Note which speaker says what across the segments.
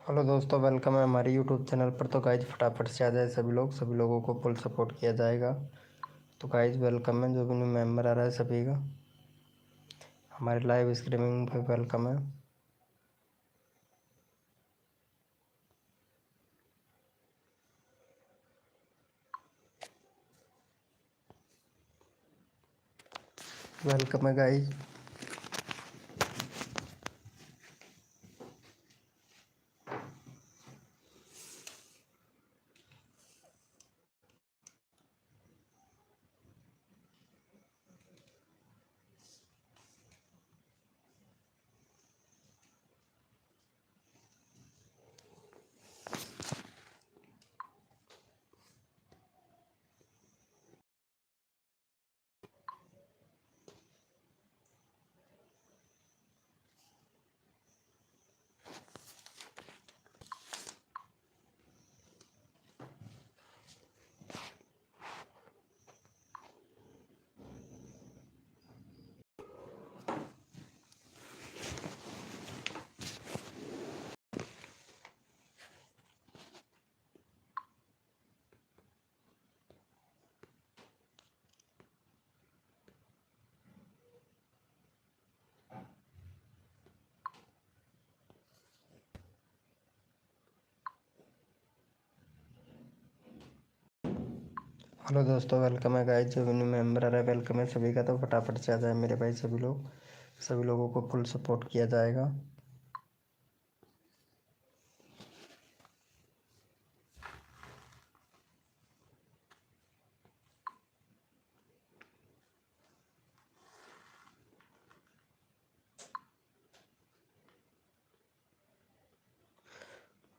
Speaker 1: Hello दोस्तों, welcome है हमारे यूट्यूब चैनल पर। तो गाइज फटाफट से आ जाए सभी लोगों को फुल सपोर्ट किया जाएगा। तो गाइज वेलकम है, जो भी न्यू मेंबर आ रहा है सभी का हमारे लाइव स्ट्रीमिंग पे वेलकम है। वेलकम है गाइज। हेलो दोस्तों, वेलकम है गाइज। जो भी न्यू मेंबर आ रहा है वेलकम है सभी का। तो फटाफट से आ जाए मेरे भाई सभी लोगों को फुल सपोर्ट किया जाएगा।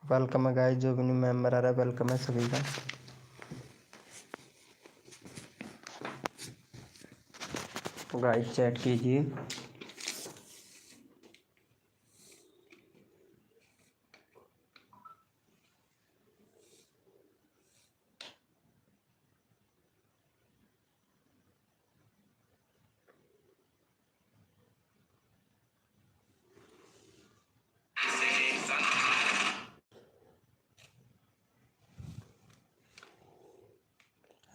Speaker 1: वेलकम है गाइज। जो भी न्यू मेंबर आ रहा है वेलकम है सभी का। तो गाइज चैट कीजिए।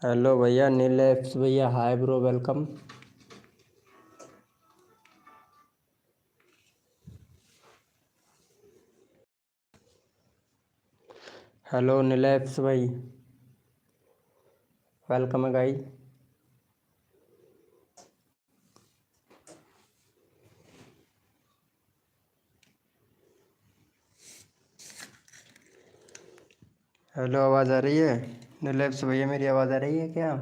Speaker 1: हेलो भैया नीलेश भैया, hi bro, welcome. Hello Nilesh भाई, वेलकम है गाइज। हेलो, आवाज़ आ रही है? नीलेश भैया मेरी आवाज़ आ रही है क्या?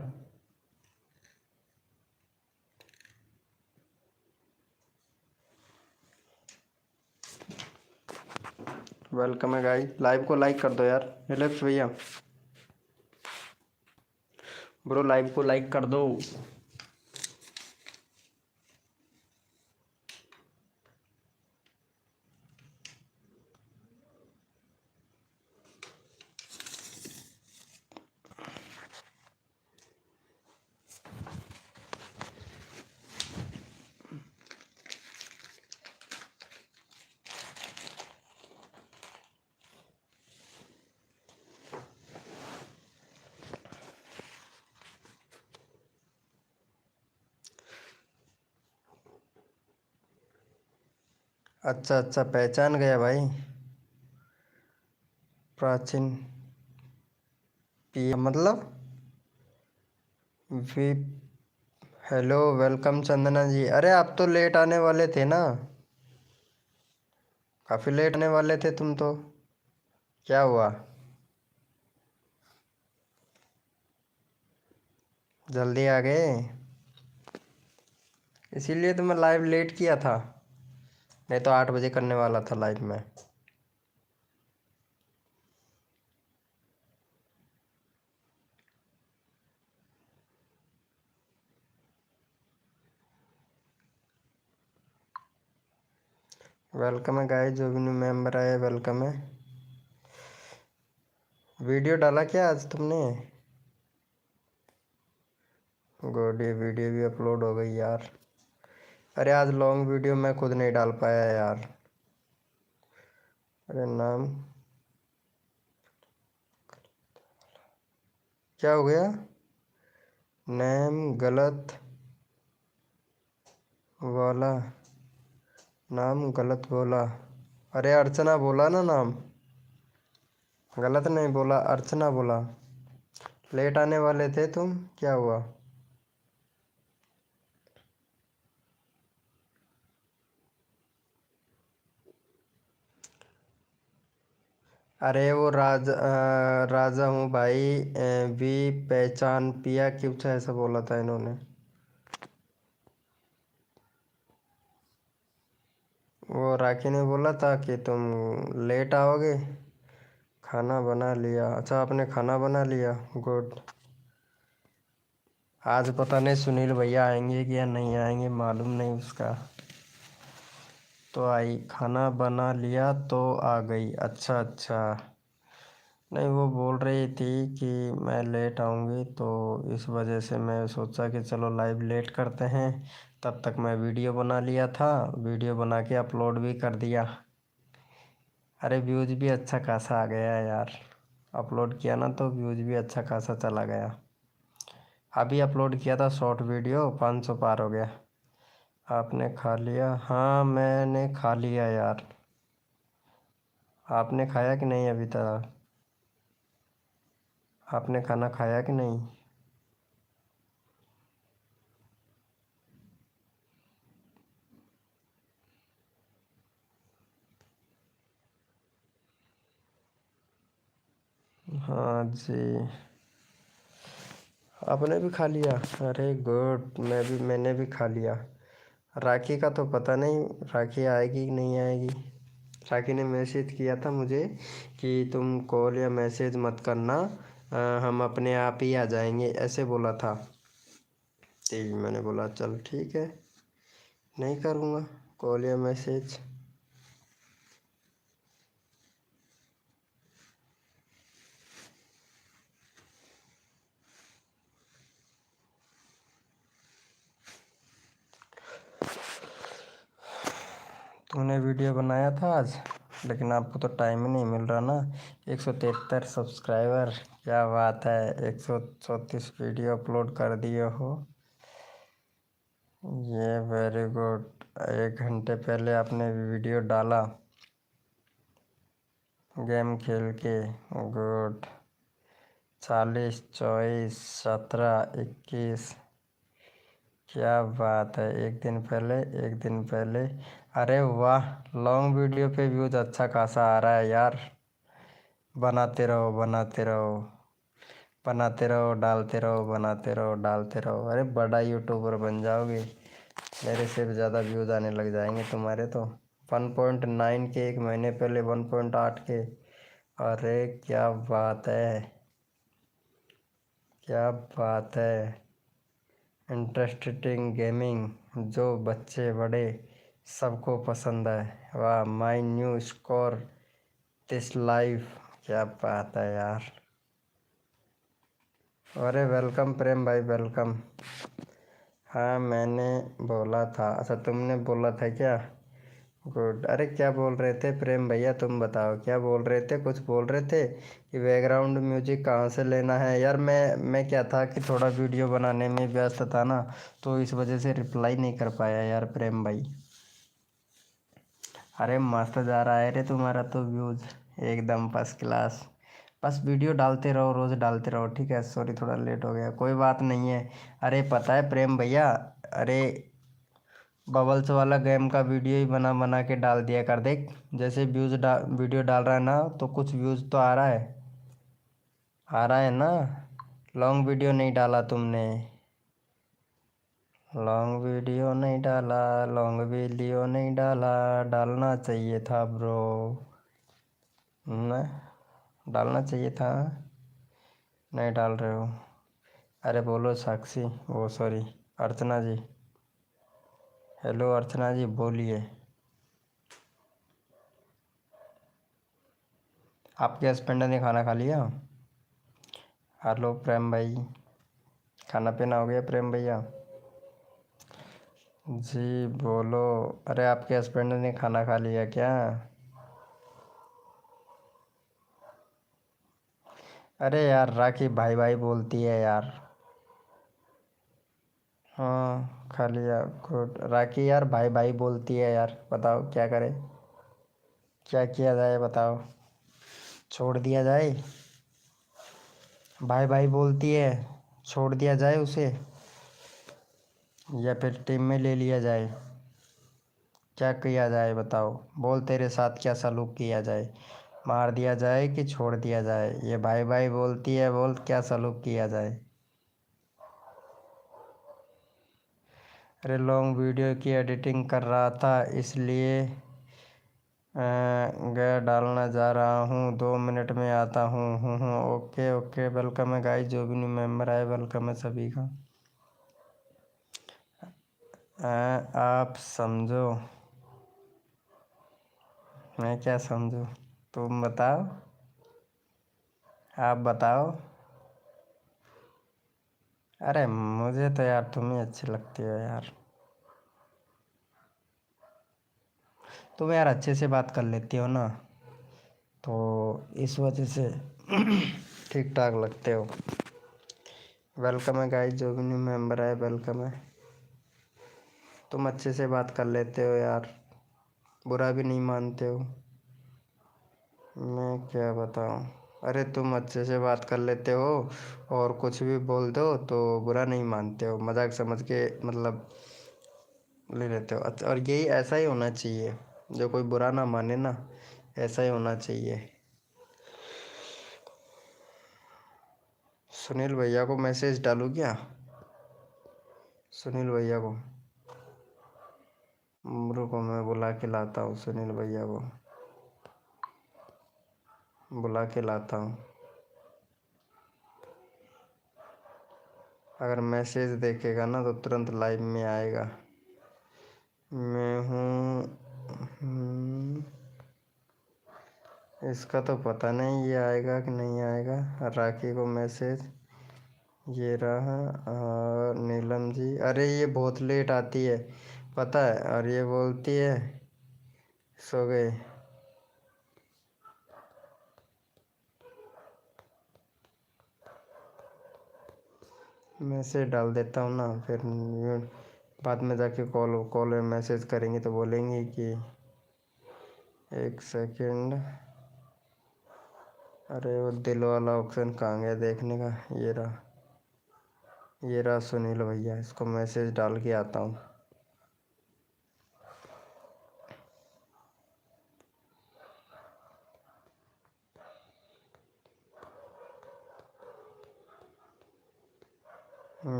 Speaker 1: वेलकम है गाइस। लाइव को लाइक कर दो यार नीलेश भैया। ब्रो लाइव को लाइक कर दो। अच्छा अच्छा, पहचान गया भाई। प्राचीन पी मतलब वी। हेलो वेलकम चंदना जी। अरे आप तो लेट आने वाले थे ना, काफ़ी लेट आने वाले थे तुम तो। क्या हुआ? जल्दी आ गए, इसीलिए तो मैं लाइव लेट किया था। नहीं तो 8 बजे करने वाला था लाइव में। वेलकम है गाइस। जो भी न्यू मेंबर आए वेलकम है। वीडियो डाला क्या आज तुमने? गुड, ये वीडियो भी अपलोड हो गई यार। अरे आज लॉन्ग वीडियो मैं खुद नहीं डाल पाया यार। अरे नाम क्या हो गया? नेम गलत बोला, नाम गलत बोला। अरे अर्चना बोला ना नाम, गलत नहीं बोला, अर्चना बोला। लेट आने वाले थे तुम, क्या हुआ? अरे वो राजा हूँ भाई, भी पहचान पिया क्यों था, ऐसा बोला था इन्होंने। वो राखी ने बोला था कि तुम लेट आओगे। खाना बना लिया? अच्छा आपने खाना बना लिया, गुड। आज पता नहीं सुनील भैया आएंगे कि या नहीं आएंगे, मालूम नहीं उसका। तो आई, खाना बना लिया तो आ गई, अच्छा अच्छा। नहीं वो बोल रही थी कि मैं लेट आऊँगी, तो इस वजह से मैं सोचा कि चलो लाइव लेट करते हैं। तब तक मैं वीडियो बना लिया था, वीडियो बना के अपलोड भी कर दिया। अरे व्यूज़ भी अच्छा खासा आ गया है यार, अपलोड किया ना तो व्यूज़ भी अच्छा खासा चला गया। अभी अपलोड किया था शॉर्ट वीडियो, 500 पार हो गया। आपने खा लिया? हाँ मैंने खा लिया यार। आपने खाया कि नहीं अभी तक? आपने खाना खाया कि नहीं? हाँ जी। आपने भी खा लिया? अरे गुड, मैंने भी खा लिया। राखी का तो पता नहीं, राखी आएगी कि नहीं आएगी। राखी ने मैसेज किया था मुझे कि तुम कॉल या मैसेज मत करना, हम अपने आप ही आ जाएंगे, ऐसे बोला था। तो मैंने बोला चल ठीक है, नहीं करूँगा कॉल या मैसेज। तूने वीडियो बनाया था आज, लेकिन आपको तो टाइम ही नहीं मिल रहा ना। 173 सब्सक्राइबर, क्या बात है, 134 वीडियो अपलोड कर दिए हो, ये वेरी गुड। 1 घंटे पहले आपने वीडियो डाला गेम खेल के, गुड। 40, 24, 17, 21, क्या बात है, एक दिन पहले। अरे वाह, लॉन्ग वीडियो पे व्यूज अच्छा खासा आ रहा है यार। बनाते रहो बनाते रहो, बनाते रहो डालते रहो, बनाते रहो डालते रहो, अरे बड़ा यूट्यूबर बन जाओगे। मेरे से भी ज़्यादा व्यूज़ आने लग जाएंगे तुम्हारे तो। 1.9 के, एक महीने पहले 1.8 के। अरे क्या बात है, क्या बात है। इंटरेस्टिंग गेमिंग, जो बच्चे बड़े सबको पसंद है। वाह, my new score this life, क्या बात है यार। अरे वेलकम प्रेम भाई, वेलकम। हाँ मैंने बोला था, अच्छा तुमने बोला था क्या? गुड। अरे क्या बोल रहे थे प्रेम भैया, तुम बताओ क्या बोल रहे थे, कुछ बोल रहे थे कि बैकग्राउंड म्यूजिक कहाँ से लेना है यार। मैं क्या था कि थोड़ा वीडियो बनाने में व्यस्त था ना, तो इस वजह से रिप्लाई नहीं कर पाया यार प्रेम भाई। अरे मस्त जा रहा है रे तुम्हारा तो व्यूज़, एकदम फर्स्ट क्लास। बस वीडियो डालते रहो, रोज़ डालते रहो, ठीक है। सॉरी थोड़ा लेट हो गया, कोई बात नहीं है। अरे पता है प्रेम भैया, अरे बबल्स वाला गेम का वीडियो ही बना बना के डाल दिया कर, देख जैसे वीडियो डाल रहा है ना, तो कुछ व्यूज़ तो आ रहा है, आ रहा है ना। लॉन्ग वीडियो नहीं डाला तुमने, लॉन्ग वीडियो नहीं डाला, लॉन्ग वीडियो नहीं डाला, डालना चाहिए था ब्रो, ना डालना चाहिए था। नहीं डाल रहे हो? अरे बोलो साक्षी, वो सॉरी अर्चना जी। हेलो अर्चना जी बोलिए। आपके हस्बैंड ने खाना खा लिया? हेलो प्रेम भाई, खाना पीना हो गया प्रेम भैया? जी बोलो। अरे आपके हस्बैंड ने खाना खा लिया क्या? अरे यार राखी भाई भाई बोलती है यार। हाँ खाली यार गुड राखी यार भाई भाई बोलती है यार, बताओ क्या करे, क्या किया जाए बताओ, छोड़ दिया जाए? भाई भाई बोलती है, छोड़ दिया जाए उसे या फिर टीम में ले लिया जाए? क्या किया जाए बताओ? बोल तेरे साथ क्या सलूक किया जाए, मार दिया जाए कि छोड़ दिया जाए? ये भाई भाई बोलती है, बोल क्या सलूक किया जाए? अरे लॉन्ग वीडियो की एडिटिंग कर रहा था इसलिए गया डालना जा रहा हूँ, 2 मिनट में आता हूँ। ओके ओके, वेलकम है गाइस, जो भी न्यू मेंबर आए वेलकम है सभी का। आप समझो, मैं क्या समझूं? तुम बताओ, आप बताओ। अरे मुझे तो यार तुम ही अच्छी लगती हो यार, तुम यार अच्छे से बात कर लेती हो ना, तो इस वजह से ठीक ठाक लगते हो। वेलकम है गाइस, जो भी न्यू मेंबर आए वेलकम है। तुम अच्छे से बात कर लेते हो यार, बुरा भी नहीं मानते हो, मैं क्या बताऊं। अरे तुम अच्छे से बात कर लेते हो और कुछ भी बोल दो तो बुरा नहीं मानते हो, मजाक समझ के मतलब ले लेते हो। अच्छा, और यही ऐसा ही होना चाहिए, जो कोई बुरा ना माने ना, ऐसा ही होना चाहिए। सुनील भैया को मैसेज डालूँ क्या? सुनील भैया को रुको, मैं बुला के लाता हूँ, सुनील भैया को बुला के लाता हूँ। अगर मैसेज देखेगा ना तो तुरंत लाइव में आएगा। मैं हूँ इसका तो पता नहीं ये आएगा कि नहीं आएगा। राखी को मैसेज ये रहा। और नीलम जी, अरे ये बहुत लेट आती है पता है, और ये बोलती है सो गए। मैसेज डाल देता हूँ ना, फिर बाद में जाके कॉल कॉल में मैसेज करेंगे तो बोलेंगे कि एक सेकंड, अरे वो दिल वाला ऑप्शन कहाँ गया देखने का, ये रहा, ये रहा सुनील भैया, इसको मैसेज डाल के आता हूँ।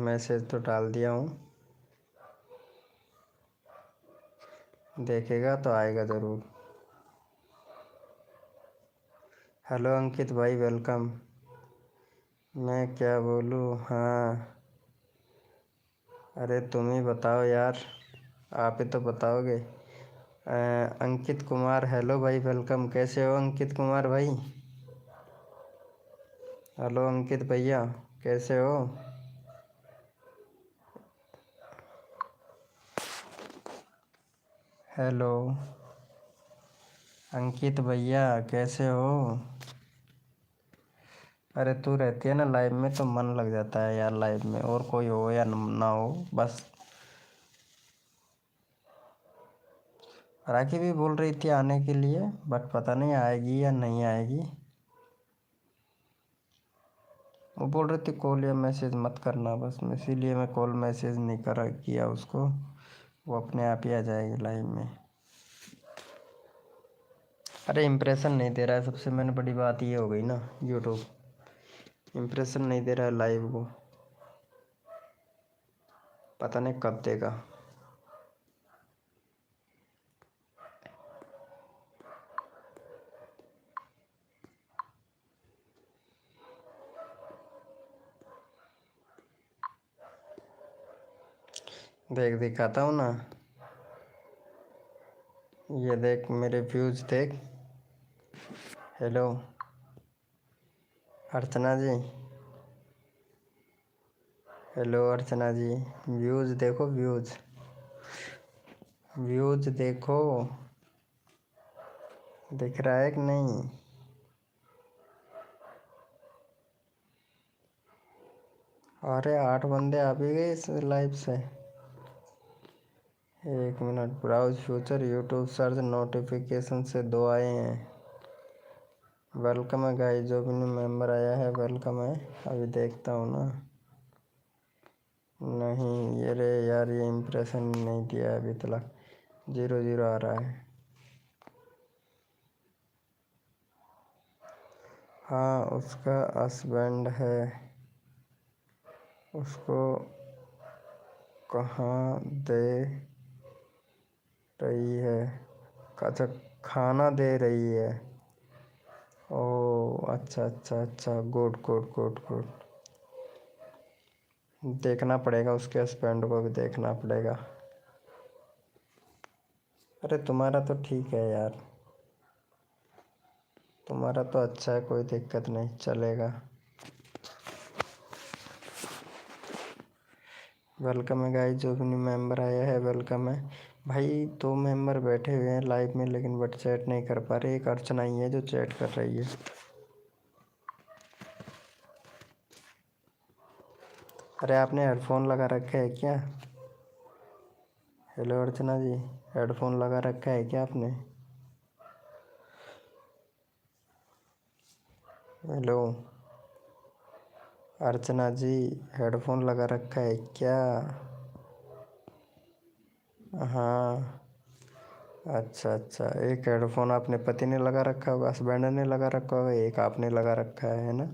Speaker 1: मैसेज तो डाल दिया हूँ, देखेगा तो आएगा ज़रूर। हेलो अंकित भाई वेलकम। मैं क्या बोलूँ, हाँ अरे तुम ही बताओ यार, आप ही तो बताओगे। अंकित कुमार, हेलो भाई वेलकम, कैसे हो अंकित कुमार भाई? हेलो अंकित भैया, कैसे हो? हेलो अंकित भैया, कैसे हो? अरे तू रहती है ना लाइव में तो मन लग जाता है यार, लाइव में और कोई हो या ना हो बस। राखी भी बोल रही थी आने के लिए, बट पता नहीं आएगी या नहीं आएगी। वो बोल रही थी कॉल या मैसेज मत करना बस, इसीलिए मैं कॉल मैसेज नहीं कर किया उसको, वो अपने आप ही आ जाएगी लाइव में। अरे इम्प्रेशन नहीं दे रहा है, सबसे मैंने बड़ी बात ये हो गई ना, यूट्यूब इम्प्रेशन नहीं दे रहा है लाइव को, पता नहीं कब देगा। देख दिखाता हूँ ना, ये देख मेरे व्यूज देख। हेलो अर्चना जी, हेलो अर्चना जी, व्यूज देखो व्यूज, व्यूज देखो, दिख रहा है कि नहीं? अरे 8 बंदे आ भी गए इस लाइव से। 1 minute, browse future YouTube search notification से 2 आए हैं। वेलकम है गाइस, जो भी न्यू मेंबर आया है वेलकम है। अभी देखता हूँ ना। नहीं ये रे यार, ये इम्प्रेशन नहीं दिया है अभी तक। 0 0 आ रहा है। हाँ उसका हस्बैंड है। उसको कहाँ दे रही है? अच्छा, खाना दे रही है। ओह अच्छा अच्छा अच्छा, गुड गुड गुड गुड। देखना पड़ेगा, उसके हस्बैंड को भी देखना पड़ेगा। अरे तुम्हारा तो ठीक है यार, तुम्हारा तो अच्छा है, कोई दिक्कत नहीं, चलेगा। वेलकम है गाइस, जो भी न्यू मेंबर आया है वेलकम है। भाई 2 मेंबर बैठे हुए हैं लाइव में, लेकिन बट चैट नहीं कर पा रहे। एक अर्चना ही है जो चैट कर रही है। अरे आपने हेडफोन लगा रखा है क्या? हेलो अर्चना जी, हेडफोन लगा रखा है क्या आपने? हेलो अर्चना जी, हेडफोन लगा रखा है क्या? हाँ अच्छा अच्छा, एक हेडफोन आपने पति ने लगा रखा होगा, हस्बैंड ने लगा रखा होगा, एक आपने लगा रखा है ना?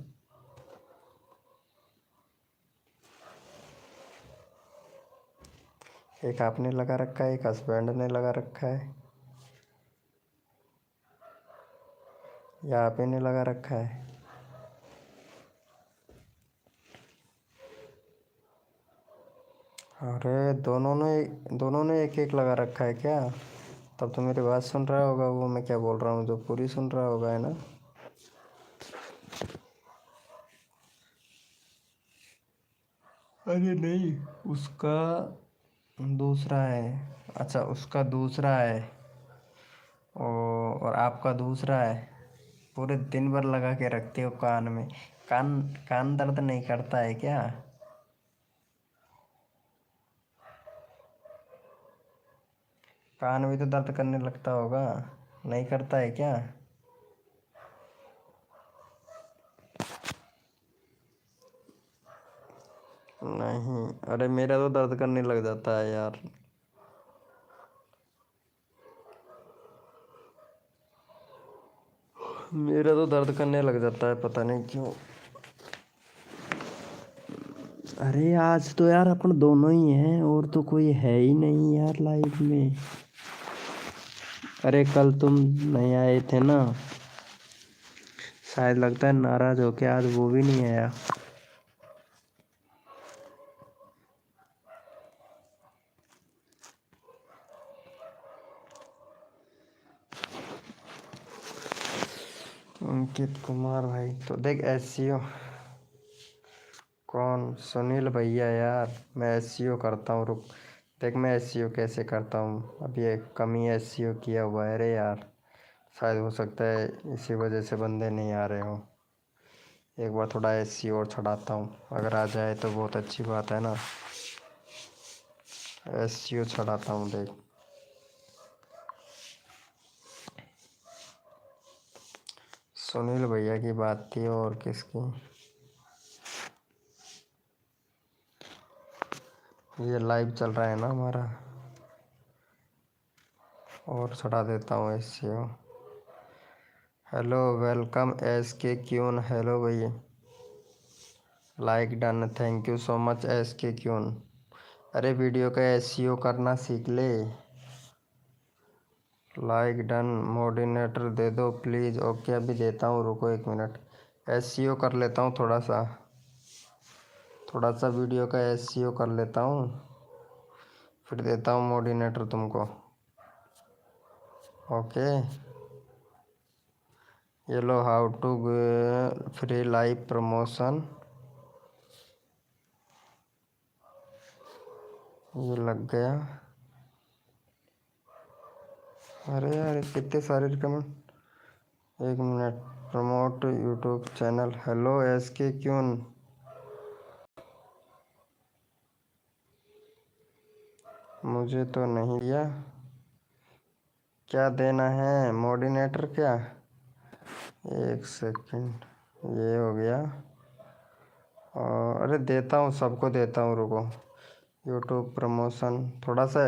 Speaker 1: एक आपने लगा रखा है, एक हस्बैंड ने लगा रखा है, या आप ही ने लगा रखा है? अरे दोनों ने एक एक लगा रखा है क्या? तब तो मेरी बात सुन रहा होगा वो, मैं क्या बोल रहा हूँ जो पूरी सुन रहा होगा, है ना? अरे नहीं, उसका दूसरा है। अच्छा उसका दूसरा है। और आपका दूसरा है। पूरे दिन भर लगा के रखते हो कान में। कान कान दर्द नहीं करता है क्या? कान भी तो दर्द करने लगता होगा, नहीं करता है क्या? नहीं, अरे मेरा तो दर्द करने लग जाता है यार। मेरा तो दर्द करने लग जाता है, पता नहीं क्यों। अरे आज तो यार अपन दोनों ही हैं, और तो कोई है ही नहीं यार लाइफ में। अरे कल तुम नहीं आए थे ना, शायद लगता है नाराज होके आज वो भी नहीं आया। अंकित कुमार भाई तो देख, एससीओ कौन? सुनील भैया यार, मैं एससीओ करता हूँ, रुक। देख मैं एससीओ कैसे करता हूँ, अभी एक कम ही एससीओ किया हुआ है रे यार। शायद हो सकता है इसी वजह से बंदे नहीं आ रहे हो। एक बार थोड़ा एससीओ और चढ़ाता हूँ, अगर आ जाए तो बहुत अच्छी बात है ना। एससीओ चढ़ाता हूँ देख। सुनील भैया की बात थी और किसकी? ये लाइव चल रहा है ना हमारा, और चढ़ा देता हूँ SCO. Hello welcome S K queue, hello भैया, like done, thank you so much S K queue. अरे वीडियो का एसईओ करना सीख ले। लाइक डन, मोडिनेटर दे दो प्लीज़। ओके अभी देता हूँ, रुको 1 मिनट। एसईओ कर लेता हूँ थोड़ा सा वीडियो का एसईओ कर लेता हूँ, फिर देता हूँ मोडिनेटर तुमको। ओके, ये लो, how to free live promotion, ये लग गया। अरे यार कितने सारे recommend. 1 minute, promote YouTube channel, hello S K queen. मुझे तो नहीं दिया। क्या देना है मॉडिनेटर क्या? एक सेकंड, ये हो गया। और अरे देता हूँ, सबको देता हूँ, रुको। यूट्यूब प्रमोशन, थोड़ा सा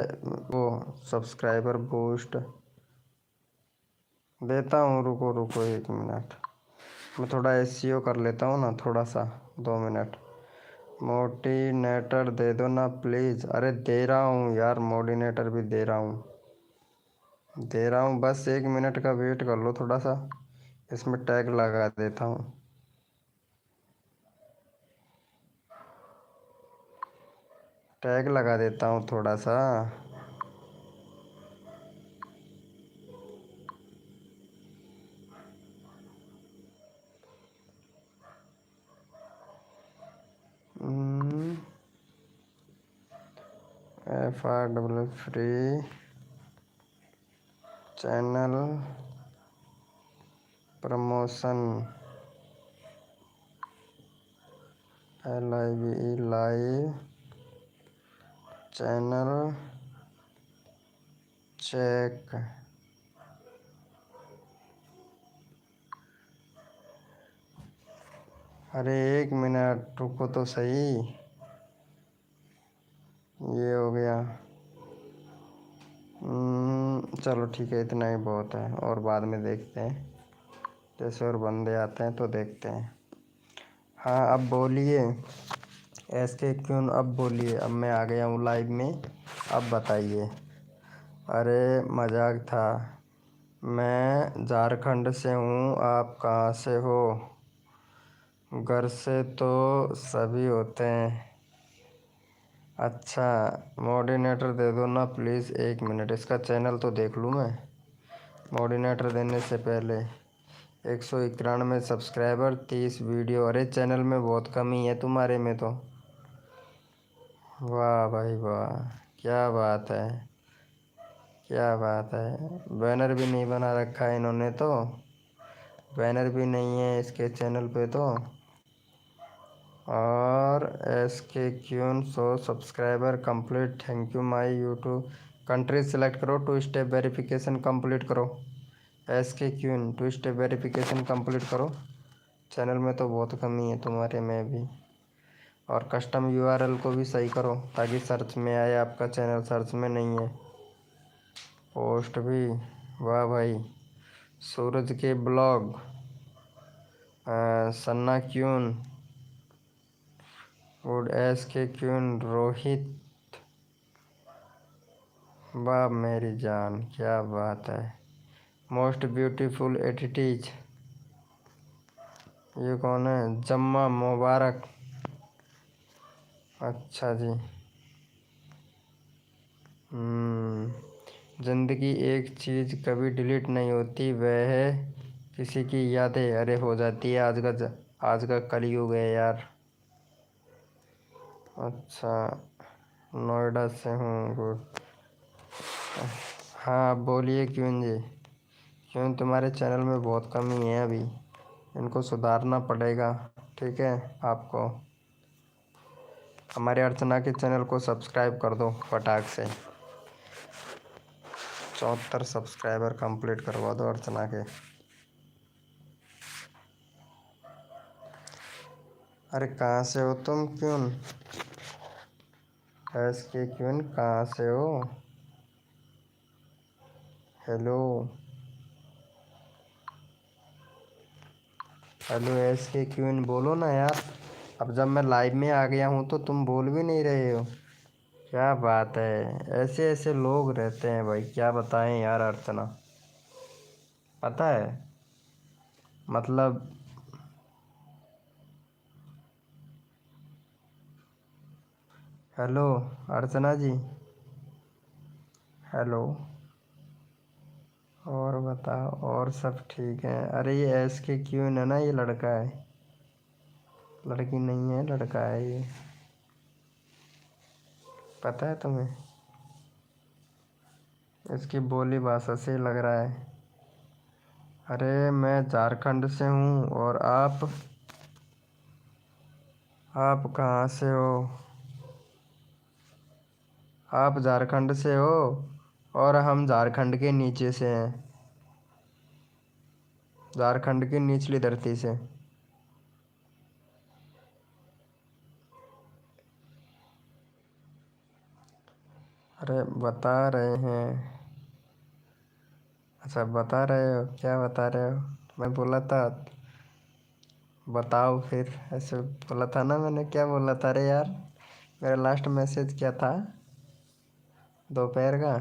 Speaker 1: वो सब्सक्राइबर बूस्ट देता हूँ, रुको रुको 1 मिनट। मैं थोड़ा एसईओ कर लेता हूँ ना, थोड़ा सा, 2 मिनट। मोडिनेटर दे दो ना प्लीज़। अरे दे रहा हूँ यार, मोडिनेटर भी दे रहा हूँ, बस 1 मिनट का वेट कर लो थोड़ा सा। इसमें टैग लगा देता हूँ। टैग लगा देता हूँ थोड़ा सा। FRW free channel promotion, LIVE live channel check. अरे 1 मिनट रुको तो सही, ये हो गया। चलो ठीक है, इतना ही बहुत है, और बाद में देखते हैं, जैसे और बंदे आते हैं तो देखते हैं। हाँ अब बोलिए SK क्यों, अब बोलिए, अब मैं आ गया हूँ लाइव में, अब बताइए। अरे मजाक था, मैं झारखंड से हूँ, आप कहाँ से हो? घर से तो सभी होते हैं। अच्छा मॉडिनेटर दे दो ना प्लीज़, 1 मिनट, इसका चैनल तो देख लूँ मैं। मॉडिनेटर देने से पहले 191 सब्सक्राइबर, 30 वीडियो। अरे चैनल में बहुत कमी है तुम्हारे में तो। वाह भाई वाह, क्या बात है, क्या बात है। बैनर भी नहीं बना रखा है इन्होंने तो, बैनर भी नहीं है इसके चैनल पे तो। और SK queen 100 subscriber complete, thank you my YouTube. Country select करो, 2 स्टेप वेरिफिकेशन कंप्लीट करो। SK queen 2 step verification complete करो। चैनल में तो बहुत कमी है तुम्हारे में भी। और कस्टम URL को भी सही करो ताकि सर्च में आए, आपका चैनल सर्च में नहीं है। पोस्ट भी, वाह भाई। सूरज के blog, Sanna queen good, SK queen Rohit, वाह मेरी जान, क्या बात है। मोस्ट ब्यूटीफुल एडिटीज, ये कौन है? जम्मा मुबारक, अच्छा जी। ज़िंदगी एक चीज़ कभी डिलीट नहीं होती, वह है किसी की यादें। अरे हो जाती है, आज का कलयुग है यार। अच्छा नोएडा से हूँ, गुड। हाँ बोलिए क्यों जी, क्यों तुम्हारे चैनल में बहुत कमी है अभी, इनको सुधारना पड़ेगा, ठीक है आपको। हमारे अर्चना के चैनल को सब्सक्राइब कर दो फटाक से, 74 सब्सक्राइबर कंप्लीट करवा दो अर्चना के। अरे कहाँ से हो तुम क्यों? SK क्यों, कहाँ से हो? हेलो हेलो SK क्यों, बोलो ना यार। अब जब मैं लाइव में आ गया हूँ तो तुम बोल भी नहीं रहे हो, क्या बात है। ऐसे ऐसे लोग रहते हैं भाई, क्या बताएं यार अर्चना, पता है मतलब। हेलो अर्चना जी, हेलो। और बताओ, और सब ठीक है? अरे ये SK क्यों है ना, ये लड़का है, लड़की नहीं है, लड़का है ये, पता है तुम्हें? इसकी बोली भाषा से लग रहा है। अरे मैं झारखंड से हूँ, और आप कहाँ से हो? आप झारखंड से हो और हम झारखंड के नीचे से हैं, झारखंड की निचली धरती से। अरे बता रहे हैं। अच्छा बता रहे हो, क्या बता रहे हो? मैं बोला था बताओ फिर, ऐसे बोला था ना मैंने, क्या बोला था? अरे यार मेरा लास्ट मैसेज क्या था? दोपहर का?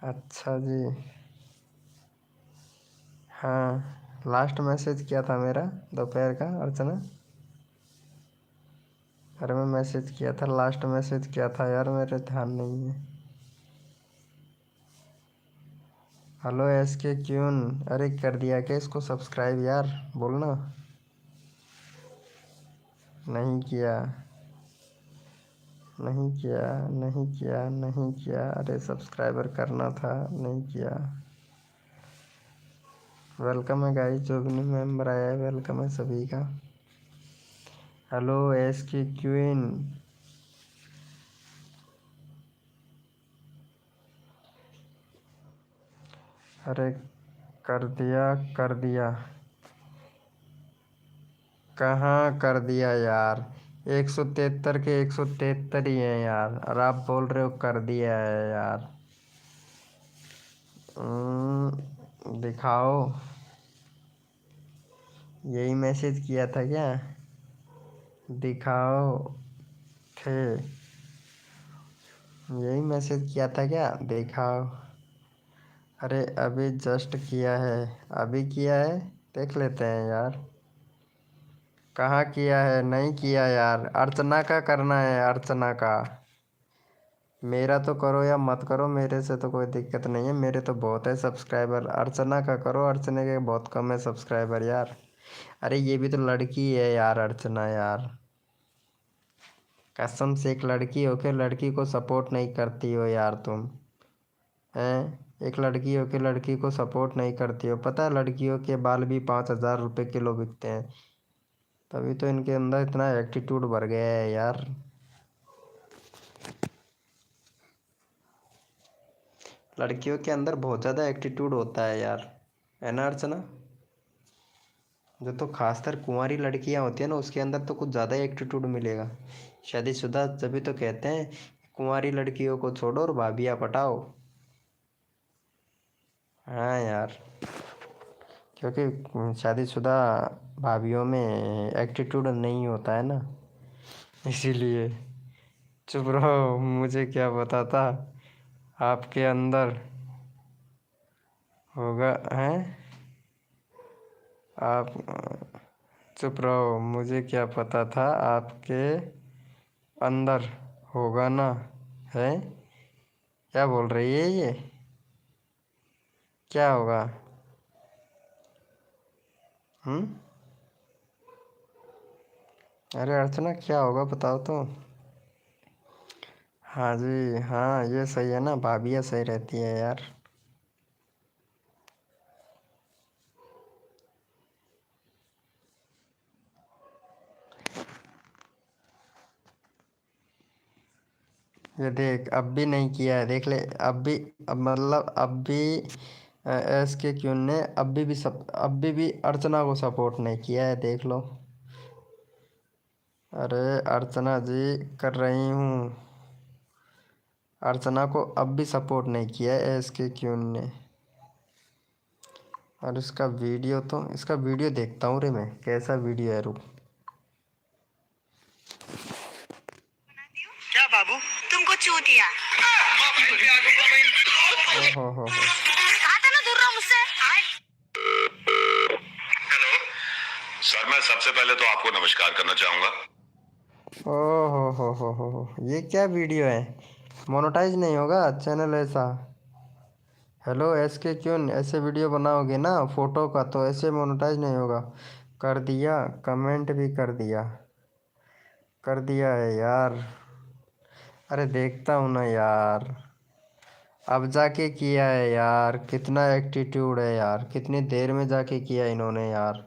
Speaker 1: अच्छा जी। हाँ, लास्ट मैसेज क्या था मेरा दोपहर का अर्चना? अरे मैं मैसेज किया था, लास्ट मैसेज क्या था यार, मेरे ध्यान नहीं है। हेलो एस के क्यून, अरे कर दिया क्या इसको सब्सक्राइब यार? बोलना। नहीं किया, नहीं किया, नहीं किया, नहीं किया। अरे सब्सक्राइबर करना था, नहीं किया। वेलकम है गाइस, जो भी न्यू मेंबर आया है वेलकम है सभी का। हेलो एस के क्वीन। अरे कर दिया, कर दिया। कहाँ कर दिया यार? 173 के 173 ही हैं यार, और आप बोल रहे हो कर दिया है यार। दिखाओ। यही मैसेज किया था क्या? दिखाओ। थे, यही मैसेज किया था क्या? दिखाओ। अरे अभी जस्ट किया है, अभी किया है, देख लेते हैं यार। कहाँ किया है? नहीं किया यार, अर्चना का करना है, अर्चना का। मेरा तो करो या मत करो, मेरे से तो कोई दिक्कत नहीं है, मेरे तो बहुत है सब्सक्राइबर। अर्चना का करो, अर्चना के बहुत कम है सब्सक्राइबर यार। अरे ये भी तो लड़की है यार, अर्चना यार। कसम से एक लड़की हो के लड़की को सपोर्ट नहीं करती हो यार तुम, हैं? एक लड़की हो के लड़की को सपोर्ट नहीं करती हो। पता है लड़कियों के बाल भी 5,000 रुपये किलो बिकते हैं। तभी तो इनके अंदर इतना एटीट्यूड भर गया है यार। लड़कियों के अंदर बहुत ज़्यादा एटीट्यूड होता है यार, है ना अर्चना? जो तो खासकर कुंवारी लड़कियां होती है ना, उसके अंदर तो कुछ ज़्यादा एटीट्यूड मिलेगा। शादीशुदा तभी तो कहते हैं कुंवारी लड़कियों को छोड़ो और भाभियाँ पटाओ। हाँ यार, क्योंकि शादीशुदा भाभीियों में एटीट्यूड नहीं होता है ना, इसीलिए। चुप रहो, मुझे क्या पता था आपके अंदर होगा, हैं? आप चुप रहो, मुझे क्या पता था आपके अंदर होगा ना, है? क्या बोल रही है ये? क्या होगा? हम्म? अरे अर्चना क्या होगा बताओ तो। हाँ जी, हाँ ये सही है ना, भाभियाँ सही रहती है यार। ये देख, अब भी नहीं किया है, देख ले। अब भी, अब मतलब अब भी एस के क्यों ने अब भी अर्चना को सपोर्ट नहीं किया है, देख लो। अरे अर्चना जी, कर रही हूँ। अर्चना को अब भी सपोर्ट नहीं किया है एस के क्यों ने। और इसका वीडियो देखता हूँ रे मैं, कैसा वीडियो है, रुक।
Speaker 2: क्या बाबू तुमको चूतिया?
Speaker 1: ओहो।
Speaker 2: आता ना दूर रहो मुझसे। हेलो सर, मैं सबसे पहले तो आपको नमस्कार करना चाहूंगा।
Speaker 1: ओहो, ये क्या वीडियो है? मोनेटाइज नहीं होगा चैनल ऐसा? हेलो एस के क्यों ऐसे वीडियो बनाओगे ना फोटो का, तो ऐसे मोनेटाइज नहीं होगा। कर दिया, कमेंट भी कर दिया है यार। अरे देखता हूँ ना यार, अब जाके किया है यार। कितना एटीट्यूड है यार, कितनी देर में जाके किया इन्होंने यार।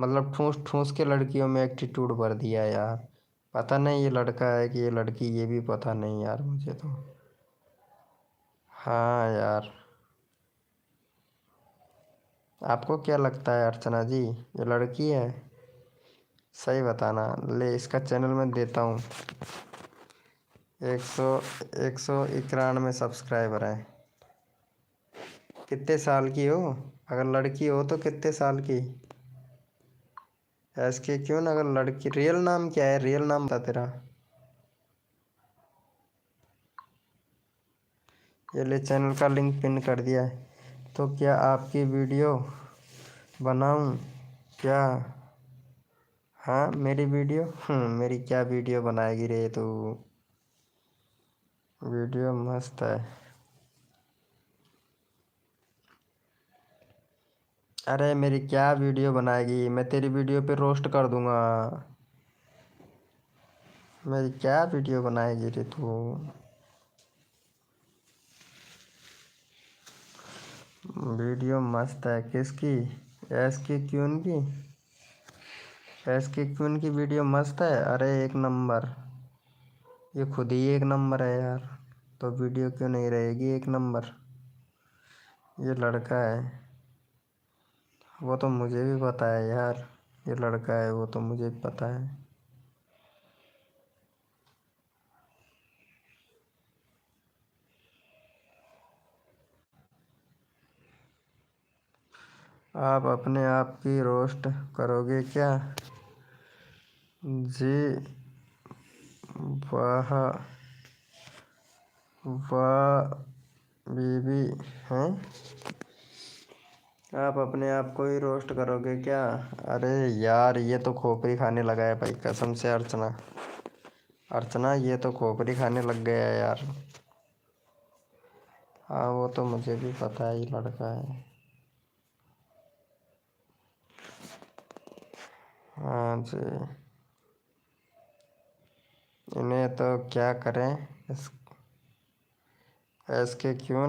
Speaker 1: मतलब ठूस ठूस के लड़कियों में एटीट्यूड भर दिया यार। पता नहीं ये लड़का है कि ये लड़की, ये भी पता नहीं यार मुझे तो। हाँ यार, आपको क्या लगता है अर्चना जी, ये लड़की है? सही बताना। ले, इसका चैनल मैं देता हूँ। 191 सब्सक्राइबर है। कितने साल की हो? अगर लड़की हो तो कितने साल की? ऐसे क्यों ना, अगर लड़की, रियल नाम क्या है? रियल नाम बता तेरा। ये ले, चैनल का लिंक पिन कर दिया है। तो क्या आपकी वीडियो बनाऊं क्या? हाँ, मेरी वीडियो, मेरी क्या वीडियो बनाएगी रे तू? वीडियो मस्त है। अरे मेरी क्या वीडियो बनाएगी? मैं तेरी वीडियो पे रोस्ट कर दूंगा। मेरी क्या वीडियो बनाएगी रे तू? वीडियो मस्त है। किसकी? एस के क्यून की? एस के क्यून की वीडियो मस्त है। अरे एक नंबर। ये खुद ही एक नंबर है यार, तो वीडियो क्यों नहीं रहेगी एक नंबर? ये लड़का है, वो तो मुझे भी पता है यार। ये लड़का है, वो तो मुझे भी पता है। आप अपने आप की रोस्ट करोगे क्या? जी, वाह वाह बीबी हैं। आप अपने आप को ही रोस्ट करोगे क्या? अरे यार, ये तो खोपड़ी खाने लगा है भाई, कसम से अर्चना। अर्चना, ये तो खोपड़ी खाने लग गया है यार। हाँ, वो तो मुझे भी पता है, ये लड़का है। हाँ जी। इन्हें तो क्या करें इसके क्यों?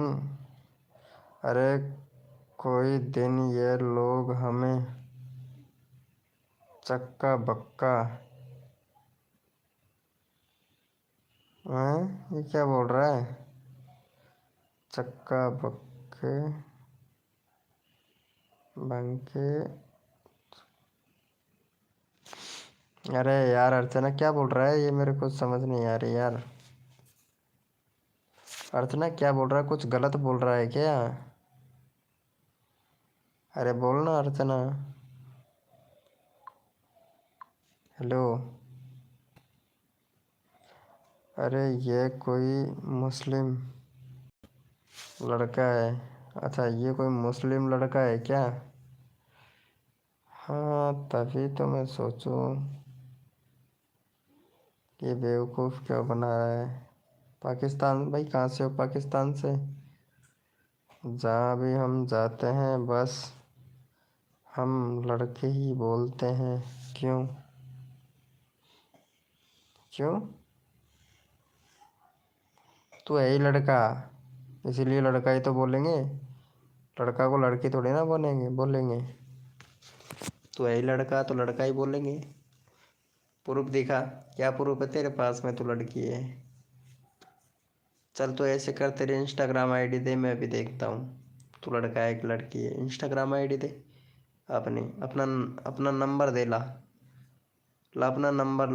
Speaker 1: अरे कोई दिन ये लोग हमें चक्का बक्का। हैं? ये क्या बोल रहा है? चक्का बक्के बंके। अरे यार अर्चना, क्या बोल रहा है ये? मेरे को समझ नहीं आ रही यार। अर्चना क्या बोल रहा है? कुछ गलत बोल रहा है क्या? अरे बोलना अर्चना। हेलो। अरे ये कोई मुस्लिम लड़का है? अच्छा, ये कोई मुस्लिम लड़का है क्या? हाँ, तभी तो मैं सोचूं ये बेवकूफ़ क्यों बना रहा है। पाकिस्तान? भाई कहाँ से हो? पाकिस्तान से? जहाँ भी हम जाते हैं बस हम लड़के ही बोलते हैं। क्यों? क्यों? तू है ही लड़का, इसीलिए लड़का ही तो बोलेंगे। लड़का को लड़की थोड़ी ना बोलेंगे बोलेंगे। तू है ही लड़का तो लड़का ही बोलेंगे। प्रूफ दिखा। क्या प्रूफ है तेरे पास में तू लड़की है? चल तो ऐसे कर, तेरी इंस्टाग्राम आईडी दे, मैं भी देखता हूँ तू लड़का है कि लड़की है। इंस्टाग्राम आईडी दे अपनी, अपना अपना नंबर दे ला। ला अपना नंबर,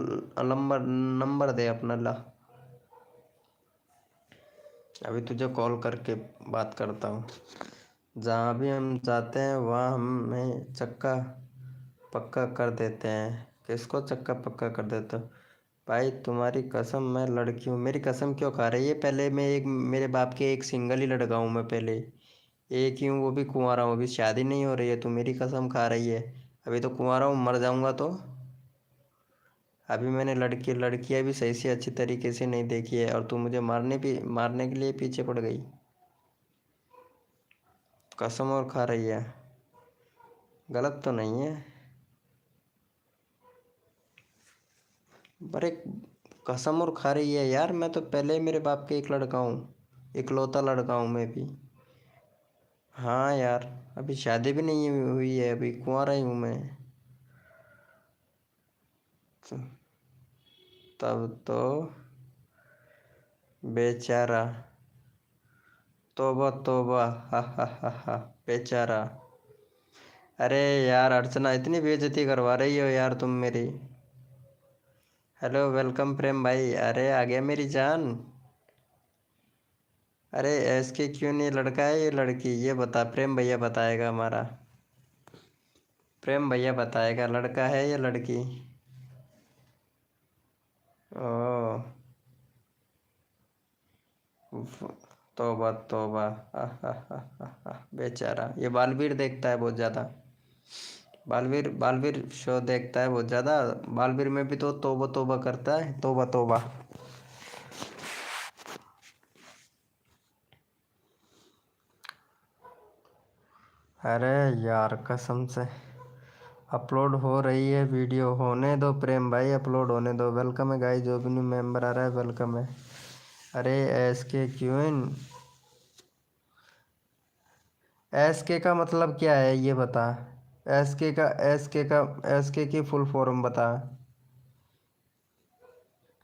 Speaker 1: नंबर नंबर दे अपना ला। अभी तुझे कॉल करके बात करता हूँ। जहाँ भी हम जाते हैं वहाँ हमें चक्का पक्का कर देते हैं। किसको चक्का पक्का कर देते हो? भाई तुम्हारी कसम, मैं लड़की हूँ। मेरी कसम क्यों खा रही है? पहले मैं एक, मेरे बाप के एक सिंगल ही लड़का हूँ मैं पहले। एक ही हूँ, वो भी कुंवारा हूँ, अभी शादी नहीं हो रही है। तू मेरी कसम खा रही है? अभी तो कुंवारा हूँ, मर जाऊँगा तो। अभी मैंने लड़कियाँ भी सही से अच्छी तरीके से नहीं देखी है, और तू मुझे मारने के लिए पीछे पड़ गई। कसम और खा रही है? गलत तो नहीं है? अरे कसम और खा रही है यार, मैं तो पहले मेरे बाप के एक लड़का हूँ, इकलौता लड़का हूँ मैं भी। हाँ यार, अभी शादी भी नहीं हुई है, अभी कुंवारा ही हूँ मैं तो। तब तो बेचारा। तोबा तोबा, हा हा हा हा, बेचारा। अरे यार अर्चना, इतनी बेइज्जती करवा रही हो यार तुम मेरी। हेलो वेलकम प्रेम भाई। अरे आ गया मेरी जान। अरे ऐसे क्यों नहीं, लड़का है ये लड़की, ये बता। प्रेम भैया बताएगा हमारा। प्रेम भैया बताएगा लड़का है या लड़की। ओ तौबा तौबा, बेचारा। ये बालवीर देखता है बहुत ज़्यादा। बालवीर बालवीर शो देखता है बहुत ज़्यादा। बालवीर में भी तो तौबा तौबा करता है, तौबा तौबा। अरे यार कसम से। अपलोड हो रही है वीडियो, होने दो प्रेम भाई, अपलोड होने दो। वेलकम है गाइस, जो भी न्यू मेंबर आ रहा है वेलकम है। अरे एस के क्यून, एस के का मतलब क्या है ये बता। एस के की फुल फॉर्म बता।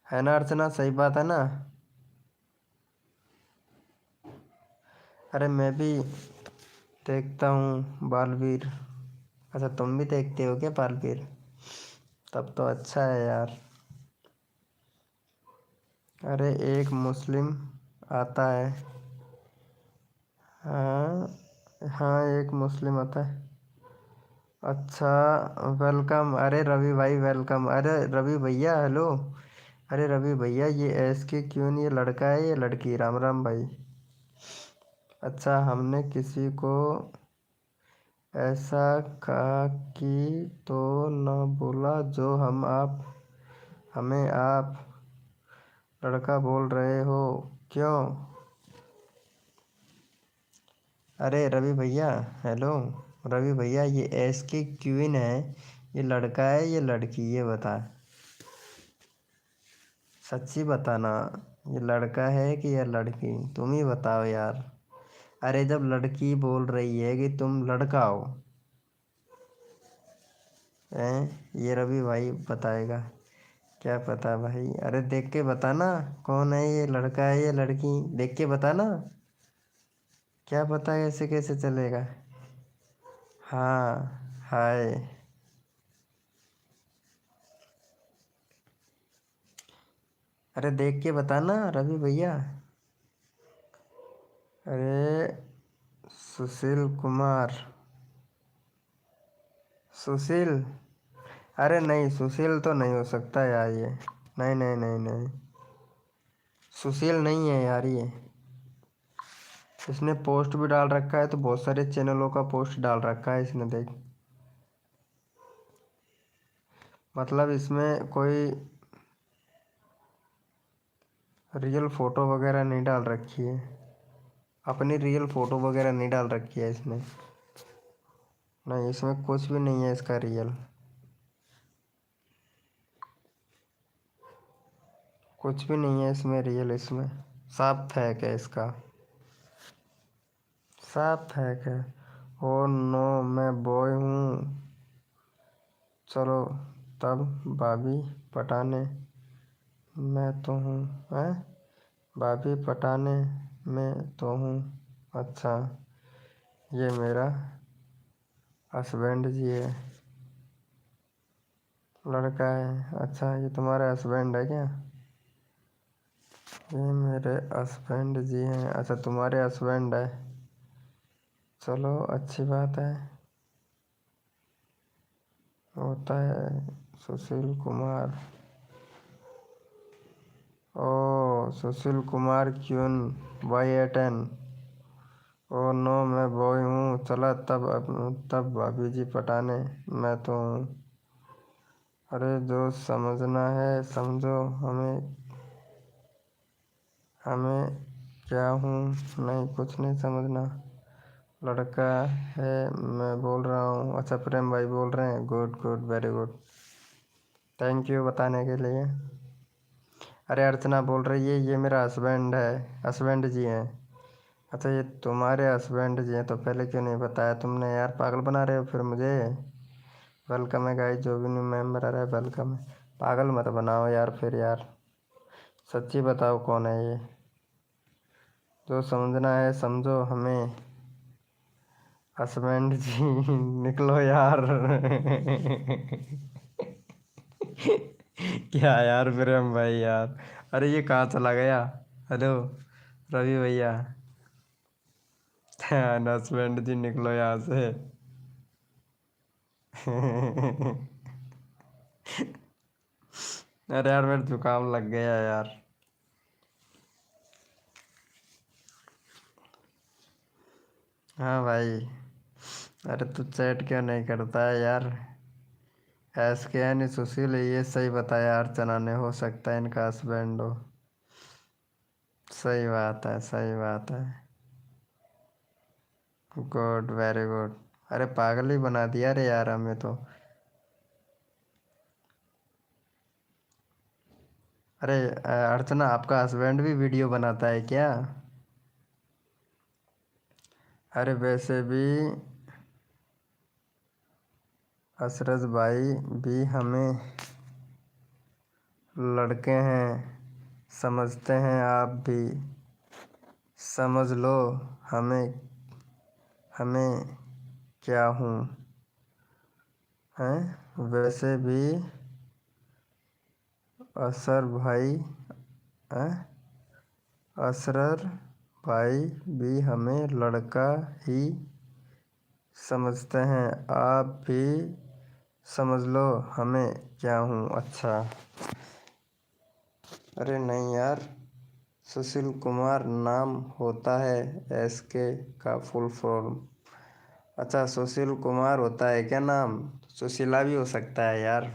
Speaker 1: है ना अर्चना, सही बात है ना। अरे मैं भी देखता हूँ बालवीर। अच्छा तुम भी देखते हो क्या बालवीर? तब तो अच्छा है यार। अरे एक मुस्लिम आता है। हाँ हाँ, एक मुस्लिम आता है। अच्छा वेलकम। अरे रवि भाई वेलकम। अरे रवि भैया हेलो। अरे रवि भैया, ये एस के क्यों नहीं, ये लड़का है ये लड़की? राम राम भाई। अच्छा हमने किसी को ऐसा कहा कि तो न बोला जो हम आप, हमें आप लड़का बोल रहे हो क्यों? अरे रवि भैया हेलो। रवि भैया, ये एस के क्वीन है, ये लड़का है ये लड़की, ये बता। सच्ची बताना, ये लड़का है कि या लड़की, तुम ही बताओ यार। अरे जब लड़की बोल रही है कि तुम लड़का हो, हैं, ये रवि भाई बताएगा। क्या पता भाई, अरे देख के बताना कौन है ये, लड़का है या लड़की, देख के बताना। क्या पता ऐसे कैसे चलेगा। हाँ हाय। अरे देख के बताना रवि भैया। अरे सुशील कुमार, सुशील। अरे नहीं सुशील तो नहीं हो सकता यार ये। नहीं नहीं नहीं नहीं, सुशील नहीं है यार ये। इसने पोस्ट भी डाल रखा है, तो बहुत सारे चैनलों का पोस्ट डाल रखा है इसने, देख। मतलब इसमें कोई रियल फ़ोटो वगैरह नहीं डाल रखी है, अपनी रियल फ़ोटो वगैरह नहीं डाल रखी है इसने। नहीं, इसमें कुछ भी नहीं है इसका रियल, कुछ भी नहीं है इसमें रियल। इसमें साफ फेक है इसका, साफ फेक है। ओ नो, मैं बॉय हूँ। चलो तब भाभी पटाने मैं तो हूँ, हैं? भाभी पटाने में तो हूँ। अच्छा, ये मेरा हस्बैंड जी है, लड़का है। अच्छा ये तुम्हारा हस्बैंड है क्या? ये मेरे हस्बैंड जी हैं। अच्छा तुम्हारे हस्बैंड है, चलो अच्छी बात है। होता है Sushil Kumar. Oh Sushil Kumar queen, YA10। Oh no, मैं बॉय हूँ। चला तब भाभी जी पटाने मैं तो हूँ। अरे जो समझना है समझो, हमें हमें क्या हूँ, नहीं कुछ नहीं समझना। लड़का है मैं बोल रहा हूँ। अच्छा प्रेम भाई बोल रहे हैं, good good very good, thank you बताने के लिए। अरे अर्चना बोल रही है ये मेरा हस्बैंड है, हस्बैंड जी हैं। अच्छा ये तुम्हारे हस्बैंड जी हैं, तो पहले क्यों नहीं बताया तुमने यार, पागल बना रहे हो फिर मुझे। वेलकम है गाइस, जो भी न्यू मेंबर आ रहा है वेलकम है। पागल मत बनाओ यार फिर यार, सच्ची बताओ कौन है ये। जो समझना है समझो हमें। हस्बैंड जी निकलो यार। क्या यार प्रेम भाई यार, अरे ये कहाँ चला गया। हेलो रवि भैया। हस्बैंड जी निकलो यहाँ से। अरे यार मेरे जुकाम लग गया यार। हाँ भाई। अरे तू चैट क्यों नहीं करता है यार। एस के यानी सुशील, ये सही बताया अर्चना ने, हो सकता है इनका हस्बैंड हो। सही बात है, सही बात है। Good, very good. अरे पागल ही बना दिया रे यार हमें तो। अरे अर्चना, आपका हस्बैंड भी वीडियो बनाता है क्या? अरे वैसे भी अशरफ भाई भी हमें लड़के हैं, समझते हैं आप भी। समझ लो हमें, हमें क्या हूँ हैं। वैसे भी असर भाई हैं, असरर भाई भी हमें लड़का ही समझते हैं, आप भी समझ लो हमें क्या हूँ। अच्छा। अरे नहीं यार, सुशील कुमार नाम होता है, एस के का फुल फॉर्म। अच्छा सुशील कुमार होता है क्या नाम? सुशीला भी हो सकता है यार।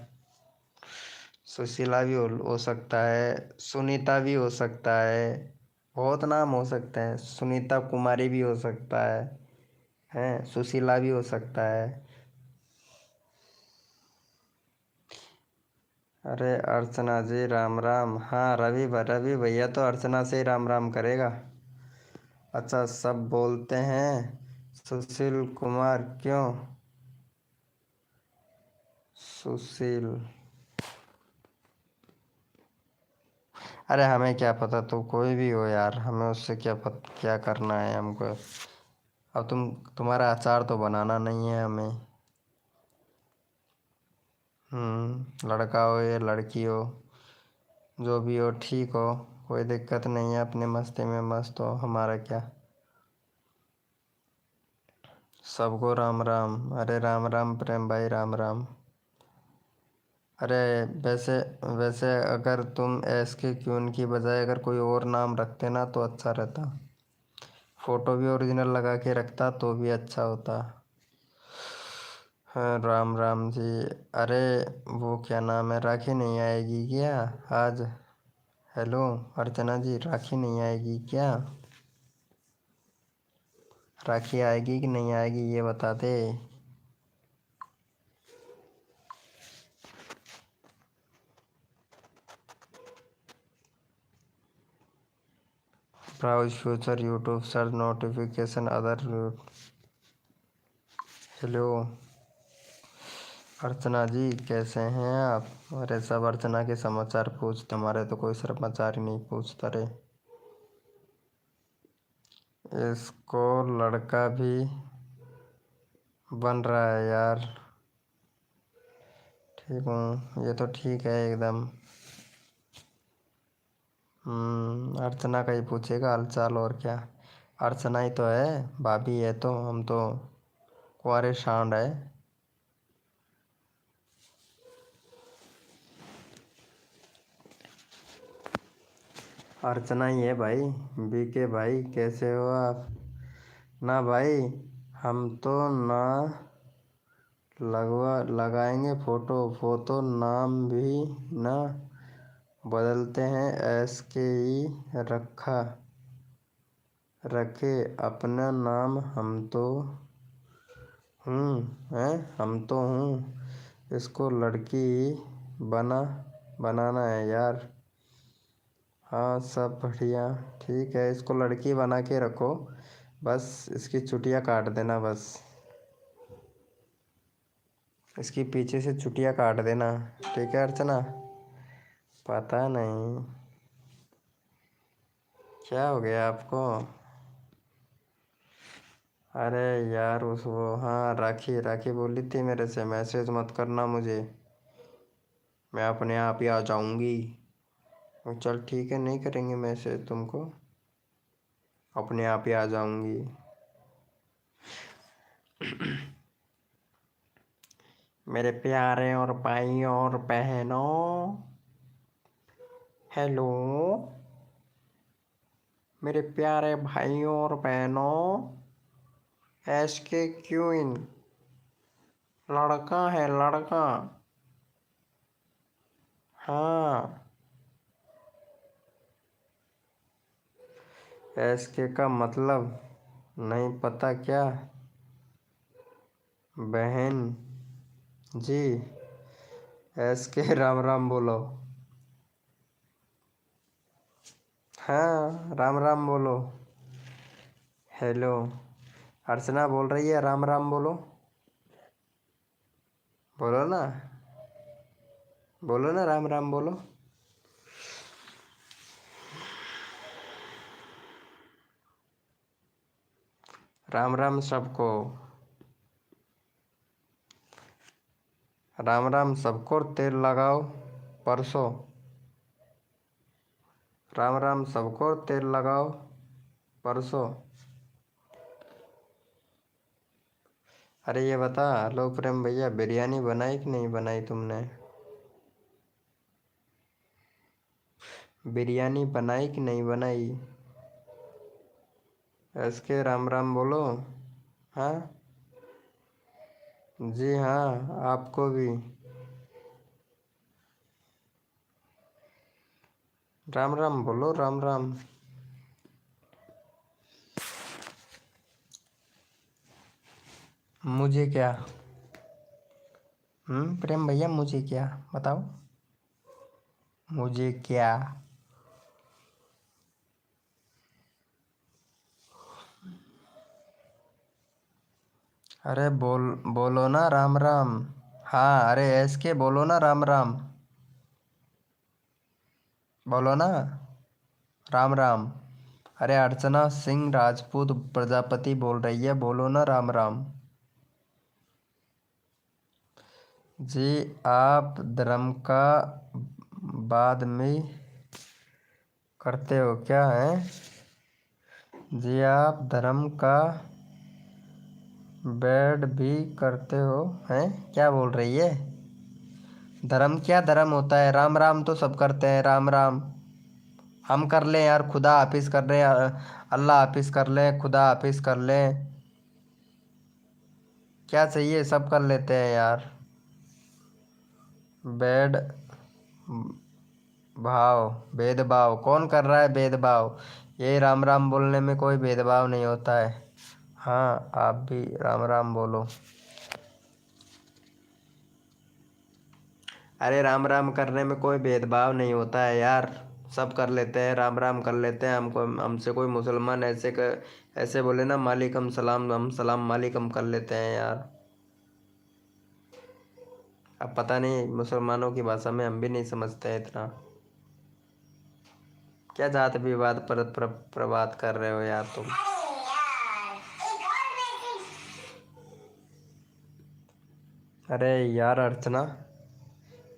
Speaker 1: सुशीला भी हो सकता है, सुनीता भी हो सकता है। बहुत नाम हो सकते हैं, सुनीता कुमारी भी हो सकता है सुशीला भी हो सकता है। अरे अर्चना जी राम राम। हाँ रवि भैया तो अर्चना से ही राम राम करेगा। अच्छा सब बोलते हैं सुशील कुमार क्यों? सुशील, अरे हमें क्या पता, तू कोई भी हो यार, हमें उससे क्या करना है हमको। अब तुम्हारा अचार तो बनाना नहीं है हमें। लड़का हो या लड़की हो, जो भी हो ठीक हो, कोई दिक्कत नहीं है, अपने मस्ती में मस्त हो, हमारा क्या। सबको राम राम। अरे राम राम प्रेम भाई, राम राम। अरे वैसे वैसे अगर तुम एस के क्यून की बजाय अगर कोई और नाम रखते ना तो अच्छा रहता। फोटो भी ओरिजिनल लगा के रखता तो भी अच्छा होता। हाँ राम राम जी। अरे वो क्या नाम है, राखी नहीं आएगी क्या आज? हेलो अर्चना जी, राखी नहीं आएगी क्या? राखी आएगी कि नहीं आएगी ये बता दे। Browse future YouTube search notification other. Hello Archana ji कैसे हैं आप? अरे सब अर्चना के समाचार पूछते, हमारे तो कोई समाचार ही नहीं पूछता रे। इसको लड़का भी बन रहा है यार। ठीक हूँ, ये तो ठीक है एकदम। अर्चना का ही पूछेगा हालचाल और क्या। अर्चना ही तो है, भाभी है तो हम तो कुंवारे सांड है। अर्चना ही है भाई। बीके भाई कैसे हो आप? ना भाई, हम तो ना लगाएंगे फोटो, फोटो नाम भी ना बदलते हैं, एस के ही रखे अपना नाम। हम तो हम तो हूँ, इसको लड़की बना बनाना है यार। हाँ सब बढ़िया, ठीक है, इसको लड़की बना के रखो, बस इसकी चुटिया काट देना, बस इसकी पीछे से चुटिया काट देना। ठीक है अर्चना। पता नहीं क्या हो गया आपको। अरे यार उस वो हाँ राखी राखी बोली थी मेरे से मैसेज मत करना मुझे, मैं अपने आप ही आ जाऊंगी। चल ठीक है, नहीं करेंगे मैसेज तुमको, अपने आप ही आ जाऊंगी। मेरे प्यारे और भाइयों और बहनों, हेलो मेरे प्यारे भाइयों और बहनों, एस के क्वीन लड़का है लड़का। हाँ, एस के का मतलब नहीं पता क्या बहन जी? एस के राम राम बोलो। हाँ राम राम बोलो। हेलो, अर्चना बोल रही है राम राम बोलो। बोलो ना, बोलो ना राम राम बोलो। राम राम सबको, राम राम सबको, तेल लगाओ परसों। राम राम सबको, तेल लगाओ परसों। अरे ये बता, हेलो प्रेम भैया, बिरयानी बनाई कि नहीं बनाई तुमने? बिरयानी बनाई कि नहीं बनाई? इसके राम राम बोलो। हाँ जी हाँ, आपको भी राम राम बोलो, राम राम। मुझे क्या? प्रेम भैया मुझे क्या बताओ, मुझे क्या? अरे बोलो ना राम राम। हाँ अरे एस के बोलो ना राम राम, बोलो ना राम राम। अरे अर्चना सिंह राजपूत प्रजापति बोल रही है, बोलो ना राम राम। जी आप धर्म का बाद में करते हो क्या है? जी आप धर्म का बैड भी करते हो हैं? क्या बोल रही है? धर्म क्या धर्म होता है? राम राम तो सब करते हैं, राम राम। हम कर लें यार, खुदा हाफिज कर रहे हैं, अल्लाह हाफिज कर लें, खुदा हाफिज कर लें, क्या चाहिए सब कर लेते हैं यार। बैड भाव, भेदभाव कौन कर रहा है भेदभाव? ये राम राम बोलने में कोई भेदभाव नहीं होता है। हाँ आप भी राम राम बोलो। अरे राम राम करने में कोई भेदभाव नहीं होता है यार, सब कर लेते हैं, राम राम कर लेते हैं। हमको हमसे कोई मुसलमान ऐसे बोले ना मालिकम सलाम, हम सलाम मालिकम कर लेते हैं यार। अब पता नहीं मुसलमानों की भाषा में हम भी नहीं समझते हैं इतना। क्या जात विवाद पर प्रबाद कर रहे हो यार तुम? अरे यार अर्चना,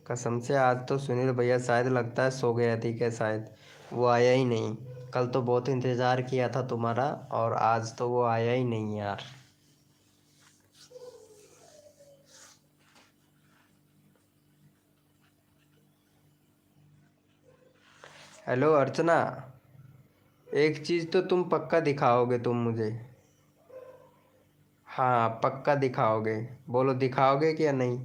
Speaker 1: कसम से आज तो सुनील भैया शायद लगता है सो गया थी क्या शायद, वो आया ही नहीं। कल तो बहुत इंतज़ार किया था तुम्हारा, और आज तो वो आया ही नहीं यार। हेलो अर्चना, एक चीज़ तो तुम पक्का दिखाओगे तुम मुझे। हाँ पक्का दिखाओगे, बोलो दिखाओगे क्या नहीं?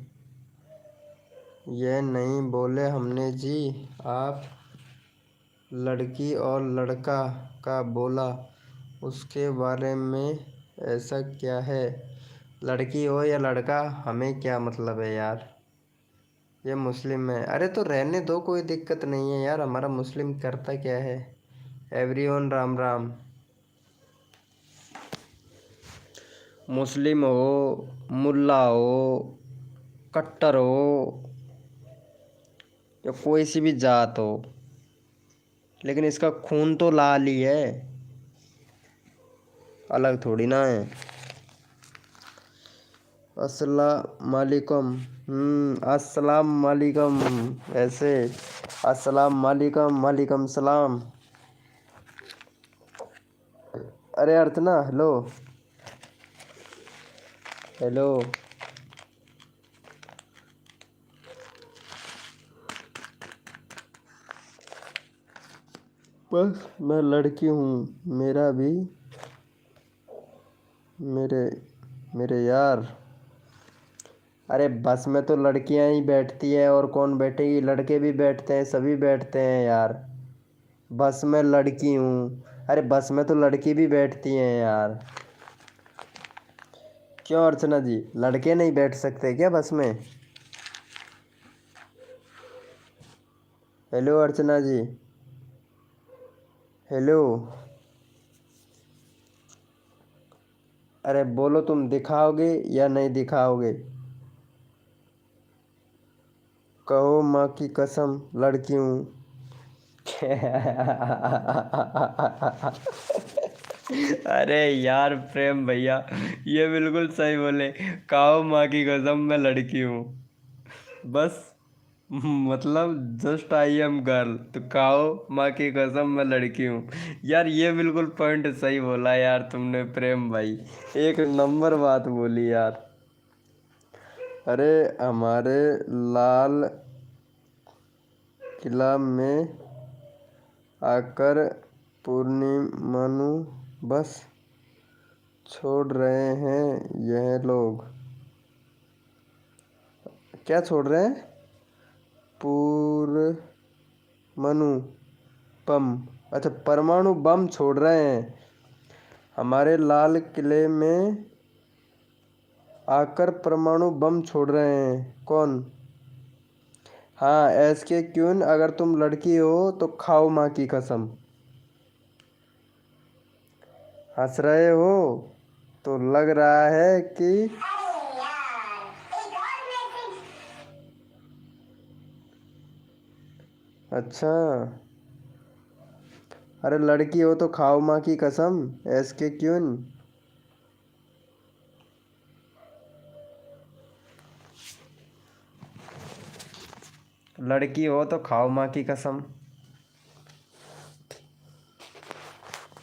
Speaker 1: ये नहीं बोले हमने जी, आप लड़की और लड़का का बोला, उसके बारे में ऐसा क्या है? लड़की हो या लड़का हमें क्या मतलब है यार, ये मुस्लिम है। अरे तो रहने दो, कोई दिक्कत नहीं है यार, हमारा मुस्लिम करता क्या है। एवरीवन राम राम। मुस्लिम हो, मुल्ला हो, कट्टर हो, या कोई सी भी जात हो, लेकिन इसका खून तो लाल ही है, अलग थोड़ी ना है। अस्सलाम वालेकुम। अस्सलाम वालेकुम। ऐसे अस्सलाम वालेकुम, वालेकुम सलाम। अरे अर्चना, हेलो हेलो। बस मैं लड़की हूँ, मेरा भी मेरे मेरे यार। अरे बस में तो लड़कियां ही बैठती है, और कौन बैठेगी? लड़के भी बैठते हैं, सभी बैठते हैं यार। बस में लड़की हूँ। अरे बस में तो लड़की भी बैठती हैं यार। क्यों अर्चना जी, लड़के नहीं बैठ सकते क्या बस में? हेलो अर्चना जी, हेलो। अरे बोलो, तुम दिखाओगे या नहीं दिखाओगे? कहो माँ की कसम, लड़की हूँ। अरे यार प्रेम भैया, ये बिल्कुल सही बोले। कहो माँ की कसम, मैं लड़की हूँ। बस मतलब जस्ट आई एम गर्ल, तो कहो माँ की कसम मैं लड़की हूँ। यार ये बिल्कुल पॉइंट सही बोला यार तुमने प्रेम भाई। एक नंबर बात बोली यार। अरे हमारे लाल किला में आकर पूर्णिमानु बस छोड़ रहे हैं यह लोग। क्या छोड़ रहे हैं? पूर्णमनु बम। अच्छा, परमाणु बम छोड़ रहे हैं हमारे लाल किले में आकर। परमाणु बम छोड़ रहे हैं कौन? हाँ, एस के क्यून, अगर तुम लड़की हो तो खाओ माँ की कसम। हंस रहे हो तो लग रहा है कि अच्छा। अरे लड़की हो तो खाओ माँ की कसम, एस के क्यून। लड़की हो तो खाओ माँ की कसम।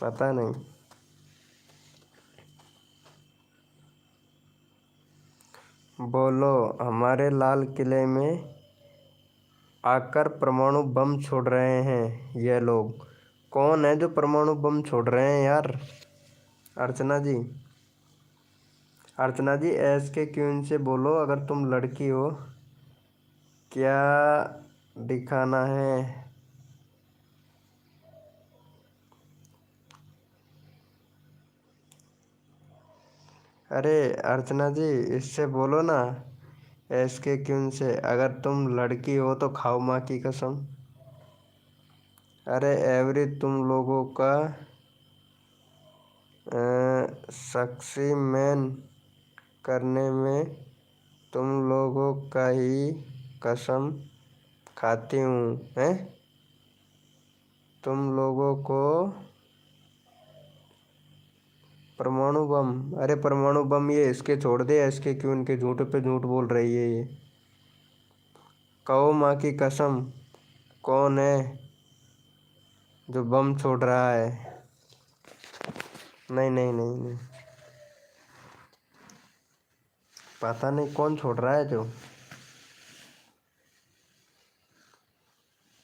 Speaker 1: पता नहीं। बोलो, हमारे लाल किले में आकर परमाणु बम छोड़ रहे हैं ये लोग। कौन है जो परमाणु बम छोड़ रहे हैं यार? अर्चना जी, अर्चना जी, एस के क्यून से बोलो, अगर तुम लड़की हो क्या दिखाना है? अरे अर्चना जी, इससे बोलो ना, एस के क्यून से, अगर तुम लड़की हो तो खाओ माँ की कसम। अरे एवरी तुम लोगों का सक्सी मैन करने में तुम लोगों का ही कसम खाती हूँ। हैं? तुम लोगों को परमाणु बम। अरे परमाणु बम ये इसके छोड़ दे, इसके क्यों इनके झूठ पे झूठ बोल रही है ये। कहो माँ की कसम, कौन है जो बम छोड़ रहा है? नहीं नहीं नहीं नहीं, पता नहीं कौन छोड़ रहा है जो।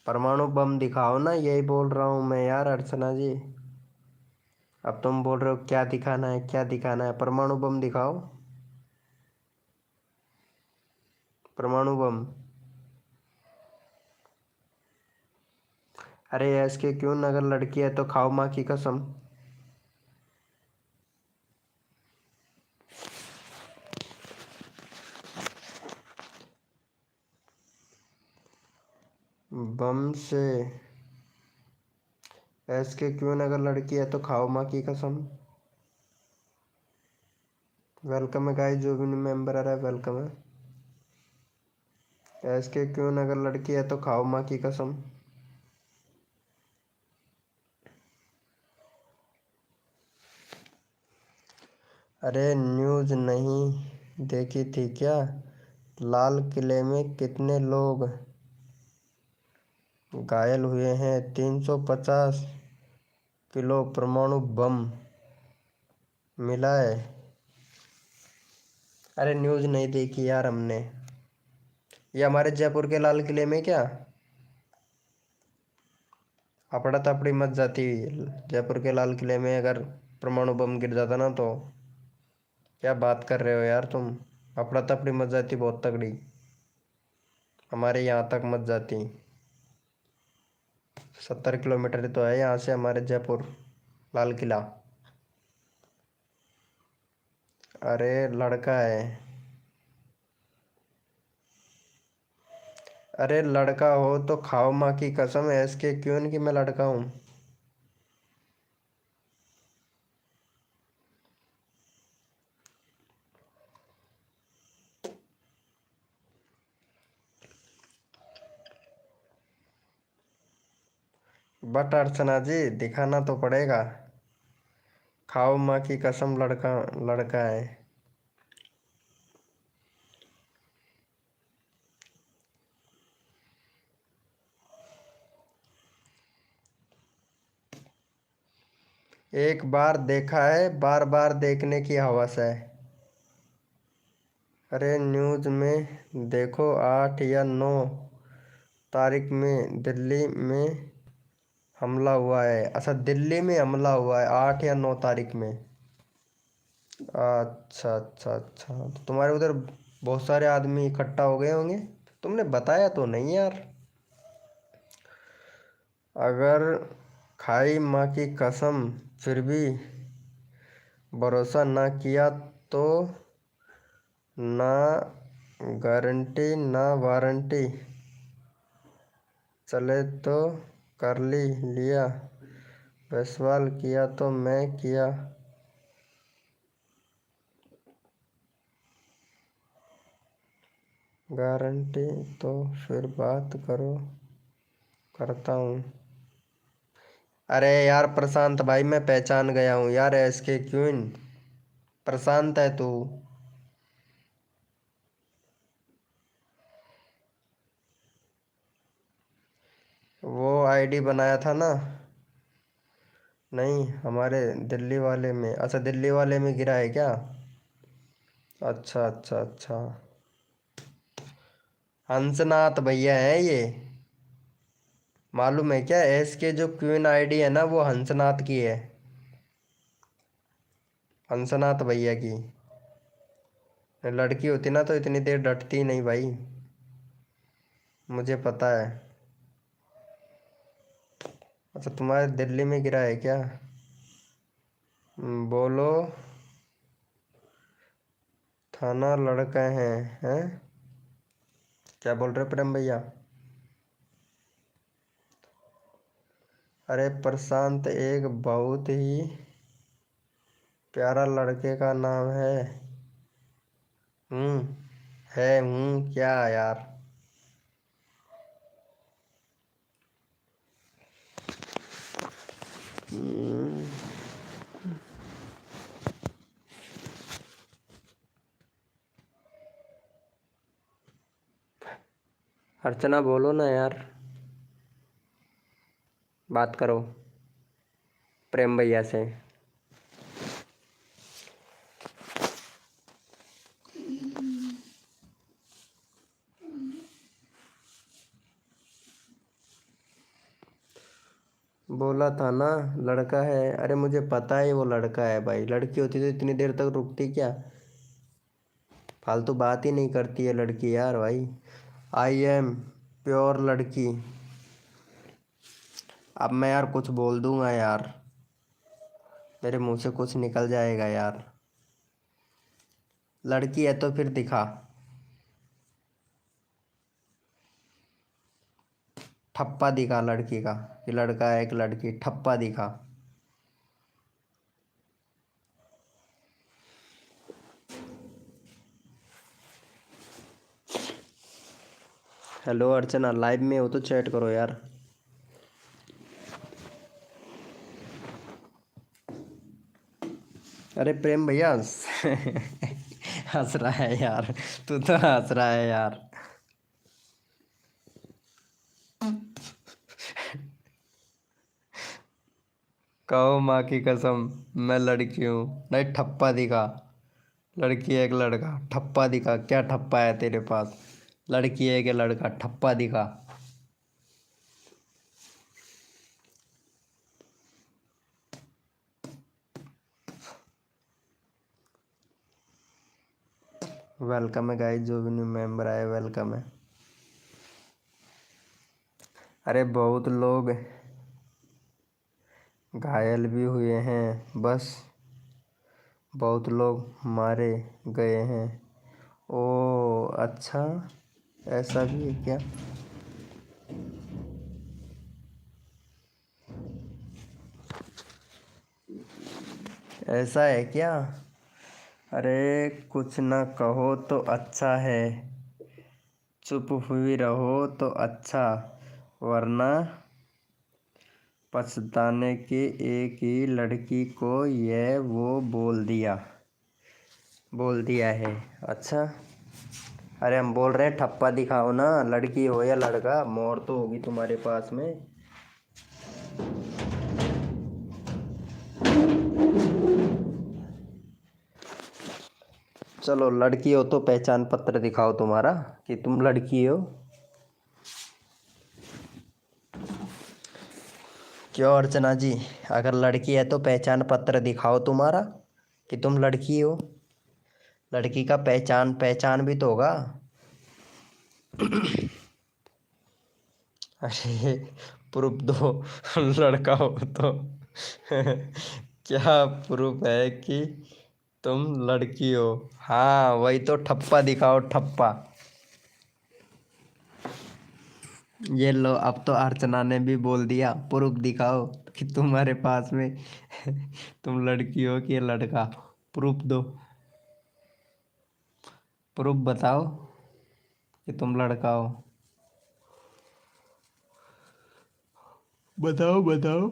Speaker 1: परमाणु बम दिखाओ ना, यही बोल रहा हूँ मैं यार अर्चना जी। अब तुम बोल रहे हो क्या दिखाना है, क्या दिखाना है? परमाणु बम दिखाओ, परमाणु बम। अरे ऐस के क्यों, अगर लड़की है तो खाओ माँ की कसम। बम से ऐस के क्यों, अगर लड़की है तो खाओ माँ की कसम। वेलकम है गाइस, जो भी मेंबर आ रहा है वेलकम है। ऐसे क्यों? अगर लड़की है तो खाओ माँ की कसम। अरे न्यूज़ नहीं देखी थी क्या? लाल किले में कितने लोग घायल हुए हैं? 350 किलो परमाणु बम मिला है। अरे न्यूज़ नहीं देखी यार हमने। ये हमारे जयपुर के लाल किले में क्या अफड़ा तफड़ी मच जाती? जयपुर के लाल किले में अगर परमाणु बम गिर जाता ना तो क्या बात कर रहे हो यार तुम। अफड़ा तफड़ी मच जाती बहुत तगड़ी। हमारे यहाँ तक मच जाती। 70 किलोमीटर तो है यहाँ से हमारे जयपुर लाल किला। अरे लड़का है। अरे लड़का हो तो खाओ माँ की कसम। ऐस के क्यों कि मैं लड़का हूँ। बट अर्चना जी दिखाना तो पड़ेगा। खाओ माँ की कसम लड़का लड़का है। एक बार देखा है बार बार देखने की हवस है। अरे न्यूज़ में देखो 8 या 9 तारीख में दिल्ली में हमला हुआ है। अच्छा दिल्ली में हमला हुआ है 8 या 9 तारीख में। अच्छा अच्छा अच्छा तो तुम्हारे उधर बहुत सारे आदमी इकट्ठा हो गए होंगे। तुमने बताया तो नहीं यार। अगर खाई माँ की कसम फिर भी भरोसा ना किया तो ना गारंटी ना वारंटी। चले तो कर लिया। सवाल किया तो मैं किया। गारंटी तो फिर बात करो करता हूँ। अरे यार प्रशांत भाई मैं पहचान गया हूँ यार। एसके क्वीन प्रशांत है तू। वो आईडी बनाया था ना। नहीं हमारे दिल्ली वाले में। अच्छा दिल्ली वाले में गिरा है क्या? अच्छा अच्छा अच्छा। हंसनाथ भैया है ये। मालूम है क्या? एस के जो क्वीन आईडी है ना वो हंसनाथ की है। हंसनाथ भैया की। लड़की होती ना तो इतनी देर डटती नहीं भाई। मुझे पता है। अच्छा तुम्हारे दिल्ली में गिरा है क्या? बोलो। थाना लड़का है हैं? क्या बोल रहे हो प्रेम भैया? अरे प्रशांत एक बहुत ही प्यारा लड़के का नाम है। हम्म है क्या यार? हम्म, अर्चना बोलो ना यार। बात करो प्रेम भैया से। बोला था ना लड़का है। अरे मुझे पता है वो लड़का है भाई। लड़की होती तो इतनी देर तक रुकती क्या? फालतू बात ही नहीं करती है लड़की यार भाई। आई एम प्योर लड़की। अब मैं यार कुछ बोल दूंगा यार। मेरे मुंह से कुछ निकल जाएगा यार। लड़की है तो फिर दिखा। ठप्पा दिखा लड़की का कि लड़का है। एक लड़की ठप्पा दिखा। हेलो अर्चना, लाइव में हो तो चैट करो यार। अरे प्रेम भैया हंस रहा है यार, तू तो हंस रहा है यार। कहो माँ की कसम, मैं लड़की हूँ। नहीं, ठप्पा दिखा। लड़की है कि लड़का? ठप्पा दिखा, क्या ठप्पा है तेरे पास? लड़की है कि लड़का? ठप्पा दिखा। वेलकम है गाइस, जो भी न्यू मेंबर आए वेलकम है। अरे बहुत लोग घायल भी हुए हैं, बस बहुत लोग मारे गए हैं। ओ अच्छा, ऐसा भी है क्या? ऐसा है क्या? अरे कुछ ना कहो तो अच्छा है, चुप हुई रहो तो अच्छा, वरना पछताने की। एक ही लड़की को ये वो बोल दिया है। अच्छा, अरे हम बोल रहे हैं ठप्पा दिखाओ ना, लड़की हो या लड़का, मोहर तो होगी तुम्हारे पास में। चलो लड़की हो तो पहचान पत्र दिखाओ तुम्हारा, कि तुम लड़की हो। क्यों अर्चना जी, अगर लड़की है तो पहचान पत्र दिखाओ तुम्हारा, कि तुम लड़की हो। लड़की का पहचान पहचान भी तो होगा। अरे प्रूफ दो लड़का हो तो क्या प्रूफ है कि तुम लड़की हो? हाँ वही तो, ठप्पा दिखाओ ठप्पा। ये लो, अब तो अर्चना ने भी बोल दिया, प्रूफ दिखाओ कि तुम्हारे पास में तुम लड़की हो कि लड़का। प्रूफ दो, प्रूफ बताओ कि तुम लड़का हो। बताओ बताओ,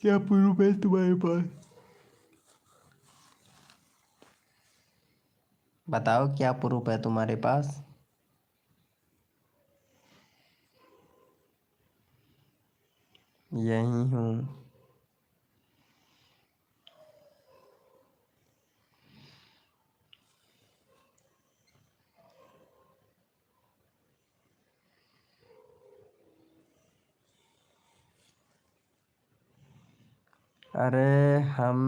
Speaker 1: क्या प्रूफ है तुम्हारे पास? बताओ क्या प्रूफ है तुम्हारे पास? यही हूँ। अरे हम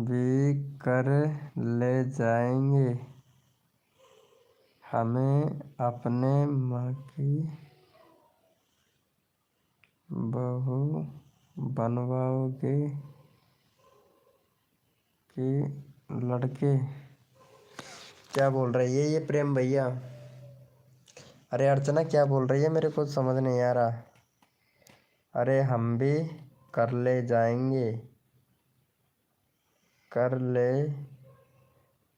Speaker 1: भी कर ले जाएंगे, हमें अपने माँ की बहू बनवाओगे कि लड़के? क्या बोल रही है ये प्रेम भैया? अरे अर्चना क्या बोल रही है, मेरे को समझ नहीं आ रहा। अरे हम भी कर ले जाएंगे, कर ले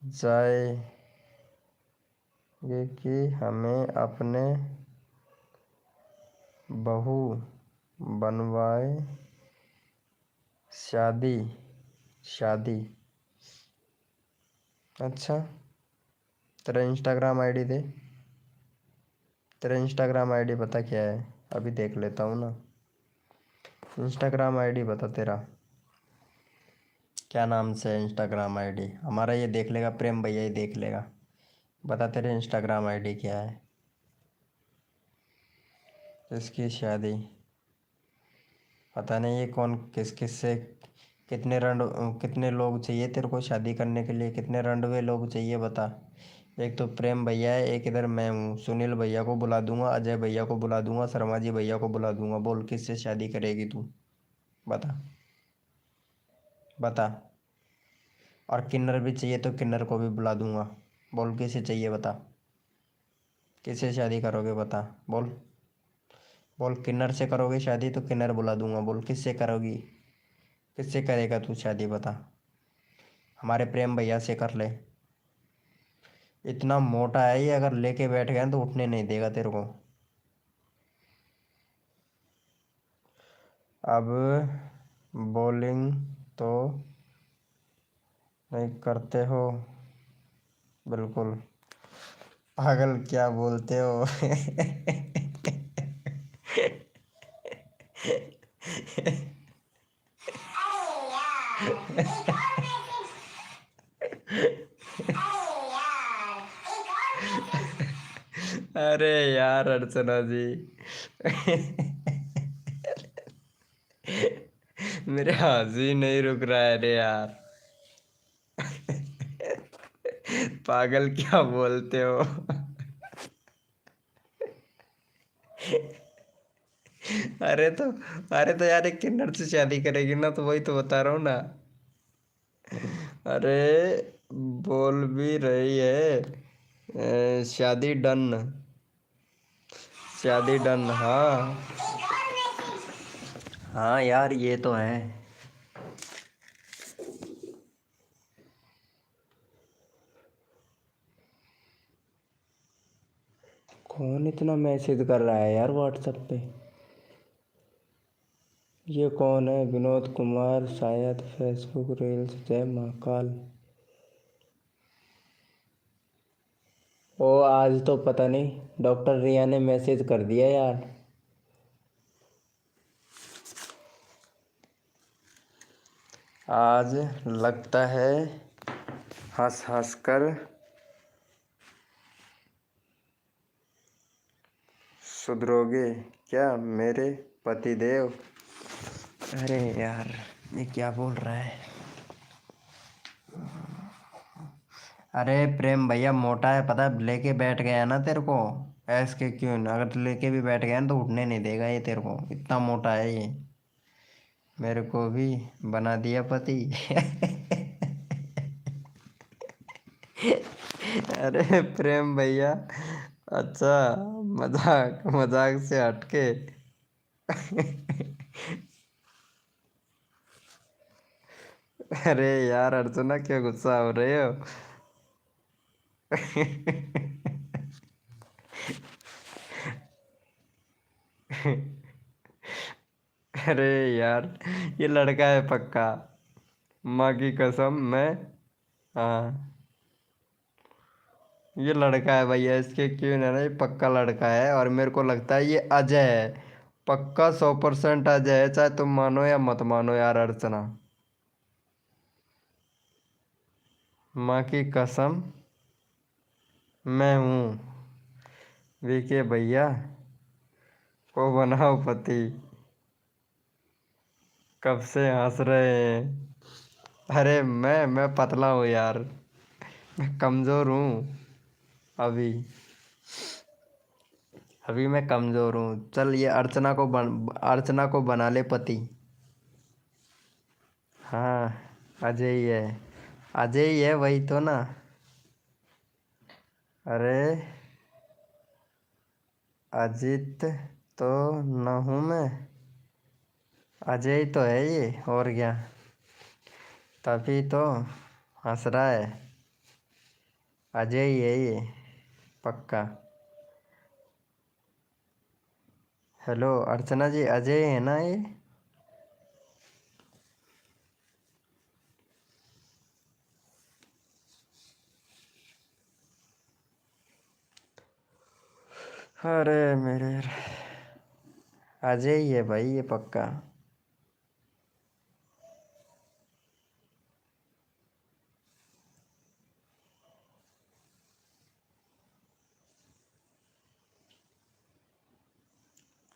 Speaker 1: जाएंगे कि हमें अपने बहू बनवाए। शादी शादी। अच्छा, तेरा इंस्टाग्राम आईडी दे। तेरा इंस्टाग्राम आईडी बता क्या है, अभी देख लेता हूँ ना। इंस्टाग्राम आईडी बता तेरा, क्या नाम से है इंस्टाग्राम आईडी? हमारा ये देख लेगा, प्रेम भैया ही देख लेगा। बता तेरे इंस्टाग्राम आईडी क्या है? किसकी शादी? पता नहीं ये कौन, किस किस से, कितने लोग चाहिए तेरे को शादी करने के लिए? कितने रंडवे लोग चाहिए बता। एक तो प्रेम भैया है, एक इधर मैं हूँ। सुनील भैया को बुला दूंगा, अजय भैया को बुला दूंगा, शर्मा जी भैया को बुला दूंगा। बोल किससे शादी करेगी तू? बता बता। और किन्नर भी चाहिए तो किन्नर को भी बुला दूंगा। बोल किसे चाहिए बता। किससे शादी करोगे बता, बोल। बोल किन्नर से करोगे शादी तो किन्नर बुला दूंगा। बोल किससे करोगी, किससे करेगा तू शादी बता। हमारे प्रेम भैया से कर ले। इतना मोटा है ये, अगर लेके बैठ गया ना तो उठने नहीं देगा तेरे को। अब बॉलिंग तो नहीं करते हो बिल्कुल। पागल क्या बोलते हो? अरे यार अर्चना जी। मेरे हंसी नहीं रुक रहा है रे यार। पागल क्या बोलते हो? अरे तो अरे तो यार, एक किन्नर से शादी करेगी ना, तो वही तो बता रहा हूँ ना। अरे बोल भी रही है, शादी डन। शादी डन, हाँ। हाँ यार ये तो है। कौन इतना मैसेज कर रहा है यार व्हाट्सएप पे? ये कौन है? विनोद कुमार शायद, फेसबुक रील्स, जय महाकाल। ओ आज तो पता नहीं डॉक्टर रिया ने मैसेज कर दिया यार। आज लगता है हंस हंस कर सुधरोगे क्या मेरे पतिदेव? अरे यार ये क्या बोल रहा है? अरे प्रेम भैया मोटा है पता है, लेके बैठ गया ना तेरे को। ऐस के क्यों ना, अगर लेके भी बैठ गया ना तो उठने नहीं देगा ये तेरे को, इतना मोटा है ये। मेरे को भी बना दिया पति। अरे प्रेम भैया, अच्छा, मजाक मजाक से हटके। अरे यार अर्चना क्यों गुस्सा हो रहे हो? अरे यार ये लड़का है पक्का, माँ की कसम मैं। हाँ ये लड़का है भैया, इसके क्यों ना, ये पक्का लड़का है, और मेरे को लगता है ये अजय है। पक्का 100% अजय है, चाहे तुम मानो या मत मानो यार अर्चना। माँ की कसम मैं हूँ। वीके भैया को बनाओ पति। कब से हंस रहे हैं? अरे मैं पतला हूँ यार, मैं कमज़ोर हूँ अभी। अभी मैं कमज़ोर हूँ। चल ये अर्चना को बना ले पति। हाँ अजय ही है, अजय ही है वही तो ना। अरे अजित तो न हूँ मैं, अजय ही तो है ये, और क्या। तभी तो हंस रहा है, अजय ही है ये पक्का। हेलो अर्चना जी, अजय है ना ये? अरे मेरे, अजय ही है भाई ये पक्का।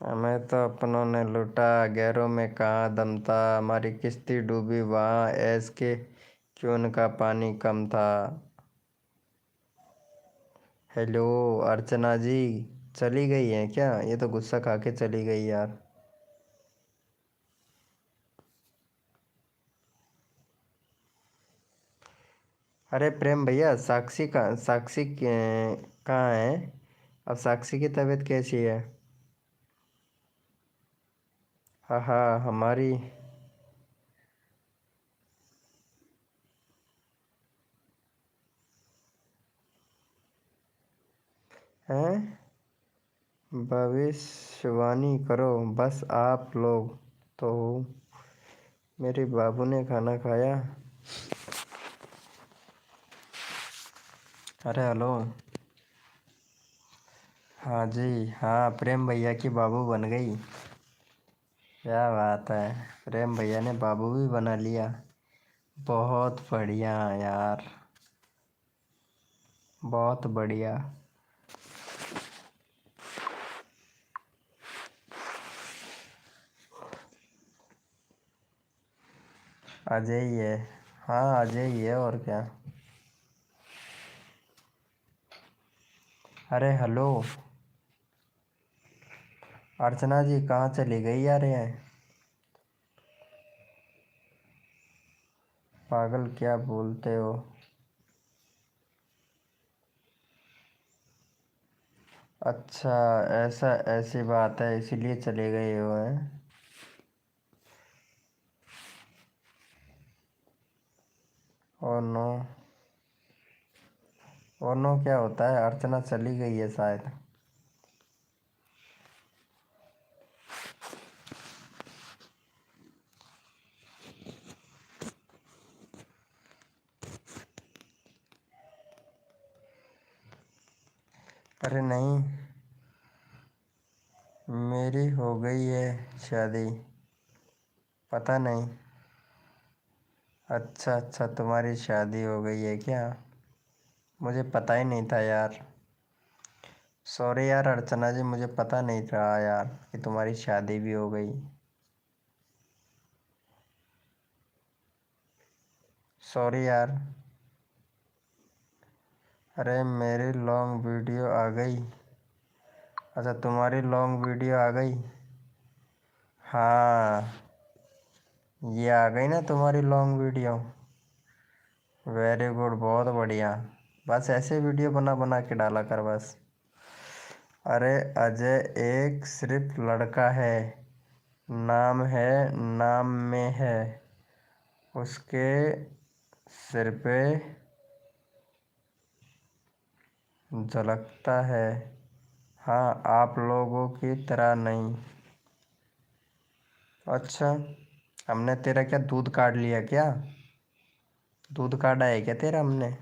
Speaker 1: हमें तो अपनों ने लूटा, गैरों में कहाँ दम था, हमारी किश्ती डूबी वहाँ ऐस के क्यों का पानी कम था। हेलो अर्चना जी, चली गई है क्या? ये तो गुस्सा खा के चली गई यार। अरे प्रेम भैया, कहाँ है? अब साक्षी की तबीयत कैसी है? हाँ हाँ हमारी। हैं? भविष्यवाणी करो बस आप लोग तो हो। मेरे बाबू ने खाना खाया? अरे हेलो। हाँ जी, हाँ प्रेम भैया की बाबू बन गई। क्या बात है, प्रेम भैया ने बाबू भी बना लिया। बहुत बढ़िया यार, बहुत बढ़िया। अजय ही है। हाँ अजय ही है, और क्या। अरे हेलो, अर्चना जी कहाँ चली गई यार ये? पागल क्या बोलते हो? अच्छा, ऐसी बात है, इसीलिए चले गए हो हैं? और नो। और नो क्या होता है? अर्चना चली गई है शायद। अरे नहीं, मेरी हो गई है शादी। पता नहीं। अच्छा अच्छा, तुम्हारी शादी हो गई है क्या? मुझे पता ही नहीं था यार। सॉरी यार अर्चना जी, मुझे पता नहीं था यार कि तुम्हारी शादी भी हो गई। सॉरी यार। अरे मेरी लॉन्ग वीडियो आ गई। अच्छा, तुम्हारी लॉन्ग वीडियो आ गई। हाँ, ये आ गई ना तुम्हारी लॉन्ग वीडियो। वेरी गुड, बहुत बढ़िया। बस ऐसे वीडियो बना बना के डाला कर बस। अरे अजय एक सिर्फ लड़का है, नाम है, नाम में है उसके सिर पे झलकता है। हाँ, आप लोगों की तरह नहीं। अच्छा, हमने तेरा क्या दूध काट लिया क्या? दूध काटा है क्या तेरा हमने?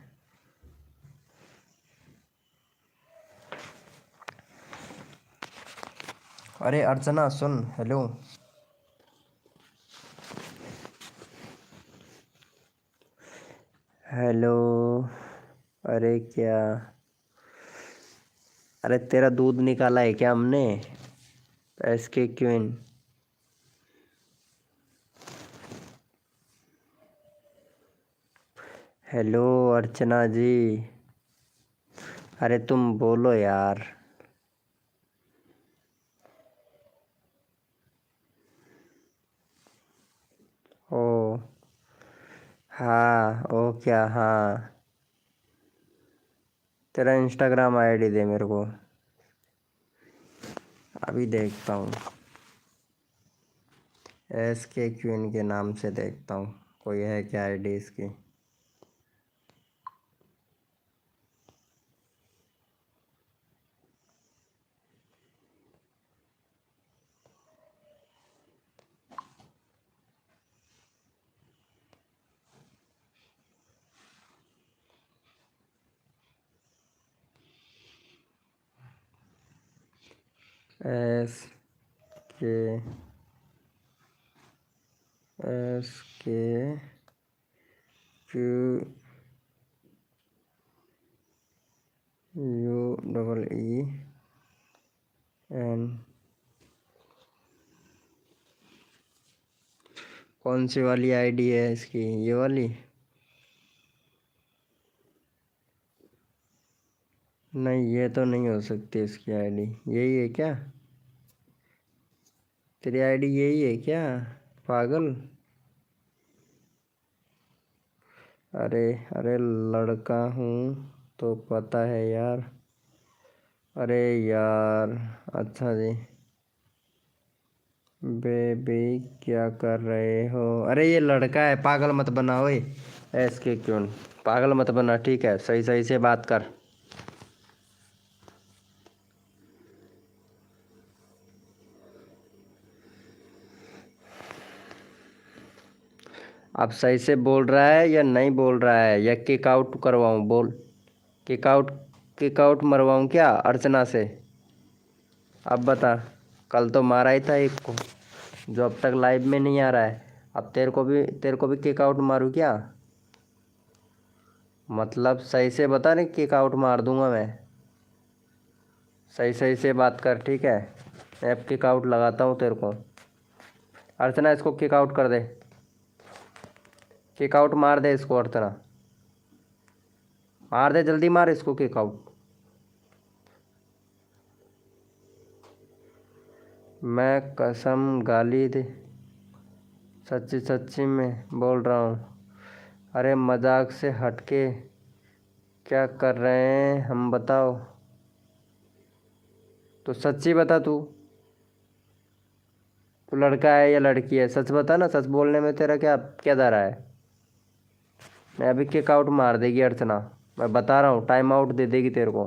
Speaker 1: अरे अर्चना सुन, हेलो। हेलो। अरे क्या? अरे तेरा दूध निकाला है क्या हमने? SK queen. Hello Archana ji. अरे तुम बोलो यार। ओ। हाँ ओ क्या, हाँ। तेरा इंस्टाग्राम आईडी दे मेरे को, अभी देखता हूँ। एसके क्वीन के नाम से देखता हूँ, कोई है क्या आईडी इसकी। S K S K Q U double E N. कौन सी वाली आईडी है इसकी, ये वाली? नहीं, ये तो नहीं हो सकती इसकी आईडी। यही है क्या? तेरी आईडी यही है क्या, पागल? अरे अरे, लड़का हूँ तो पता है यार। अरे यार, अच्छा जी। बेबी क्या कर रहे हो? अरे ये लड़का है, पागल मत बना ओए। ऐसके क्यों? पागल मत बना, ठीक है? सही सही से बात कर। अब सही से बोल रहा है या नहीं बोल रहा है, या किक आउट करवाऊँ? बोल। किक आउट, किक आउट मरवाऊँ क्या अर्चना से? अब बता। कल तो मारा ही था एक को, जो अब तक लाइव में नहीं आ रहा है। अब तेरे को भी किक आउट मारूँ क्या? मतलब सही से बता, नहीं किक आउट मार दूंगा मैं। सही सही से बात कर, ठीक है? मैं अब किक आउट लगाता हूँ तेरे को। अर्चना इसको किक आउट कर दे, किक आउट मार दे इसको। अर्चना मार दे, जल्दी मार इसको किक आउट। मैं कसम गाली दे, सच्ची सच्ची में बोल रहा हूँ। अरे मजाक से हटके क्या कर रहे हैं हम, बताओ तो। सच्ची बता तू, तू लड़का है या लड़की है? सच बता ना, सच बोलने में तेरा क्या क्या डर है? मैं अभी किक आउट मार देगी अर्चना, मैं बता रहा हूँ, टाइम आउट दे देगी तेरे को।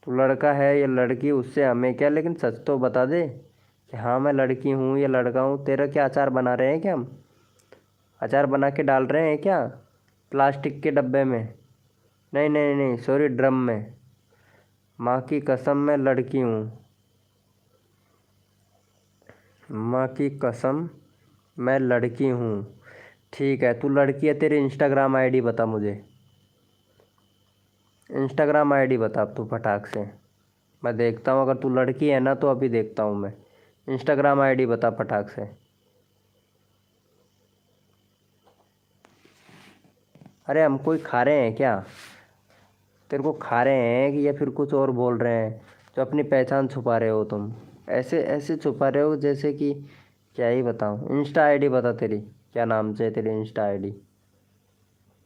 Speaker 1: तू लड़का है या लड़की, उससे हमें क्या, लेकिन सच तो बता दे कि हाँ मैं लड़की हूँ या लड़का हूँ। तेरा क्या अचार बना रहे हैं क्या हम? अचार बना के डाल रहे हैं क्या प्लास्टिक के डब्बे में? नहीं नहीं नहीं, सॉरी, ड्रम में। माँ की कसम मैं लड़की हूँ, माँ की कसम मैं लड़की हूँ। ठीक है, तू लड़की है, तेरी इंस्टाग्राम आईडी बता मुझे। इंस्टाग्राम आईडी बता अब तू फटाक से, मैं देखता हूँ। अगर तू लड़की है ना तो अभी देखता हूँ मैं। इंस्टाग्राम आईडी बता फटाक से। अरे हम कोई खा रहे हैं क्या? तेरे को खा रहे हैं कि या फिर कुछ और बोल रहे हैं? जो अपनी पहचान छुपा रहे हो तुम, ऐसे ऐसे छुपा रहे हो जैसे कि क्या ही बताऊँ। इंस्टा आईडी बता तेरी, क्या नाम से है तेरी इंस्टा आईडी?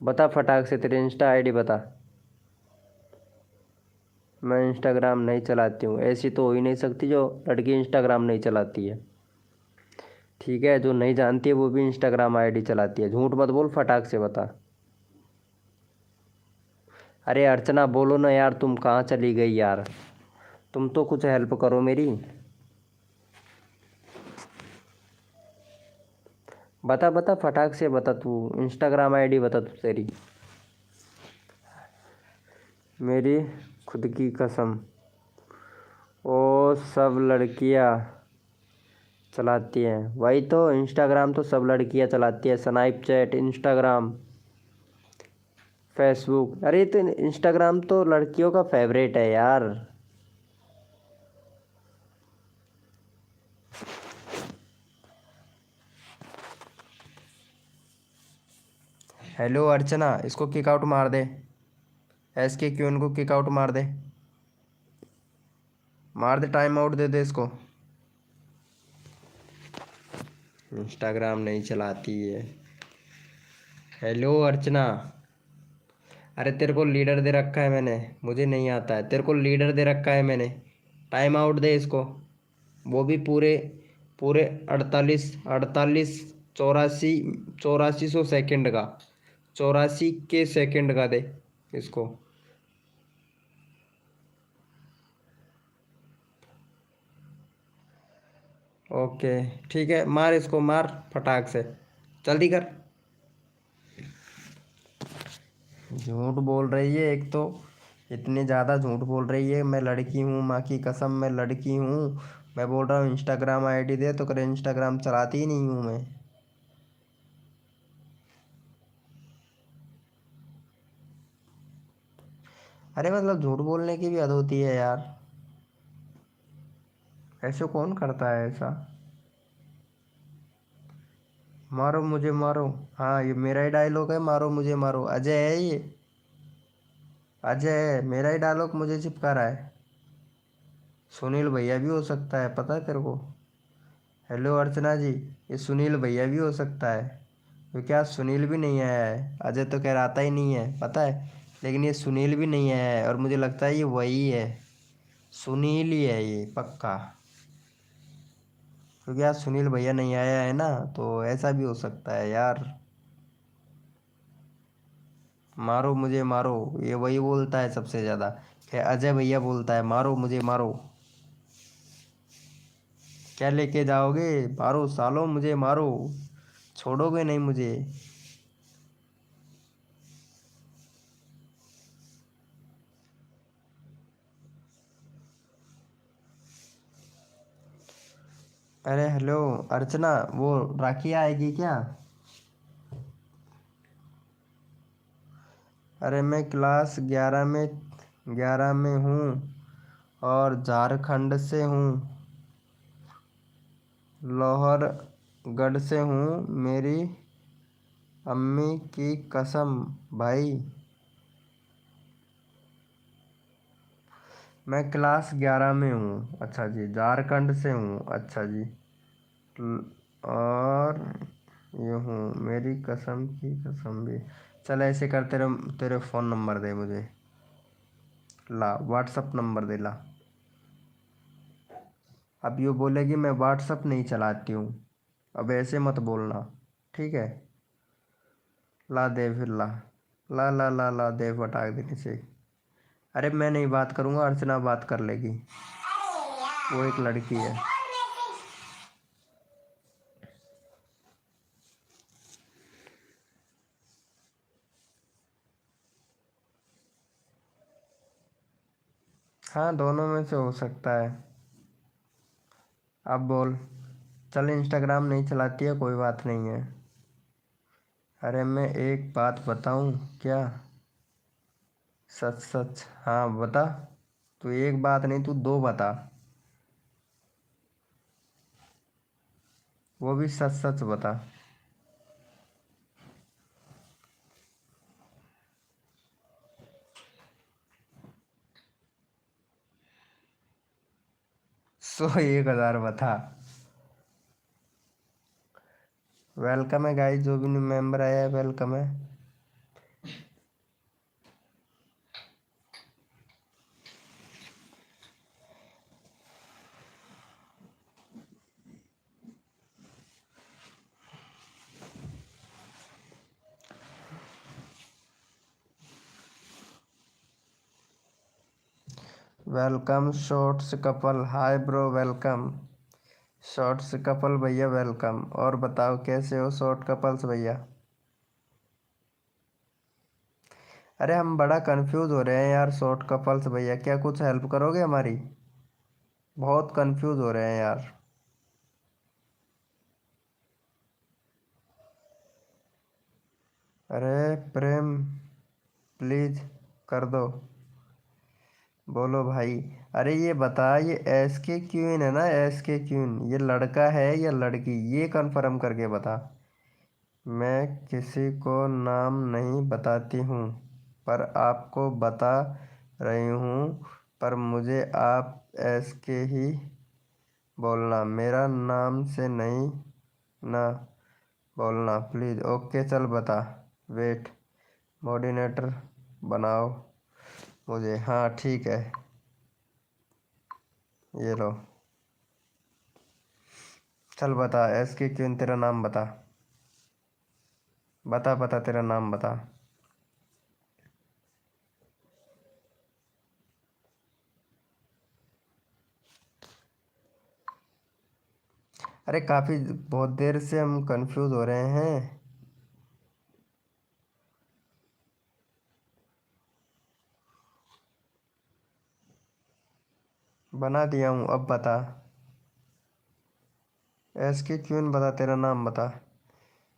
Speaker 1: बता फटाक से, तेरी इंस्टा आईडी बता। मैं इंस्टाग्राम नहीं चलाती हूँ, ऐसी तो हो ही नहीं सकती जो लड़की इंस्टाग्राम नहीं चलाती है। ठीक है, जो नहीं जानती है वो भी इंस्टाग्राम आईडी चलाती है। झूठ मत बोल, फटाक से बता। अरे अर्चना बोलो ना यार, तुम कहाँ चली गई यार? तुम तो कुछ हेल्प करो मेरी। बता बता फटाक से बता, तू इंस्टाग्राम आईडी बता तू तेरी। मेरी खुद की कसम, ओ सब लड़कियां चलाती हैं। वही तो, इंस्टाग्राम तो सब लड़कियां चलाती है। स्नैपचैट, इंस्टाग्राम, फेसबुक, अरे तो इंस्टाग्राम तो लड़कियों का फेवरेट है यार। हेलो अर्चना, इसको किक आउट मार दे। SK को किक आउट मार दे, मार दे, टाइम आउट दे दे इसको। इंस्टाग्राम नहीं चलाती है। हेलो अर्चना, अरे तेरे को लीडर दे रखा है मैंने, मुझे नहीं आता है। तेरे को लीडर दे रखा है मैंने, टाइम आउट दे इसको। वो भी पूरे पूरे 48 चौरासी 8400 सेकंड का, 84 के सेकंड का दे इसको। ओके ठीक है, मार इसको, मार फटाक से, जल्दी कर। झूठ बोल रही है एक तो, इतनी ज़्यादा झूठ बोल रही है। मैं लड़की हूँ, माँ की कसम मैं लड़की हूँ। मैं बोल रहा हूँ इंस्टाग्राम आईडी दे, तो करे इंस्टाग्राम चलाती ही नहीं हूँ मैं। अरे मतलब झूठ बोलने की भी हद होती है यार, ऐसे कौन करता है ऐसा? मारो मुझे मारो, हाँ ये मेरा ही डायलॉग है, मारो मुझे मारो। अजय है ये, अजय है, मेरा ही डायलॉग मुझे चिपका रहा है। सुनील भैया भी हो सकता है, पता है तेरे को? हेलो अर्चना जी, ये सुनील भैया भी हो सकता है, क्योंकि आज सुनील भी नहीं आया है। अजय तो कह रहा आता ही नहीं है, पता है, लेकिन ये सुनील भी नहीं आया है, और मुझे लगता है ये वही है, सुनील ही है ये पक्का। क्योंकि आज सुनील भैया नहीं आया है ना, तो ऐसा भी हो सकता है यार। मारो मुझे मारो, ये वही बोलता है सबसे ज़्यादा, कि अजय भैया बोलता है मारो मुझे मारो। क्या लेके जाओगे? मारो सालो मुझे मारो, छोड़ोगे नहीं मुझे। अरे हेलो अर्चना, वो राखी आएगी क्या? अरे मैं क्लास 11 में हूँ और झारखंड से हूँ, लोहरगढ़ से हूँ, मेरी अम्मी की कसम भाई। मैं क्लास 11 में हूँ। अच्छा जी, झारखंड से हूँ। अच्छा जी। और ये हूँ, मेरी कसम की कसम भी। चल ऐसे कर, तेरे तेरे फ़ोन नंबर दे मुझे, ला व्हाट्सअप नंबर दे ला। अब ये बोलेगी मैं व्हाट्सअप नहीं चलाती हूँ, अब ऐसे मत बोलना, ठीक है? ला दे फिर, ला ला ला ला ला दे फटाक देने से। अरे मैं नहीं बात करूँगा, अर्चना बात कर लेगी, वो एक लड़की है। हाँ, दोनों में से हो सकता है। अब बोल। चल, इंस्टाग्राम नहीं चलाती है, कोई बात नहीं है। अरे मैं एक बात बताऊँ क्या? सच सच, हाँ बता। तू एक बात नहीं, तू दो बता, वो भी सच सच बता। सो 1,000 बता। वेलकम है गाइस, जो भी न्यू मेंबर आया है वेलकम है। Welcome shorts couple, hi bro welcome. Shorts couple भैया वेलकम। और बताओ कैसे हो शॉर्ट कपल्स भैया? अरे हम बड़ा कंफ्यूज हो रहे हैं यार शॉर्ट कपल्स भैया, क्या कुछ हेल्प करोगे हमारी? बहुत कंफ्यूज हो रहे हैं यार। अरे प्रेम, प्लीज कर दो। बोलो भाई। अरे ये बता, ये एस के क्यून है ना, एस के क्यून, ये लड़का है या लड़की, ये कंफर्म करके बता। मैं किसी को नाम नहीं बताती हूँ, पर आपको बता रही हूँ, पर मुझे आप एस के ही बोलना, मेरा नाम से नहीं ना बोलना प्लीज़। ओके चल बता। वेट, मॉडिनेटर बनाओ मुझे। हाँ ठीक है, ये लो। चल बता, एस के क्यों, तेरा नाम बता, बता बता तेरा नाम बता। अरे काफ़ी बहुत देर से हम कंफ्यूज हो रहे हैं। बना दिया हूँ, अब बता। एस के क्यों, बता तेरा नाम बता।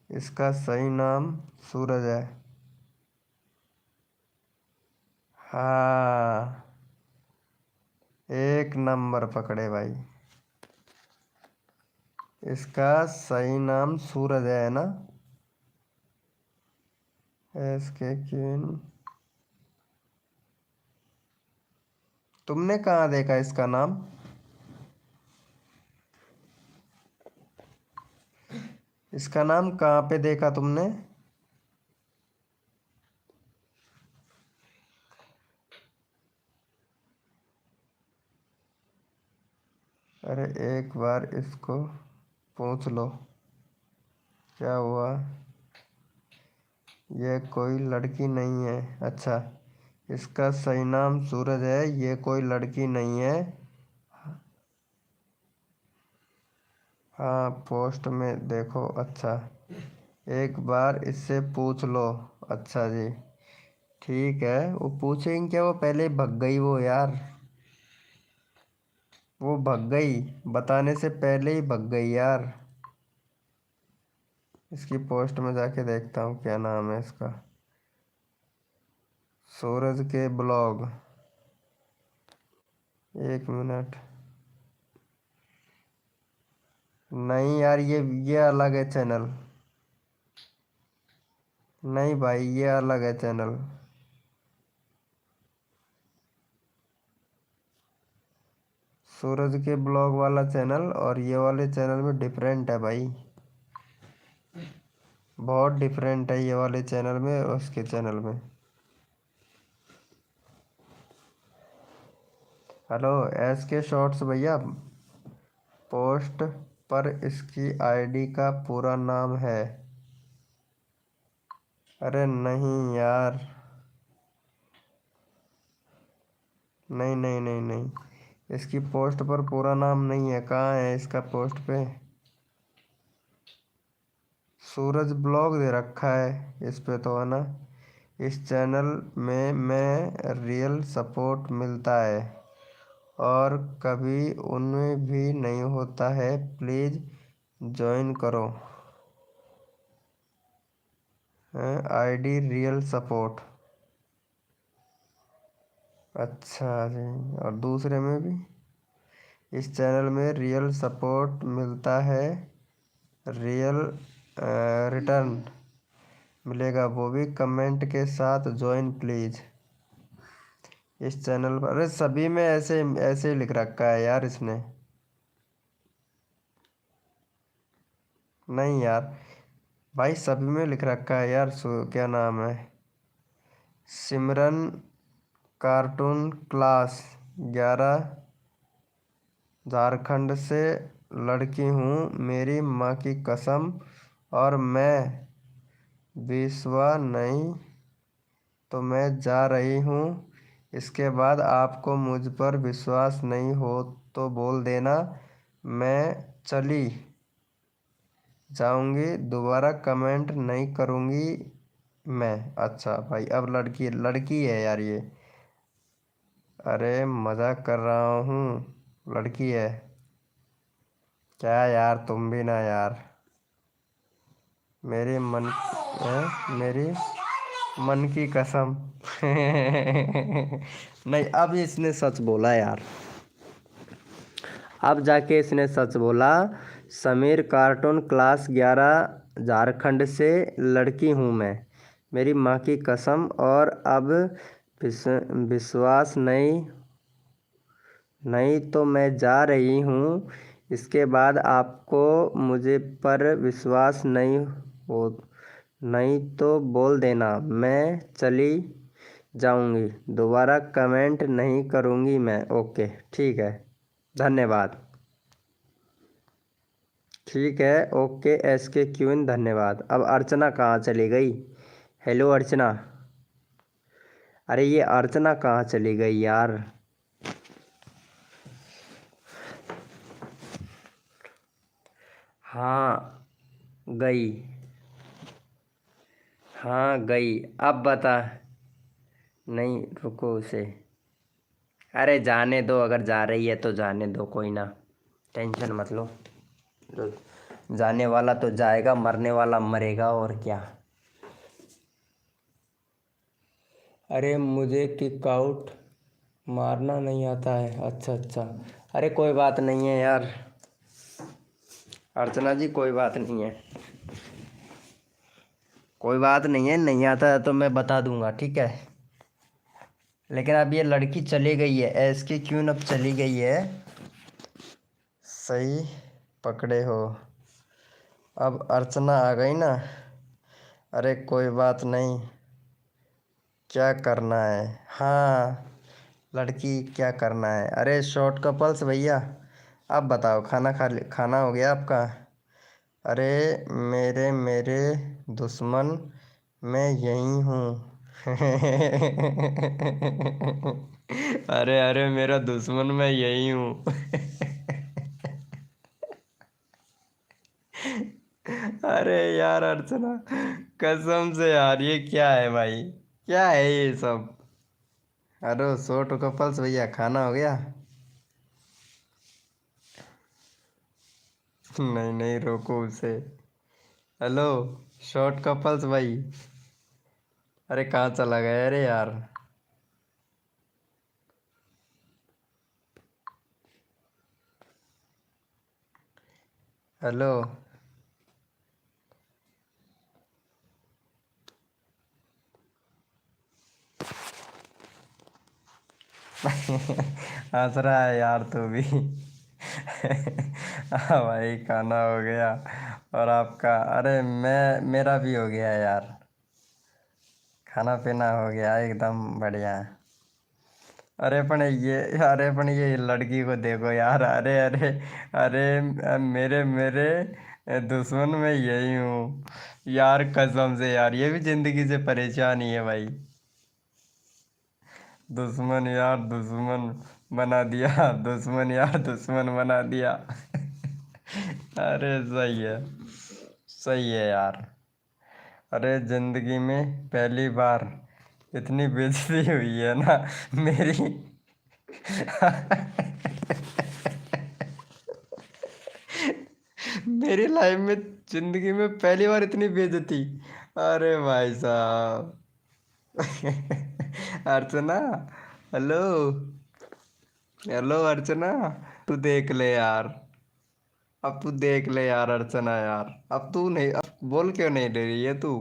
Speaker 1: इसका सही नाम सूरज है। हाँ, एक नंबर पकड़े भाई। इसका सही नाम सूरज है ना? एस के क्वीन। तुमने कहाँ देखा इसका नाम? इसका नाम कहाँ पे देखा तुमने? अरे एक बार इसको पूछ लो क्या हुआ। ये कोई लड़की नहीं है। अच्छा, इसका सही नाम सूरज है, ये कोई लड़की नहीं है। हाँ पोस्ट में देखो। अच्छा एक बार इससे पूछ लो। अच्छा जी ठीक है। वो पूछेंगे क्या, वो पहले ही भग गई वो यार। वो भग गई, बताने से पहले ही भग गई यार। इसकी पोस्ट में जाके देखता हूँ क्या नाम है इसका। सूरज के ब्लॉग। एक मिनट। नहीं यार ये अलग है चैनल। नहीं भाई ये अलग है चैनल। सूरज के ब्लॉग वाला चैनल और ये वाले चैनल में डिफरेंट है भाई। बहुत डिफरेंट है ये वाले चैनल में और उसके चैनल में। हेलो एस के शॉर्ट्स भैया। पोस्ट पर इसकी आईडी का पूरा नाम है। अरे नहीं यार। नहीं नहीं नहीं नहीं, इसकी पोस्ट पर पूरा नाम नहीं है। कहाँ है इसका पोस्ट पे। सूरज ब्लॉग दे रखा है इस पे तो, है ना। इस चैनल में मैं रियल सपोर्ट मिलता है और कभी उनमें भी नहीं होता है। प्लीज़ ज्वाइन करो। ID real support. अच्छा जी। और दूसरे में भी इस चैनल में रियल सपोर्ट मिलता है। रियल रिटर्न मिलेगा वो भी कमेंट के साथ। Join please. इस चैनल पर अरे सभी में ऐसे ऐसे ही लिख रखा है यार इसने। नहीं यार भाई सभी में लिख रखा है यार। क्या नाम है। सिमरन कार्टून क्लास 11 झारखंड से लड़की हूँ मेरी माँ की कसम। और मैं विश्वा नहीं तो मैं जा रही हूँ। इसके बाद आपको मुझ पर विश्वास नहीं हो तो बोल देना। मैं चली जाऊंगी, दोबारा कमेंट नहीं करूंगी मैं। अच्छा भाई अब लड़की लड़की है यार ये। अरे मजाक कर रहा हूँ, लड़की है। क्या यार तुम भी ना यार। मेरे मन मेरी मन की कसम। नहीं अब इसने सच बोला यार। अब जाके इसने सच बोला। समीर कार्टून क्लास 11 झारखंड से लड़की हूँ मैं, मेरी माँ की कसम। और अब विश्वास नहीं नहीं तो मैं जा रही हूँ। इसके बाद आपको मुझे पर विश्वास हो नहीं तो बोल देना। मैं चली जाऊंगी, दोबारा कमेंट नहीं करूंगी मैं। ओके ठीक है, धन्यवाद। ठीक है ओके एस के क्यून धन्यवाद। अब अर्चना कहाँ चली गई। हेलो अर्चना। अरे ये अर्चना कहाँ चली गई यार। हाँ गई। हाँ गई। अब बता। नहीं रुको उसे। अरे जाने दो, अगर जा रही है तो जाने दो, कोई ना, टेंशन मत लो। तो जाने वाला तो जाएगा, मरने वाला मरेगा, और क्या। अरे मुझे किक आउट मारना नहीं आता है। अच्छा अच्छा। अरे कोई बात नहीं है यार अर्चना जी, कोई बात नहीं है। कोई बात नहीं है, नहीं आता है तो मैं बता दूंगा ठीक है। लेकिन अब ये लड़की चली गई है, एस की क्यों अब चली गई है। सही पकड़े हो। अब अर्चना आ गई ना। अरे कोई बात नहीं, क्या करना है। हाँ लड़की क्या करना है। अरे शॉर्ट कपल्स भैया, आप बताओ खाना हो गया आपका। अरे मेरे मेरे दुश्मन मैं यही हूँ। अरे अरे मेरा दुश्मन मैं यही हूँ। अरे यार अर्चना, कसम से यार ये क्या है भाई, क्या है ये सब। अरे शॉर्ट कपल्स भैया, खाना हो गया? नहीं नहीं, रोको उसे। हेलो शॉर्ट कपल्स भाई, अरे कहाँ चला गया अरे यार। हेलो। हंस रहा है यार तू भी। हाँ भाई, खाना हो गया। और आपका? अरे मेरा भी हो गया यार। खाना पीना हो गया एकदम बढ़िया। अरे पण ये लड़की को देखो यार, अरे अरे। अरे मेरे मेरे दुश्मन मैं यही हूँ यार, कसम से यार ये भी जिंदगी से परेशान ही है भाई। दुश्मन यार दुश्मन बना दिया, दुश्मन यार दुश्मन बना दिया। अरे सही है, सही है यार। अरे जिंदगी में पहली बार इतनी बेइज्जती हुई है ना मेरी। मेरी लाइफ में, जिंदगी में पहली बार इतनी बेइज्जती। अरे भाई साहब। अर्चना, हेलो। हेलो अर्चना, तू देख ले यार। अब तू देख ले यार अर्चना यार, अब तू नहीं, अब बोल क्यों नहीं ले रही है तू?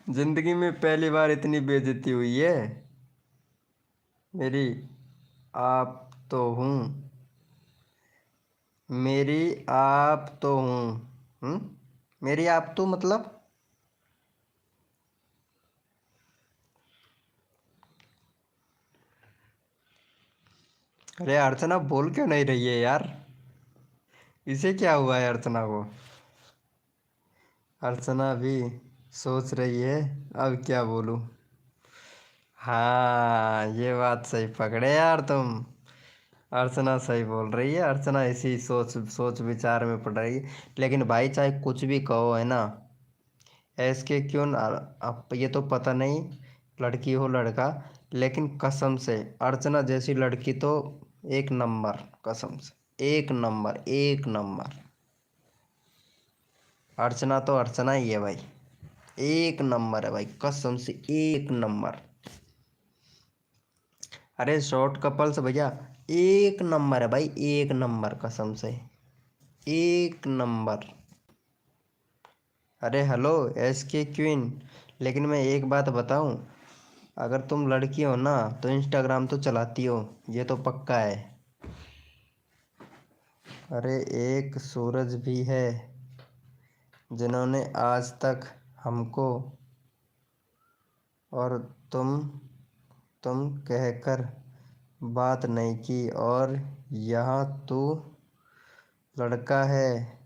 Speaker 1: जिंदगी में पहली बार इतनी बेइज्जती हुई है मेरी। आप तो हूँ, मेरी आप तो हूँ। मेरी आप तो मतलब? अरे अर्चना बोल क्यों नहीं रही है यार? इसे क्या हुआ है अर्चना को? अर्चना भी सोच रही है अब क्या बोलूं। हाँ ये बात सही पकड़े यार तुम। अर्चना सही बोल रही है, अर्चना इसी सोच सोच विचार में पड़ रही है। लेकिन भाई चाहे कुछ भी कहो है ना, ऐसके क्यों ना, अब ये तो पता नहीं लड़की हो लड़का, लेकिन कसम से अर्चना जैसी लड़की तो एक नंबर, कसम से एक नंबर, एक नंबर। अर्चना तो अर्चना ही है भाई, एक नंबर है भाई, कसम से एक नंबर। अरे शॉर्ट कपल्स भैया, एक नंबर है भाई, एक नंबर, कसम से एक नंबर। अरे हेलो एस के क्वीन, लेकिन मैं एक बात बताऊं, अगर तुम लड़की हो ना तो इंस्टाग्राम तो चलाती हो, ये तो पक्का है। अरे एक सूरज भी है जिन्होंने आज तक हमको और तुम कहकर बात नहीं की, और यहाँ तू लड़का है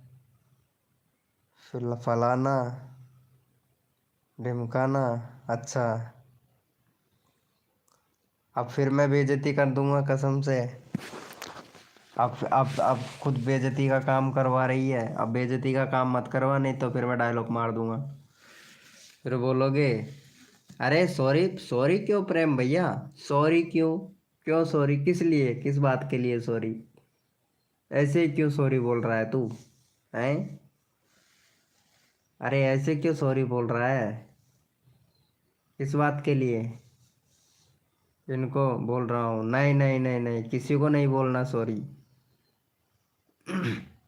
Speaker 1: फलाना ढिमकाना। अच्छा, अब फिर मैं बेइज्जती कर दूंगा कसम से। अब खुद बेइज्जती का काम करवा रही है, अब बेइज्जती का काम मत करवा, नहीं तो फिर मैं डायलॉग मार दूंगा। फिर बोलोगे अरे सॉरी सॉरी क्यों प्रेम भैया, सॉरी क्यों? क्यों सॉरी, किस लिए, किस बात के लिए सॉरी? ऐसे ही क्यों सॉरी बोल रहा है तू? हैं? अरे ऐसे क्यों सॉरी बोल रहा है? किस बात के लिए? इनको बोल रहा हूँ, नहीं नहीं नहीं नहीं, किसी को नहीं बोलना सॉरी।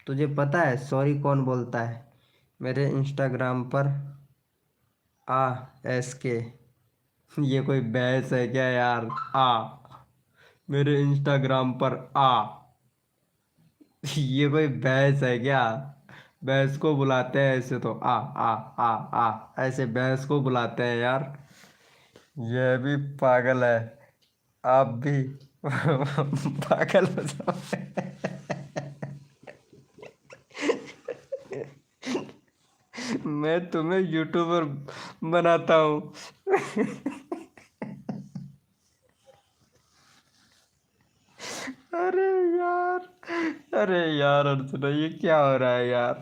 Speaker 1: तुझे पता है सॉरी कौन बोलता है? मेरे इंस्टाग्राम पर आ एस के, ये कोई बहस है क्या यार? आ, मेरे इंस्टाग्राम पर आ, ये कोई बहस है क्या? भैंस को बुलाते हैं ऐसे तो आ आ आ आ, ऐसे भैंस को बुलाते हैं यार। ये भी पागल है, आप भी पागल हो जाओ। मैं तुम्हें यूट्यूबर बनाता हूँ। अरे यार, अरे यार अर्चना ये क्या हो रहा है यार।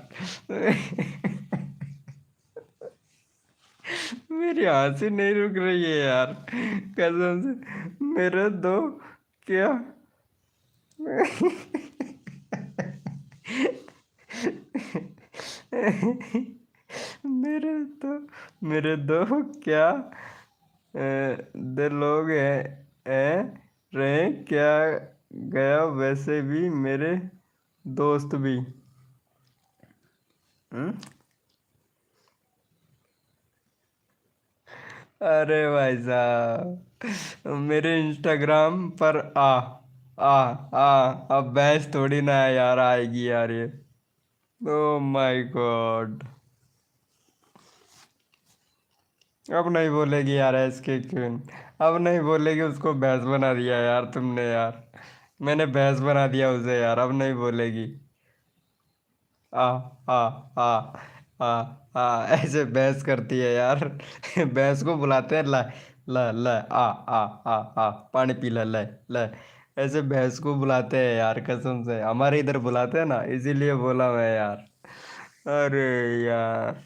Speaker 1: मेरी हंसी नहीं रुक रही है यार, कसम से। मेरे दो क्या। मेरे तो मेरे दो क्या दे लोग हैं रहे क्या गया वैसे भी मेरे दोस्त भी। हम्म? अरे भाई साहब मेरे इंस्टाग्राम पर आ अब बहस थोड़ी ना है यार, आएगी यार ये। Oh my God. अब नहीं बोलेगी यार इसके क्यों। अब नहीं बोलेगी, उसको भैंस बना दिया यार तुमने यार। मैंने भैंस बना दिया उसे यार, अब नहीं बोलेगी। आ आ आ आ ऐसे बहस करती है यार। भैंस को बुलाते हैं ला ला ला पानी पी ला ला ला। ऐसे भैंस को बुलाते हैं यार, कसम से हमारे इधर बुलाते हैं ना, इसीलिए बोला मैं यार। अरे यार।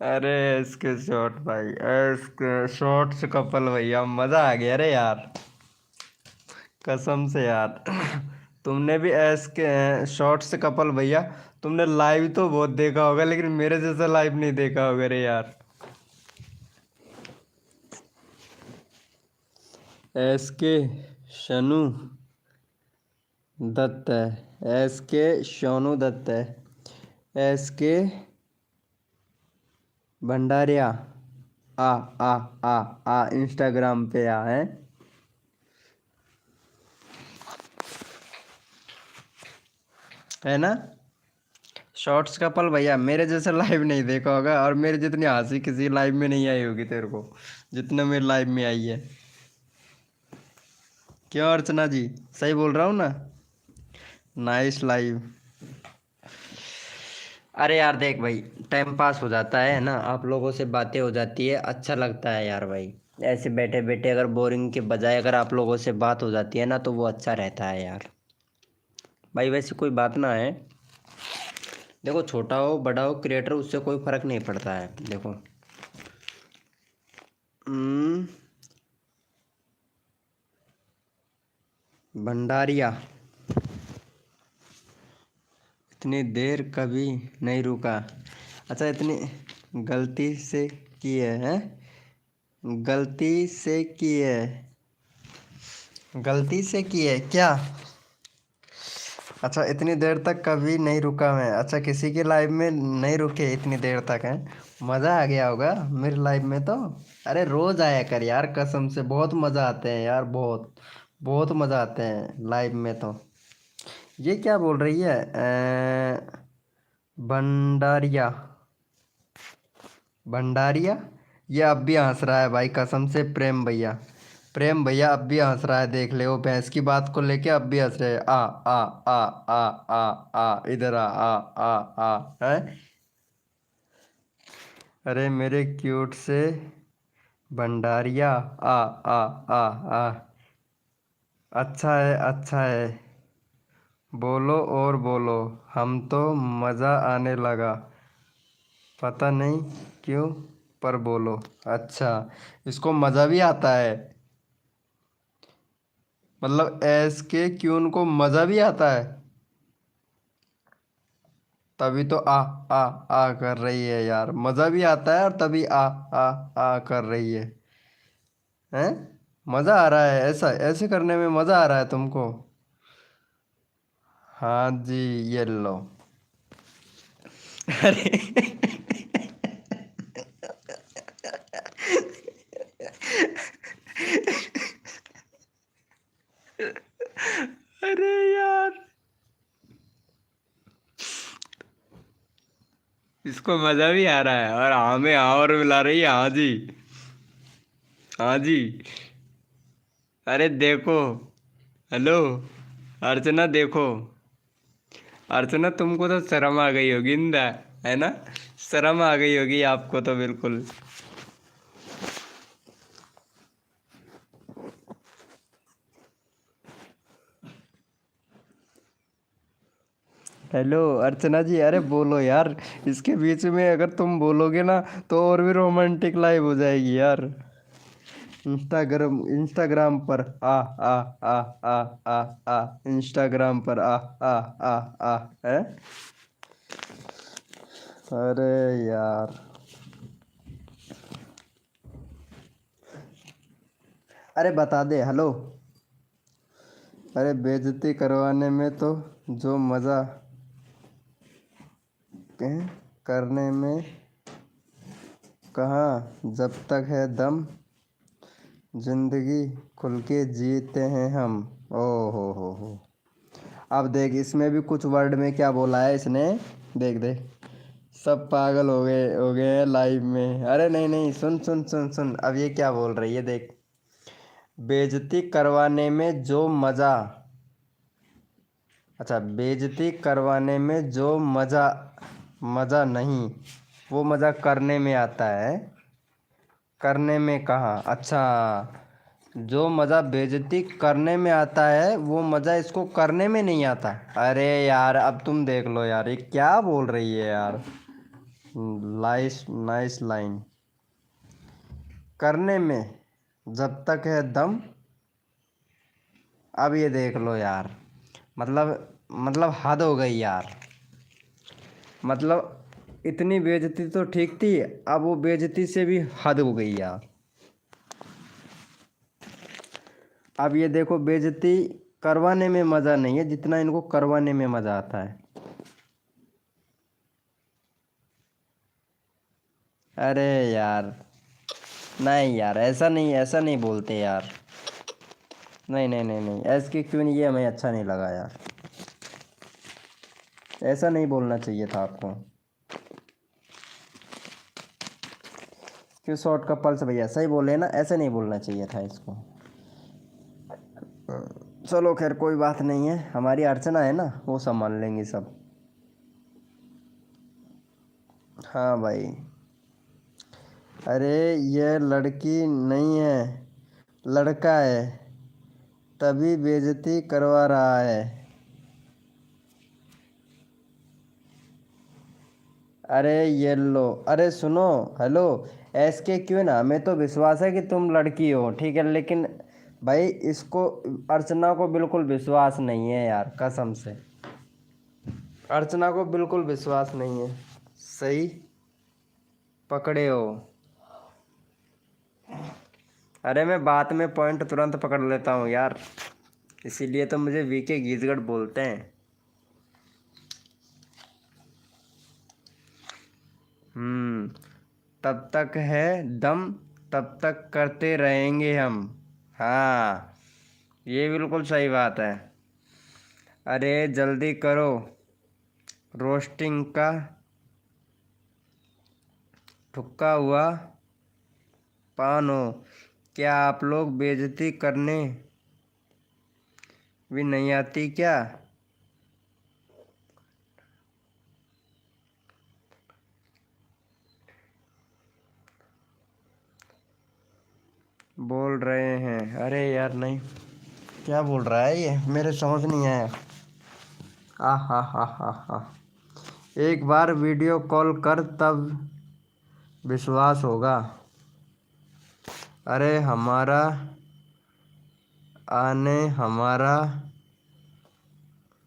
Speaker 1: अरे इसके शॉट भाई, इसके शॉर्ट्स कपल भैया मजा आ गया रे यार, कसम से यार। तुमने भी एस के शॉर्ट्स कपल भैया, तुमने लाइव तो बहुत देखा होगा लेकिन मेरे जैसा लाइव नहीं देखा होगा रे यार। एस के शनु दत्त है, एस के सोनू दत्त है, एस के भंडारिया आ आ इंस्टाग्राम पे है। है ना। शॉर्ट्स कपल भैया मेरे जैसा लाइव नहीं देखा होगा, और मेरे जितनी हंसी किसी लाइव में नहीं आई होगी तेरे को, जितना मेरे लाइव में आई है। क्यों अर्चना जी, सही बोल रहा हूँ ना। Nice live. अरे यार देख भाई, टाइम पास हो जाता है ना, आप लोगों से बातें हो जाती है, अच्छा लगता है यार भाई। ऐसे बैठे बैठे अगर बोरिंग के बजाय अगर आप लोगों से बात हो जाती है ना, तो वो अच्छा रहता है यार। भाई वैसे कोई बात ना है, देखो छोटा हो बड़ा हो क्रिएटर, उससे कोई फर्क नहीं पड़ता है। देखो हम्म, भंडारिया इतनी देर कभी नहीं रुका। अच्छा इतनी गलती से की है? गलती से की है, गलती से की है क्या। अच्छा इतनी देर तक कभी नहीं रुका मैं, अच्छा किसी के लाइव में नहीं रुके इतनी देर तक है। मज़ा आ गया होगा मेरे लाइव में तो। अरे रोज़ आया कर यार, कसम से बहुत मज़ा आते हैं यार, बहुत बहुत मज़ा आते हैं लाइव में तो। ये क्या बोल रही है भंडारिया, भंडारिया। ये अब भी हंस रहा है भाई, कसम से प्रेम भैया, प्रेम भैया अब भी हंस रहा है, देख ले वो भैंस की बात को लेके अब भी हंस रहे हैं। इधर है। अरे मेरे क्यूट से भंडारिया आ आ आ आ अच्छा है अच्छा है, बोलो और बोलो, हम तो मज़ा आने लगा, पता नहीं क्यों पर बोलो। अच्छा इसको मज़ा भी आता है, मतलब एस के क्यून को मज़ा भी आता है, तभी तो आ कर रही है यार, मज़ा भी आता है और तभी कर रही है। हैं, मज़ा आ रहा है, ऐसा ऐसे करने में मज़ा आ रहा है तुमको। हाँ जी, ये लो। अरे अरे यार, इसको मज़ा भी आ रहा है और हमें हाँ और मिला रही है, हाँ जी, हाँ जी। अरे देखो, हेलो अर्चना, देखो अर्चना, तुमको तो शर्म आ गई होगी इंदा, है ना। शर्म आ गई होगी आपको तो बिल्कुल। हेलो अर्चना जी, अरे बोलो यार। इसके बीच में अगर तुम बोलोगे ना तो और भी रोमांटिक लाइव हो जाएगी यार। इंस्टाग्राम इंस्टाग्राम पर आ आ आ आ आ आ इंस्टाग्राम पर आ है। अरे यार, अरे बता दे हेलो। अरे बेइज्जती करवाने में तो जो मज़ा करने में कहाँ, जब तक है दम जिंदगी खुल के जीते हैं हम। ओ हो। अब देख, इसमें भी कुछ वर्ड में क्या बोला है इसने। देख देख, सब पागल हो गए हैं लाइव में। अरे नहीं नहीं, सुन सुन सुन सुन, अब ये क्या बोल रही है देख। बेइज्जती करवाने में जो मज़ा, अच्छा, बेइज्जती करवाने में जो मज़ा मज़ा नहीं, वो मज़ा करने में आता है। करने में कहाँ, अच्छा, जो मज़ा बेइज्जती करने में आता है वो मज़ा इसको करने में नहीं आता। अरे यार, अब तुम देख लो यार, ये क्या बोल रही है यार। Nice nice line. करने में जब तक है दम। अब ये देख लो यार, मतलब हद हो गई यार। मतलब इतनी बेइज्जती तो ठीक थी, अब वो बेइज्जती से भी हद हो गई यार। अब ये देखो, बेइज्जती करवाने में मज़ा नहीं है जितना इनको करवाने में मज़ा आता है। अरे यार, नहीं यार, ऐसा नहीं बोलते यार। नहीं नहीं नहीं नहीं, ऐसे की क्यों नहीं, ये हमें अच्छा नहीं लगा यार। ऐसा नहीं बोलना चाहिए था आपको। क्यों शॉर्ट का पल्स भैया सही बोले ना, ऐसे नहीं बोलना चाहिए था इसको। चलो खैर, कोई बात नहीं है, हमारी अर्चना है ना, वो संभाल लेंगी सब। हाँ भाई। अरे ये लड़की नहीं है, लड़का है, तभी बेइज्जती करवा रहा है। अरे ये लो, अरे सुनो, हेलो। एस के क्यों ना, हमें तो विश्वास है कि तुम लड़की हो, ठीक है, लेकिन भाई इसको, अर्चना को बिल्कुल विश्वास नहीं है यार, कसम से। अर्चना को बिल्कुल विश्वास नहीं है। सही पकड़े हो। अरे मैं बात में पॉइंट तुरंत पकड़ लेता हूँ यार, इसीलिए तो मुझे वीके गीजगढ़ बोलते हैं। तब तक है दम, तब तक करते रहेंगे हम। हाँ, ये बिल्कुल सही बात है। अरे जल्दी करो, रोस्टिंग का ठुका हुआ पान हो। क्या आप लोग बेइज्जती करने भी नहीं आती क्या। बोल रहे हैं, अरे यार नहीं, क्या बोल रहा है ये, मेरे समझ नहीं आया। हा। एक बार वीडियो कॉल कर, तब विश्वास होगा। अरे हमारा आने, हमारा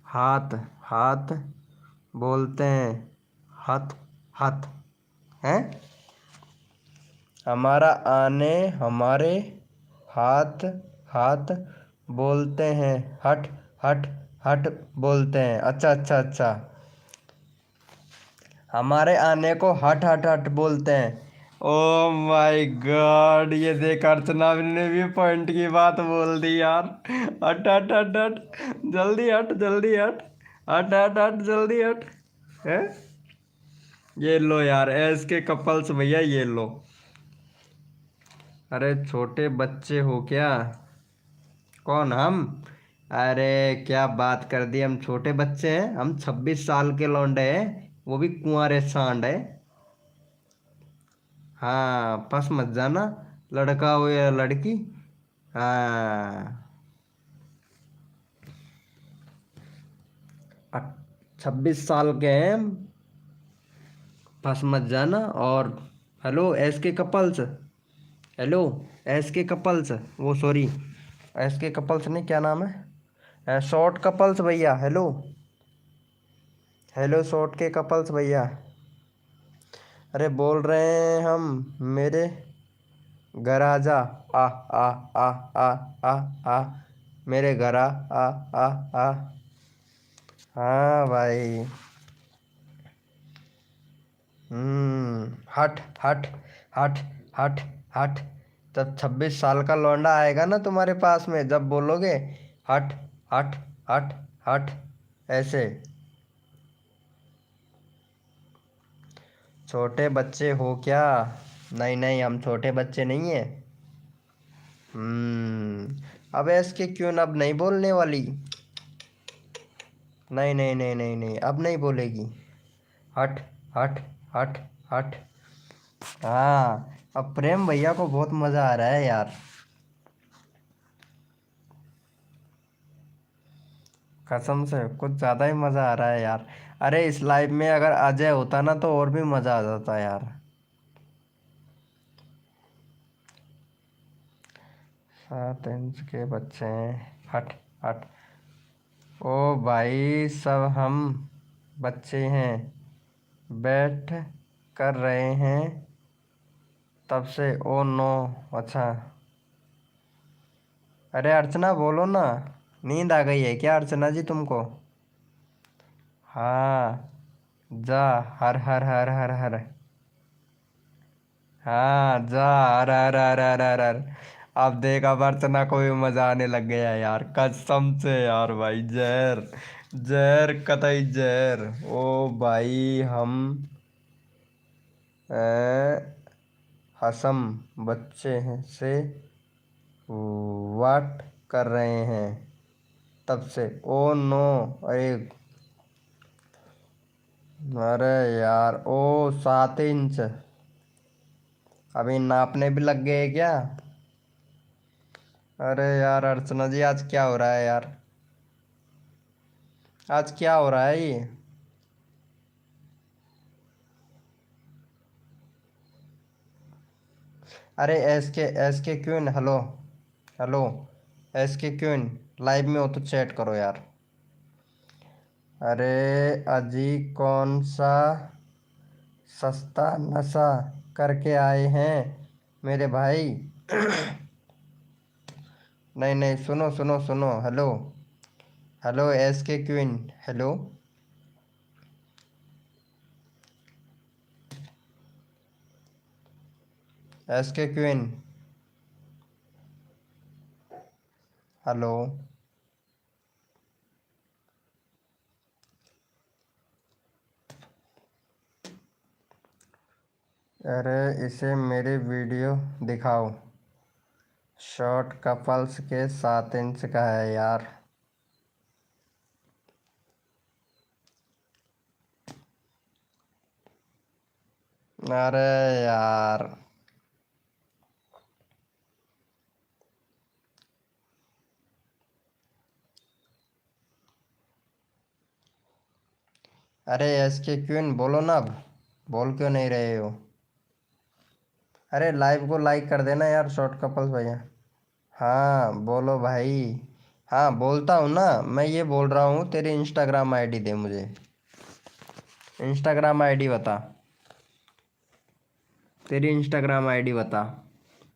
Speaker 1: हाथ हाथ बोलते हैं, हाथ हाथ हैं। हमारा आने, हमारे हाथ हाथ बोलते हैं, हट हट हट बोलते हैं। अच्छा अच्छा अच्छा, हमारे आने को हट हट हट बोलते हैं। ओ माय गॉड, ये देख, अर्चना ने भी पॉइंट की बात बोल दी यार। हट हट हट हट, जल्दी हट जल्दी हट, हट हट हट जल्दी हट है। ये लो यार, एस के कपल्स भैया, ये लो। अरे छोटे बच्चे हो क्या। कौन हम। अरे क्या बात कर दी, हम छोटे बच्चे हैं, हम 26 साल के लौंडे हैं, वो भी कुंवारे सांड है। हाँ, फंस मत जाना, लड़का हो या लड़की। हाँ। 26 साल के हैं, फंस मत जाना। और हेलो एस के कपल्स, हेलो एस के कपल्स, वो सॉरी एस के कपल्स नहीं, क्या नाम है, शॉर्ट कपल्स भैया, हेलो हेलो शॉर्ट के कपल्स भैया। अरे बोल रहे हैं हम, मेरे घर आ जा, आ आ आ आ आ आ, मेरे घर आ आ आ आ। हाँ भाई। हट हट हट हट हट। जब 26 साल का लौंडा आएगा ना तुम्हारे पास में, जब बोलोगे हट हट हट हट, ऐसे। छोटे बच्चे हो क्या? नहीं नहीं, हम छोटे बच्चे नहीं है। अब इसके क्यों अब नहीं बोलने वाली? नहीं नहीं नहीं नहीं नहीं, अब नहीं बोलेगी। हट हट हट हट। हाँ, अब प्रेम भैया को बहुत मजा आ रहा है यार, कसम से कुछ ज्यादा ही मजा आ रहा है यार। अरे इस लाइव में अगर अजय होता ना तो और भी मजा आ जाता यार। 7 इंच के बच्चे हैं, हट हट। ओ भाई, सब हम बच्चे हैं, बैठ कर रहे हैं तब से। ओ नो, अच्छा। अरे अर्चना बोलो ना, नींद आ गई है क्या अर्चना जी तुमको? हाँ, जा, हर हर हर हर हर। हाँ जा, हर हर हर हर हर हर। अब देख, अब अर्चना को भी मजा आने लग गया यार, कसम से यार भाई, जहर जहर कतई जहर। ओ भाई, हम हसम बच्चे हैं से वाट कर रहे हैं तब से। ओ नो, अरे अरे यार, ओ 7 इंच, अभी नापने भी लग गए क्या? अरे यार अर्चना जी, आज क्या हो रहा है यार, आज क्या हो रहा है ये? अरे एस के क्वीन, हेलो हेलो, एस के क्वीन, लाइव में हो तो चैट करो यार। अरे अजी, कौन सा सस्ता नशा करके आए हैं मेरे भाई? नहीं नहीं, सुनो सुनो सुनो, हेलो हेलो एस के क्वीन, हेलो। एस के क्वीन, हेलो। अरे इसे मेरी वीडियो दिखाओ, शॉर्ट कपल्स के 7 इंच का है यार। अरे यार, अरे एस के क्वीन बोलो ना अब, बोल क्यों नहीं रहे हो? अरे लाइव को लाइक कर देना यार, शॉर्ट कपल्स भैया। हाँ बोलो भाई। हाँ बोलता हूँ ना, मैं ये बोल रहा हूँ, तेरी इंस्टाग्राम आईडी दे मुझे, इंस्टाग्राम आईडी बता, तेरी इंस्टाग्राम आईडी बता।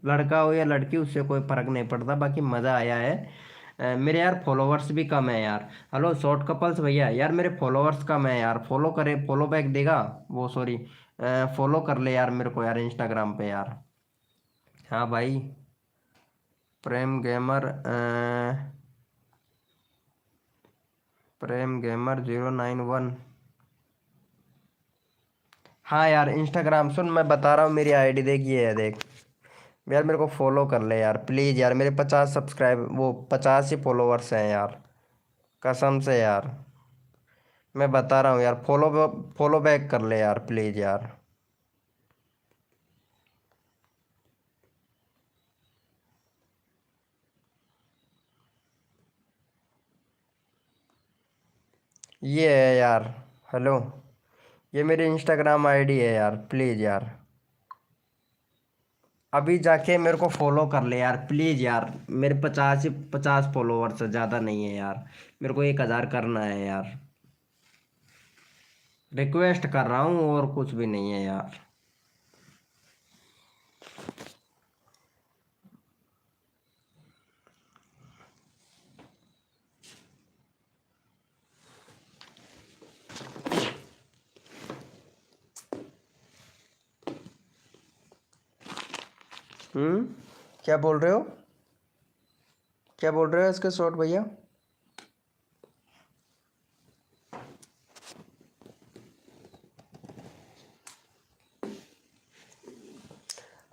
Speaker 1: लड़का हो या लड़की, उससे कोई फर्क नहीं पड़ता, बाकी मज़ा आया है। मेरे यार फॉलोवर्स भी कम है यार। हेलो शॉर्ट कपल्स भैया, यार मेरे फॉलोवर्स कम है यार, फॉलो करे, फॉलो बैक देगा, वो सॉरी, फॉलो कर ले यार मेरे को यार इंस्टाग्राम पे यार। हाँ भाई, प्रेम गेमर, प्रेम गेमर 091। हाँ यार इंस्टाग्राम, सुन मैं बता रहा हूँ, मेरी आईडी देख, ये है देख। यार मेरे को फॉलो कर ले यार प्लीज़ यार, मेरे 50 सब्सक्राइब, वो 50 ही फॉलोवर्स हैं यार, कसम से यार। मैं बता रहा हूँ यार, फॉलो बैक कर ले यार प्लीज़ यार। ये है यार। हेलो, ये मेरी इंस्टाग्राम आईडी है यार, प्लीज़ यार अभी जाके मेरे को फॉलो कर ले यार, प्लीज़ यार। मेरे 50 फॉलोवर्स है, ज़्यादा नहीं है यार। मेरे को 1,000 करना है यार। रिक्वेस्ट कर रहा हूँ और कुछ भी नहीं है यार। हम्म, क्या बोल रहे हो? क्या बोल रहे हो इसके शॉर्ट भैया?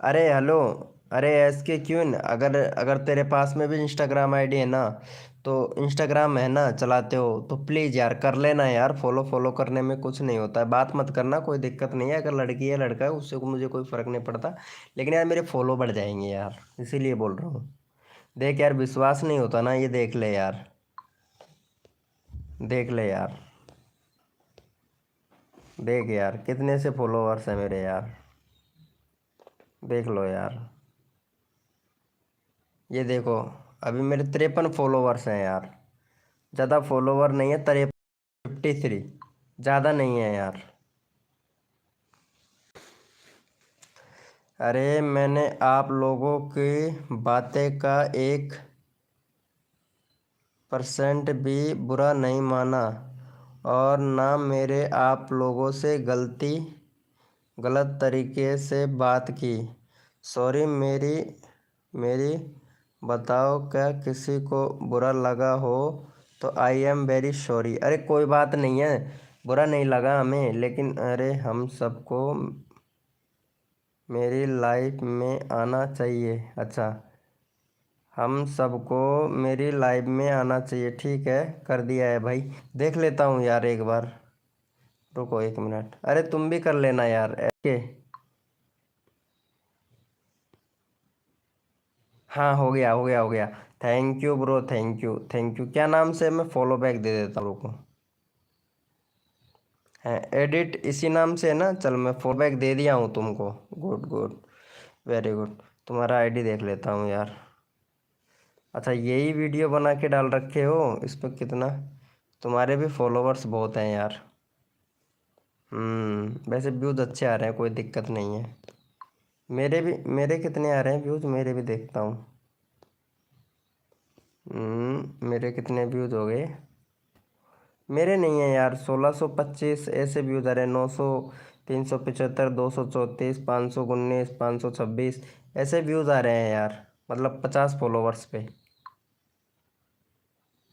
Speaker 1: अरे हेलो, अरे एसके क्यों अगर अगर तेरे पास में भी इंस्टाग्राम आईडी है ना, तो इंस्टाग्राम है ना, चलाते हो तो प्लीज़ यार कर लेना यार। फॉलो फॉलो करने में कुछ नहीं होता है, बात मत करना, कोई दिक्कत नहीं है। अगर लड़की है लड़का है उससे को मुझे कोई फ़र्क नहीं पड़ता, लेकिन यार मेरे फॉलो बढ़ जाएंगे यार, इसीलिए बोल रहा हूँ। देख यार, विश्वास नहीं होता ना, ये देख ले यार, देख ले यार, देख यार कितने से फॉलोवर्स हैं मेरे यार, देख लो यार। ये देखो, अभी मेरे 53 फॉलोवर्स हैं यार। ज़्यादा फॉलोवर नहीं है, 53, ज़्यादा नहीं है यार। अरे मैंने आप लोगों की बातें का 1% भी बुरा नहीं माना, और ना मेरे आप लोगों से गलत तरीके से बात की। सॉरी, मेरी मेरी बताओ, क्या किसी को बुरा लगा हो तो आई एम वेरी सॉरी। अरे कोई बात नहीं है, बुरा नहीं लगा हमें, लेकिन अरे हम सबको मेरी लाइफ में आना चाहिए। अच्छा, हम सबको मेरी लाइफ में आना चाहिए, ठीक है, कर दिया है भाई। देख लेता हूँ यार एक बार, रुको 1 मिनट। अरे तुम भी कर लेना यार के। हाँ हो गया, हो गया, हो गया। Thank you bro, thank you, thank you. क्या नाम से? मैं फॉलो बैक दे देता हूँ, रुको। है एडिट इसी नाम से है ना? चल मैं फॉलो बैक दे दिया हूँ तुमको। Good good, very good. तुम्हारा आईडी देख लेता हूँ यार। अच्छा, यही वीडियो बना के डाल रखे हो? इस पर कितना, तुम्हारे भी फॉलोवर्स बहुत हैं यार। वैसे व्यूज़ अच्छे आ रहे हैं, कोई दिक्कत नहीं है। मेरे कितने आ रहे हैं व्यूज़, मेरे भी देखता हूँ। मेरे कितने व्यूज़ हो गए? मेरे नहीं है यार, 1625 ऐसे व्यूज़ आ रहे हैं। 900, 375, 234, 519, 526 ऐसे व्यूज़ आ रहे हैं यार, मतलब 50 फॉलोवर्स पे।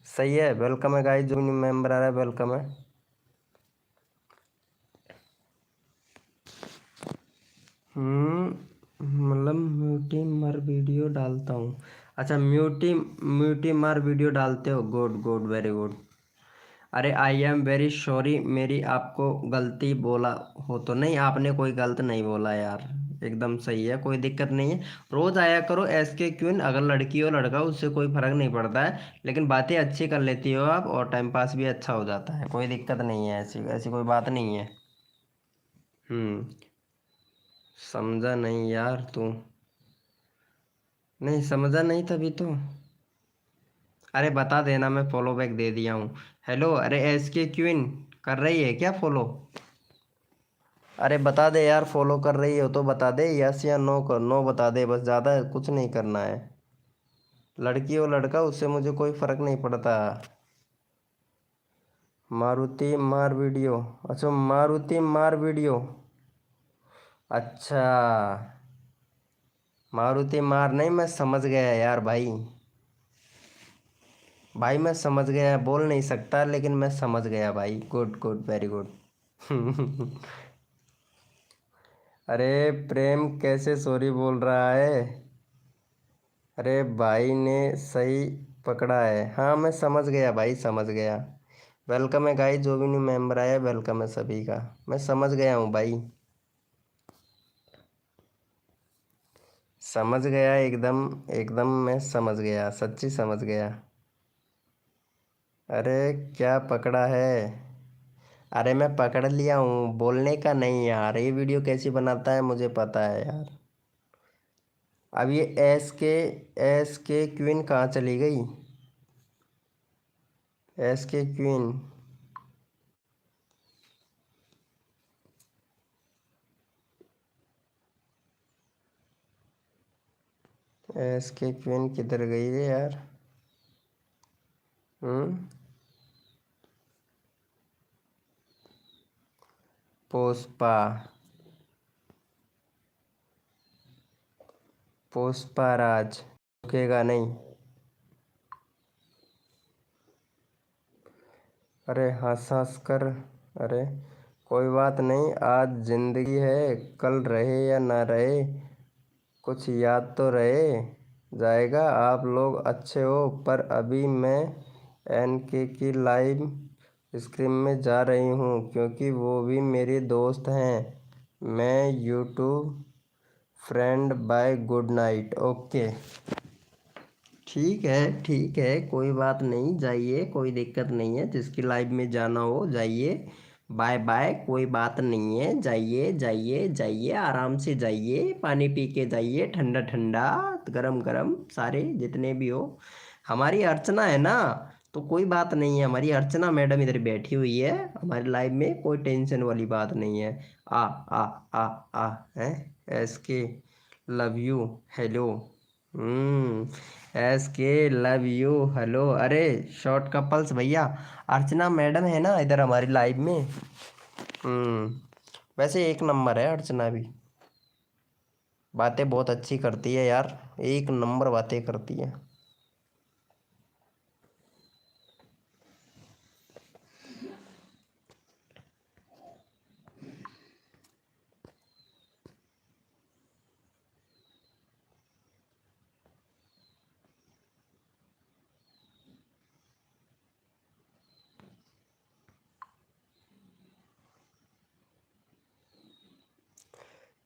Speaker 1: सही है, वेलकम है गाइस, जो न्यू मेंबर आ रहा है वेलकम है। मतलब म्यूटी मर वीडियो डालता हूँ। अच्छा, म्यूटी मर वीडियो डालते हो, गुड गुड, वेरी गुड। अरे आई एम वेरी सॉरी, मेरी आपको गलती बोला हो तो नहीं? आपने कोई गलत नहीं बोला यार, एकदम सही है, कोई दिक्कत नहीं है। रोज आया करो एस के क्यून, अगर लड़की हो लड़का उससे कोई फर्क नहीं पड़ता है, लेकिन बातें अच्छी कर लेती हो आप और टाइम पास भी अच्छा हो जाता है, कोई दिक्कत नहीं है, ऐसी ऐसी कोई बात नहीं है। हम्म, समझा नहीं यार तू, नहीं समझा नहीं तभी तो। अरे बता देना, मैं फॉलो बैक दे दिया हूँ। हेलो, अरे एस के क्वीन कर रही है क्या फॉलो? अरे बता दे यार, फॉलो कर रही हो तो बता दे, यस या नो कर, नो बता दे बस, ज़्यादा कुछ नहीं करना है। लड़की हो लड़का उससे मुझे कोई फ़र्क नहीं पड़ता। मारुति मार वीडियो, अच्छा मारुति मार वीडियो, अच्छा। मारुति मार नहीं, मैं समझ गया यार भाई। भाई मैं समझ गया, बोल नहीं सकता लेकिन मैं समझ गया भाई, गुड गुड, वेरी गुड। अरे प्रेम कैसे सॉरी बोल रहा है? अरे भाई ने सही पकड़ा है, हाँ मैं समझ गया भाई, समझ गया। वेलकम है गाइस, जो भी न्यू मेंबर आया वेलकम है सभी का। मैं समझ गया हूँ भाई, समझ गया एकदम, एकदम मैं समझ गया, सच्ची समझ गया। अरे क्या पकड़ा है? अरे मैं पकड़ लिया हूँ, बोलने का नहीं यार। ये वीडियो कैसी बनाता है मुझे पता है यार। अब ये एस के क्वीन कहाँ चली गई? एस के क्वीन, एस के क्वीन किधर गई रे यार? हम्म। पुष्पा, पुष्पाराज रुकेगा नहीं। अरे हंस हंस कर। अरे कोई बात नहीं, आज जिंदगी है, कल रहे या ना रहे, कुछ याद तो रहे जाएगा। आप लोग अच्छे हो, पर अभी मैं एनके की लाइव स्ट्रीम में जा रही हूँ क्योंकि वो भी मेरी दोस्त हैं। मैं YouTube friend, bye, good night. Okay, ठीक है, कोई बात नहीं, जाइए, कोई दिक्कत नहीं है। जिसकी लाइव में जाना हो जाइए। बाय बाय, कोई बात नहीं है, जाइए जाइए जाइए, आराम से जाइए, पानी पी के जाइए, ठंडा ठंडा, गरम गरम, सारे जितने भी हो। हमारी अर्चना है ना, तो कोई बात नहीं है। हमारी अर्चना मैडम इधर बैठी हुई है हमारी लाइव में, कोई टेंशन वाली बात नहीं है। आ आ आ आ है। एस के लव यू, हेलो। एस के लव यू, हेलो। अरे शॉर्ट कपल्स भैया, अर्चना मैडम है ना इधर हमारी लाइव में। वैसे एक नंबर है अर्चना भी, बातें बहुत अच्छी करती है यार, एक नंबर बातें करती है।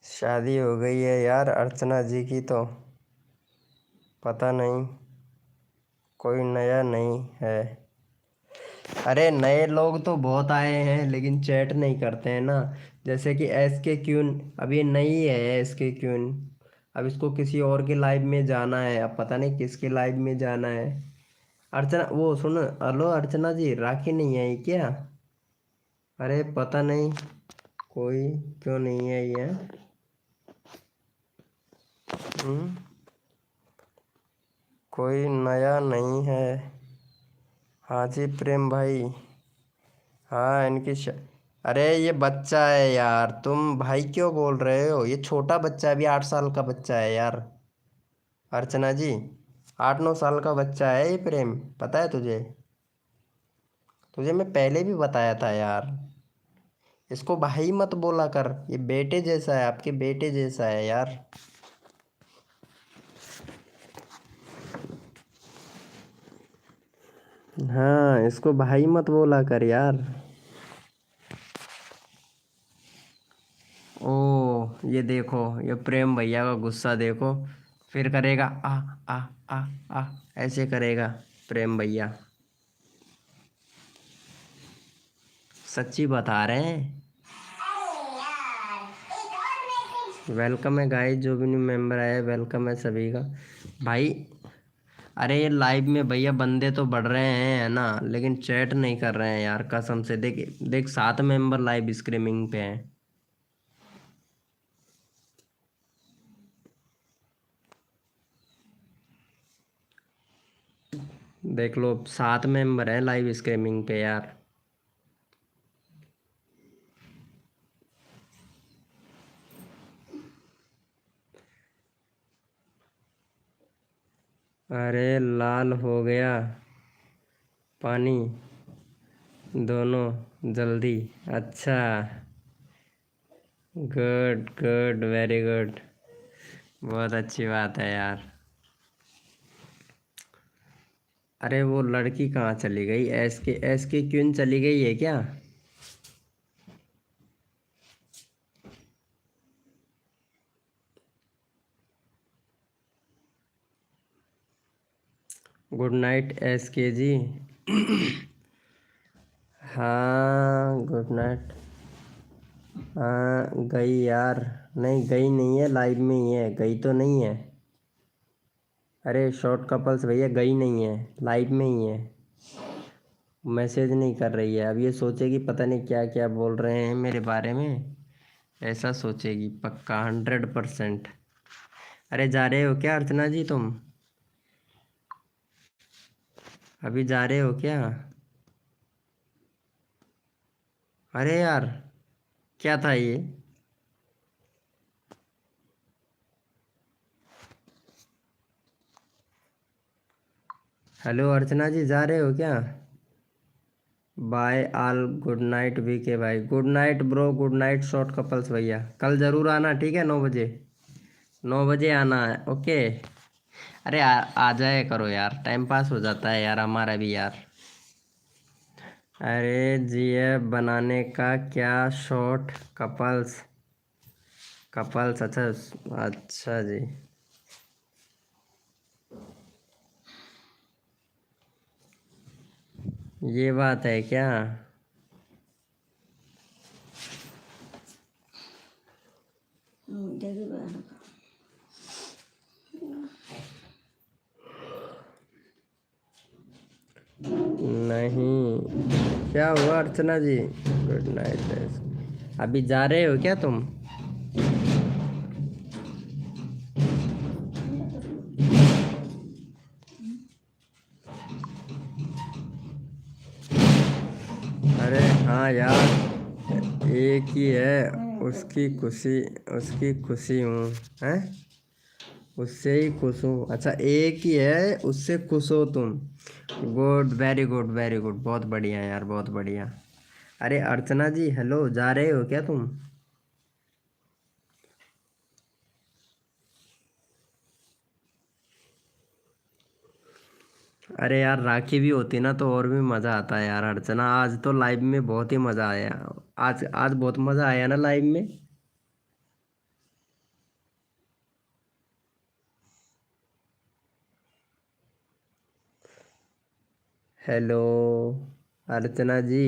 Speaker 1: शादी हो गई है यार अर्चना जी की, तो पता नहीं, कोई नया नहीं है। अरे नए लोग तो बहुत आए हैं लेकिन चैट नहीं करते हैं ना। जैसे कि एस के क्यून, अब ये नई है एस के क्यून। अब इसको किसी और के लाइव में जाना है, अब पता नहीं किसके लाइव में जाना है। अर्चना, वो सुन, हेलो अर्चना जी, राखी नहीं आई क्या? अरे पता नहीं, कोई क्यों नहीं आई है। हम्म, कोई नया नहीं है। हाँ जी प्रेम भाई। हाँ अरे ये बच्चा है यार, तुम भाई क्यों बोल रहे हो? ये छोटा बच्चा है, अभी 8 साल का बच्चा है यार। अर्चना जी, 8-9 साल का बच्चा है ये प्रेम, पता है तुझे? तुझे मैं पहले भी बताया था यार। इसको भाई मत बोला कर, ये बेटे जैसा है, आपके बेटे जैसा है यार। हाँ, इसको भाई मत बोला कर यार। ओ, ये देखो, ये प्रेम भैया का गुस्सा देखो, फिर करेगा आ आ आ आ, ऐसे करेगा प्रेम भैया। सच्ची बता रहे हैं। वेलकम है गाइस, जो भी न्यू मेंबर आए वेलकम है सभी का भाई। अरे ये लाइव में भैया बंदे तो बढ़ रहे हैं है ना, लेकिन चैट नहीं कर रहे हैं यार, कसम से। देख देख, 7 मेंबर लाइव स्ट्रीमिंग पे हैं। देख लो, 7 मेंबर हैं लाइव स्ट्रीमिंग पे यार। अरे लाल हो गया पानी, दोनों जल्दी। अच्छा, गुड गुड, वेरी गुड, बहुत अच्छी बात है यार। अरे वो लड़की कहाँ चली गई? एस के क्वीन चली गई है क्या? गुड नाइट एस के जी। हाँ गुड नाइट। हाँ गई यार, नहीं गई नहीं है, लाइव में ही है, गई तो नहीं है। अरे शॉर्ट कपल्स भैया गई नहीं है, लाइव में ही है, मैसेज नहीं कर रही है। अब ये सोचेगी पता नहीं क्या क्या बोल रहे हैं मेरे बारे में, ऐसा सोचेगी पक्का 100%। अरे जा रहे हो क्या अर्चना जी तुम? अभी जा रहे हो क्या? अरे यार क्या था ये? हेलो अर्चना जी, जा रहे हो क्या? Bye all, good night VK भाई, good night bro, good night short couples भैया। कल ज़रूर आना, ठीक है, 9 बजे, 9 बजे आना है, ओके। अरे आ जाए करो यार, टाइम पास हो जाता है यार हमारा भी यार। अरे जीएफ बनाने का क्या? शॉर्ट कपल्स, कपल्स, अच्छा। अच्छा जी, ये बात है क्या? नहीं, क्या हुआ अर्चना जी? Good night. अभी जा रहे हो क्या तुम? अरे हाँ यार, एक ही है, उसकी खुशी हूँ, हैं, उससे ही खुश हूँ। अच्छा एक ही है, उससे खुश हो तुम? Good, very good, very good, बहुत बढ़िया यार, बहुत बढ़िया। अरे अर्चना जी हेलो, जा रहे हो क्या तुम? अरे यार राखी भी होती ना तो और भी मज़ा आता है यार अर्चना। आज तो लाइव में बहुत ही मज़ा आया। आज आज बहुत मज़ा आया ना लाइव में। हेलो अर्चना जी।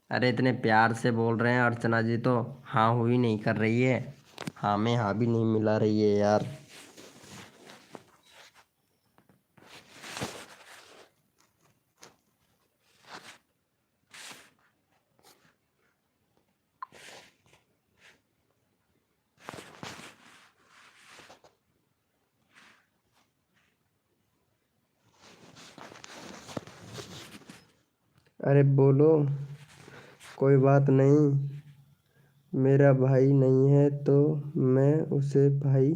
Speaker 1: अरे इतने प्यार से बोल रहे हैं अर्चना जी तो हाँ हुई नहीं कर रही है, हाँ में हाँ भी नहीं मिला रही है यार। अरे बोलो, कोई बात नहीं, मेरा भाई नहीं है तो मैं उसे भाई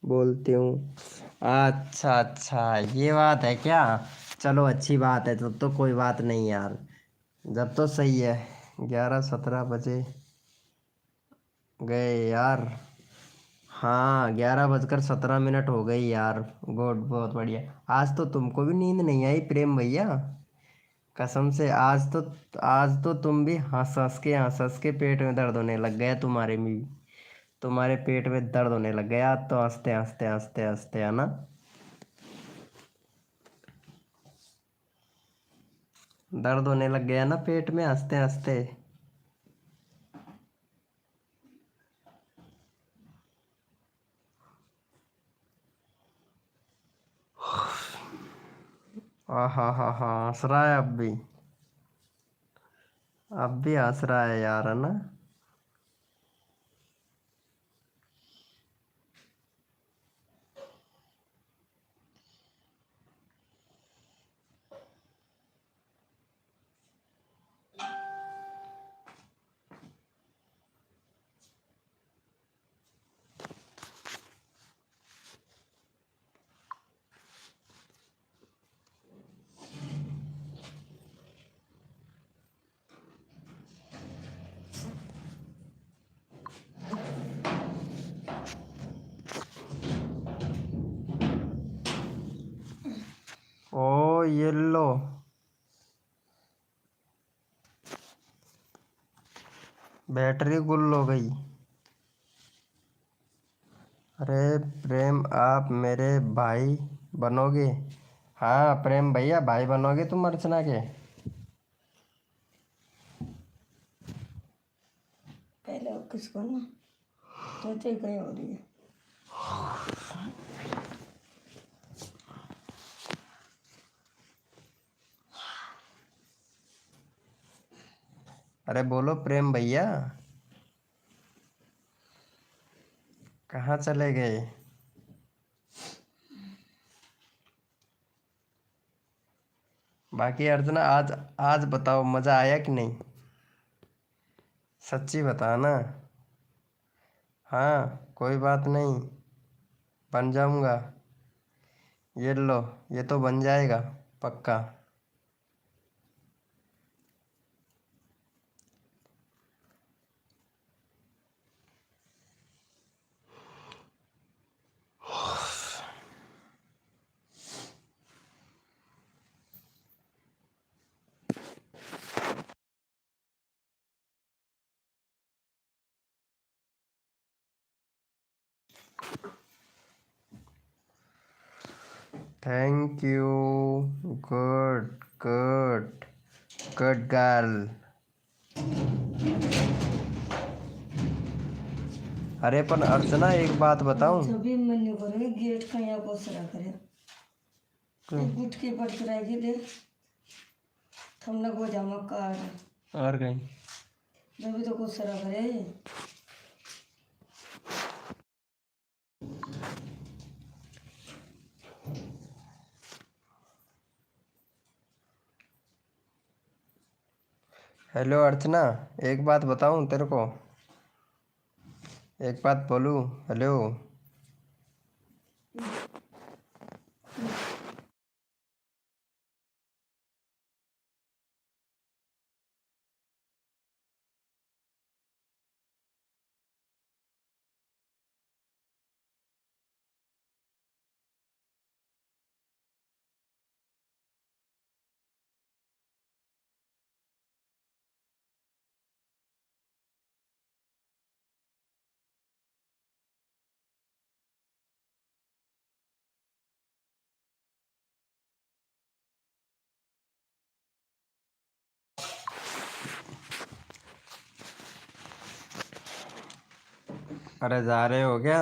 Speaker 1: बोलती हूँ। अच्छा अच्छा, ये बात है क्या? चलो अच्छी बात है, तब तो कोई बात नहीं यार, जब तो सही है। 11:17 बजे गए यार। हाँ 11:17 हो गई यार। गुड, बहुत बढ़िया। आज तो तुमको भी नींद नहीं आई प्रेम भैया, कसम से। आज तो तुम भी हंस हंस के पेट में दर्द होने लग गया, तुम्हारे में भी, तुम्हारे पेट में दर्द होने लग गया आज तो, हंसते हंसते हंसते हंसते, है ना? दर्द होने लग गया ना पेट में हंसते हंसते। हा, हंस रहा है अब भी, अब भी हंस रहा है यार, है ना? ओ ये लो, बैटरी गुल हो गई। अरे प्रेम, आप मेरे भाई बनोगे? हाँ प्रेम भैया, भाई बनोगे तुम अर्चना के?
Speaker 3: पहले किसको ना तो कहीं हो रही है।
Speaker 1: अरे बोलो प्रेम भैया, कहाँ चले गए? बाकी अर्चना, आज आज बताओ मजा आया कि नहीं? सच्ची बताना। हाँ कोई बात नहीं, बन जाऊंगा। ये लो, ये तो बन जाएगा पक्का। Thank you. Good good good girl. अरे पर अर्चना एक बात बताऊं?
Speaker 3: सभी मन करेंगे गेट का यहाँ को सरा करे गुट के पड़ कराएगी दे हम लोग वो जामा कार
Speaker 1: और कहीं
Speaker 3: जब भी तो कुछ सरा करे।
Speaker 1: हेलो अर्चना, एक बात बताऊं तेरे को? एक बात बोलूं? हेलो। अरे जा रहे हो क्या?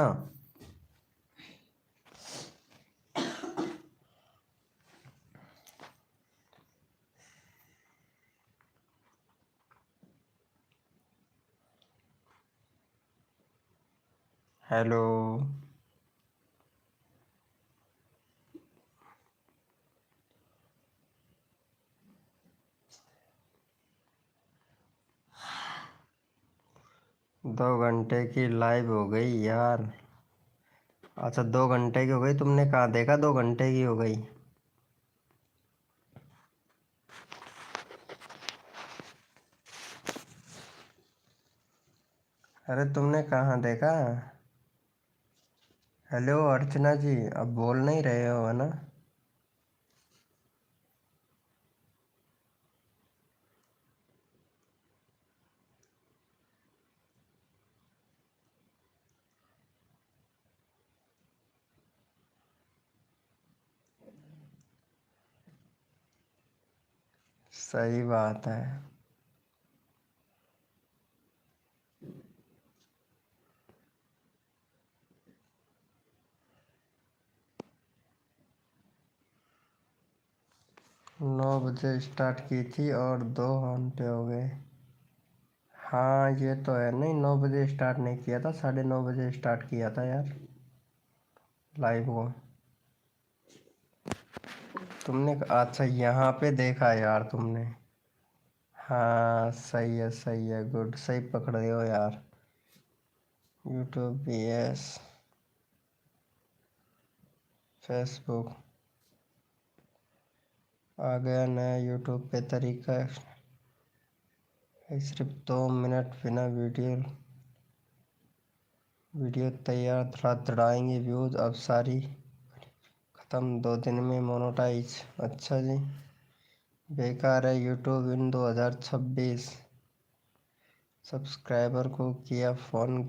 Speaker 1: हेलो। 2 घंटे की लाइव हो गई यार। अच्छा 2 घंटे की हो गई, तुमने कहाँ देखा 2 घंटे की हो गई? अरे तुमने कहाँ देखा? हेलो अर्चना जी, अब बोल नहीं रहे हो है ना? सही बात है। नौ बजे स्टार्ट की थी और 2 घंटे हो गए। हाँ ये तो है, नहीं 9 बजे स्टार्ट नहीं किया था, 9:30 बजे स्टार्ट किया था यार लाइव को। तुमने अच्छा यहाँ पे देखा यार तुमने? हाँ सही है, गुड, सही पकड़ रहे हो यार। यूट्यूब भी, यस। फेसबुक आ गया नया यूट्यूब पे तरीका। सिर्फ 2 मिनट बिना वीडियो तैयार, धड़ाएंगे व्यूज, अब सारी खत्म 2 दिन में मोनेटाइज। अच्छा जी, बेकार है यूट्यूब इन 2026। सब्सक्राइबर को किया फ़ोन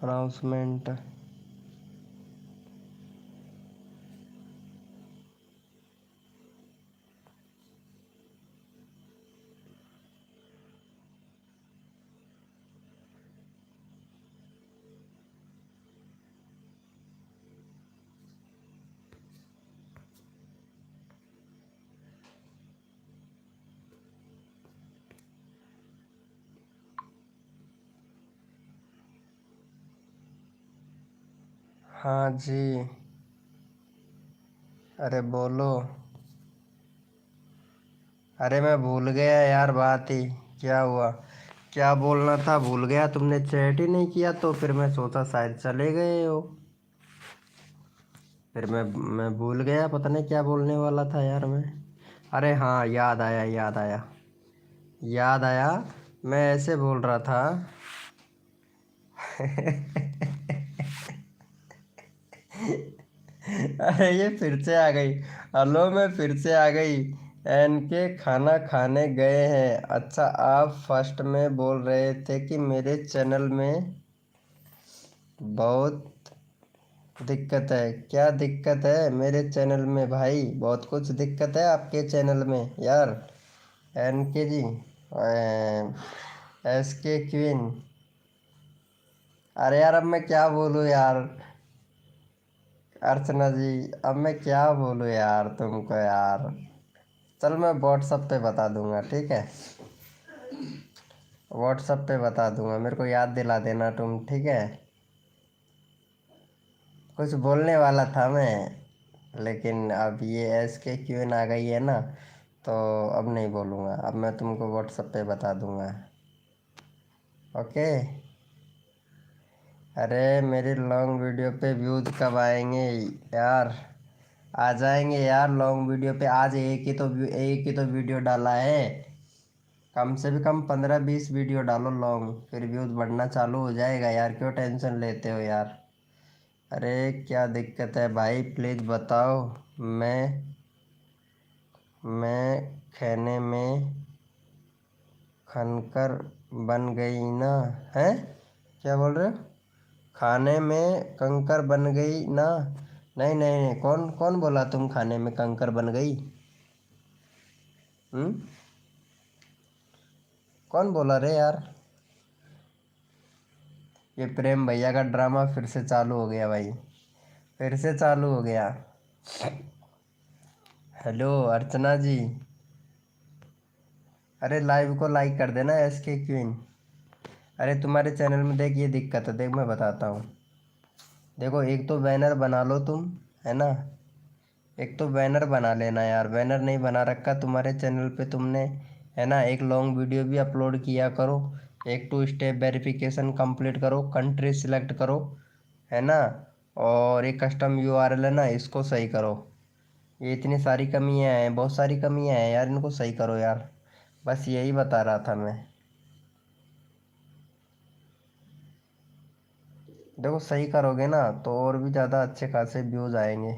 Speaker 1: अनाउंसमेंट। हाँ जी, अरे बोलो। अरे मैं भूल गया यार, बात ही क्या हुआ, क्या बोलना था भूल गया। तुमने चैट ही नहीं किया तो फिर मैं सोचा शायद चले गए हो। फिर मैं भूल गया, पता नहीं क्या बोलने वाला था यार मैं। अरे हाँ, याद आया याद आया याद आया। मैं ऐसे बोल रहा था। अरे ये फिर से आ गई। हेलो, मैं फिर से आ गई। एन के खाना खाने गए हैं। अच्छा, आप फर्स्ट में बोल रहे थे कि मेरे चैनल में बहुत दिक्कत है। क्या दिक्कत है मेरे चैनल में भाई? बहुत कुछ दिक्कत है आपके चैनल में यार। एन के जी, एस के क्वीन। अरे यार, अब मैं क्या बोलूँ यार। अर्चना जी, अब मैं क्या बोलूँ यार तुमको यार। चल, मैं व्हाट्सअप पे बता दूंगा, ठीक है। व्हाट्सअप पे बता दूंगा, मेरे को याद दिला देना तुम, ठीक है। कुछ बोलने वाला था मैं, लेकिन अब ये एस के क्यू आ गई है ना, तो अब नहीं बोलूँगा। अब मैं तुमको व्हाट्सअप पे बता दूंगा, ओके। अरे मेरी लॉन्ग वीडियो पे व्यूज़ कब आएंगे यार? आ जाएंगे यार लॉन्ग वीडियो पे। आज एक ही तो वीडियो डाला है। कम से भी कम 15-20 वीडियो डालो लॉन्ग, फिर व्यूज़ बढ़ना चालू हो जाएगा यार। क्यों टेंशन लेते हो यार? अरे क्या दिक्कत है भाई, प्लीज़ बताओ। मैं खाने में खनकर बन गई ना? है, क्या बोल रहे हो? खाने में कंकर बन गई ना? नहीं नहीं नहीं, कौन कौन बोला तुम खाने में कंकर बन गई? हम्म, कौन बोला रे यार? ये प्रेम भैया का ड्रामा फिर से चालू हो गया भाई, फिर से चालू हो गया। हेलो अर्चना जी, अरे लाइव को लाइक कर देना, एस के क्वीन। अरे तुम्हारे चैनल में देख, ये दिक्कत है, देख मैं बताता हूँ। देखो, एक तो बैनर बना लो तुम, है ना। एक तो बैनर बना लेना यार, बैनर नहीं बना रखा तुम्हारे चैनल पे तुमने, है ना। एक लॉन्ग वीडियो भी अपलोड किया करो। एक 2 स्टेप वेरिफिकेशन कंप्लीट करो, कंट्री सिलेक्ट करो, है ना। और एक कस्टम यूआरएल है ना, इसको सही करो। ये इतनी सारी कमियां हैं, बहुत सारी कमियां हैं यार, इनको सही करो यार। बस यही बता रहा था मैं। देखो, सही करोगे ना तो और भी ज़्यादा अच्छे खासे व्यूज़ आएंगे।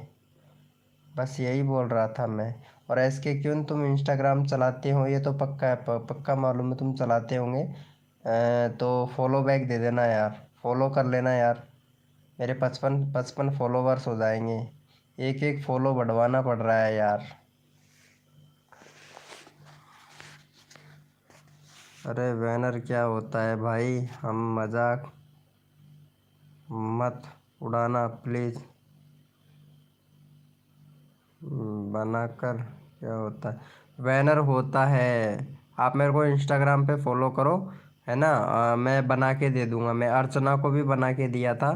Speaker 1: बस यही बोल रहा था मैं। और ऐसे क्यों, तुम इंस्टाग्राम चलाते हो ये तो पक्का है, पक्का मालूम है तुम चलाते होंगे। तो फॉलो बैक दे देना यार, फॉलो कर लेना यार। मेरे 55 फॉलोवर्स हो जाएंगे। एक एक फॉलो बढ़वाना पड़ रहा है यार। अरे बैनर क्या होता है भाई, हम मजाक मत उड़ाना प्लीज़। बनाकर क्या होता है? बैनर होता है। आप मेरे को इंस्टाग्राम पे फॉलो करो, है ना। मैं बना के दे दूंगा। मैं अर्चना को भी बना के दिया था,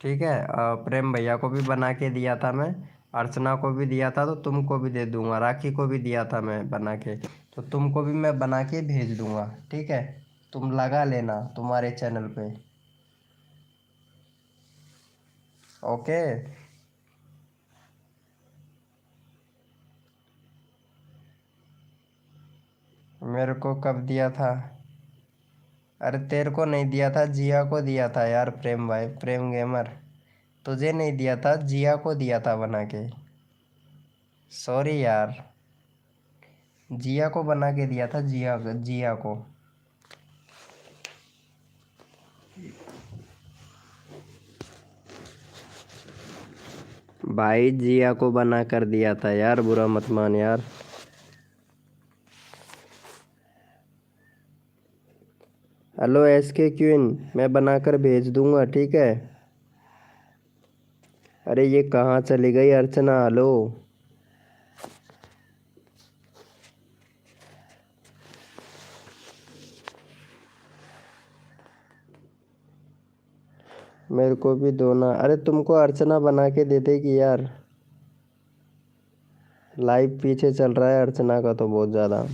Speaker 1: ठीक है। प्रेम भैया को भी बना के दिया था मैं। अर्चना को भी दिया था, तो तुमको भी दे दूंगा। राखी को भी दिया था मैं बना के, तो तुमको भी मैं बना के भेज दूंगा, ठीक है। तुम लगा लेना तुम्हारे चैनल पे, ओके। मेरे को कब दिया था? अरे तेरे को नहीं दिया था, जिया को दिया था यार, प्रेम भाई, प्रेम गेमर। तुझे नहीं दिया था, जिया को दिया था बना के। सॉरी यार, जिया को बना के दिया था, जिया को। भाई जिया को बना कर दिया था यार, बुरा मत मान यार। हेलो SK क्वीन, मैं बनाकर भेज दूंगा, ठीक है। अरे ये कहाँ चली गई अर्चना? हेलो। मेरे को भी दो ना। अरे तुमको अर्चना बना के दे देगी यार। लाइव पीछे चल रहा है अर्चना का तो बहुत ज़्यादा।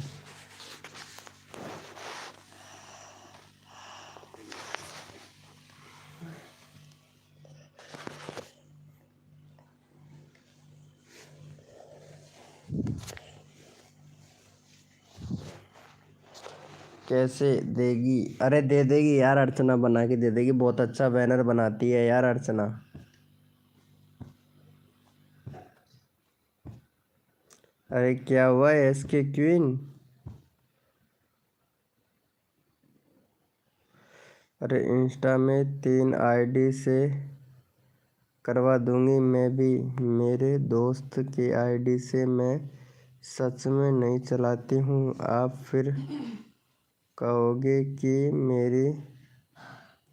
Speaker 1: कैसे देगी? अरे दे देगी यार, अर्चना बना के दे देगी। बहुत अच्छा बैनर बनाती है यार अर्चना। अरे क्या हुआ SK क्वीन? अरे इंस्टा में 3 ID से करवा दूंगी मैं भी। मेरे दोस्त की ID से मैं सच में नहीं चलाती हूँ। आप फिर कहोगे कि मेरी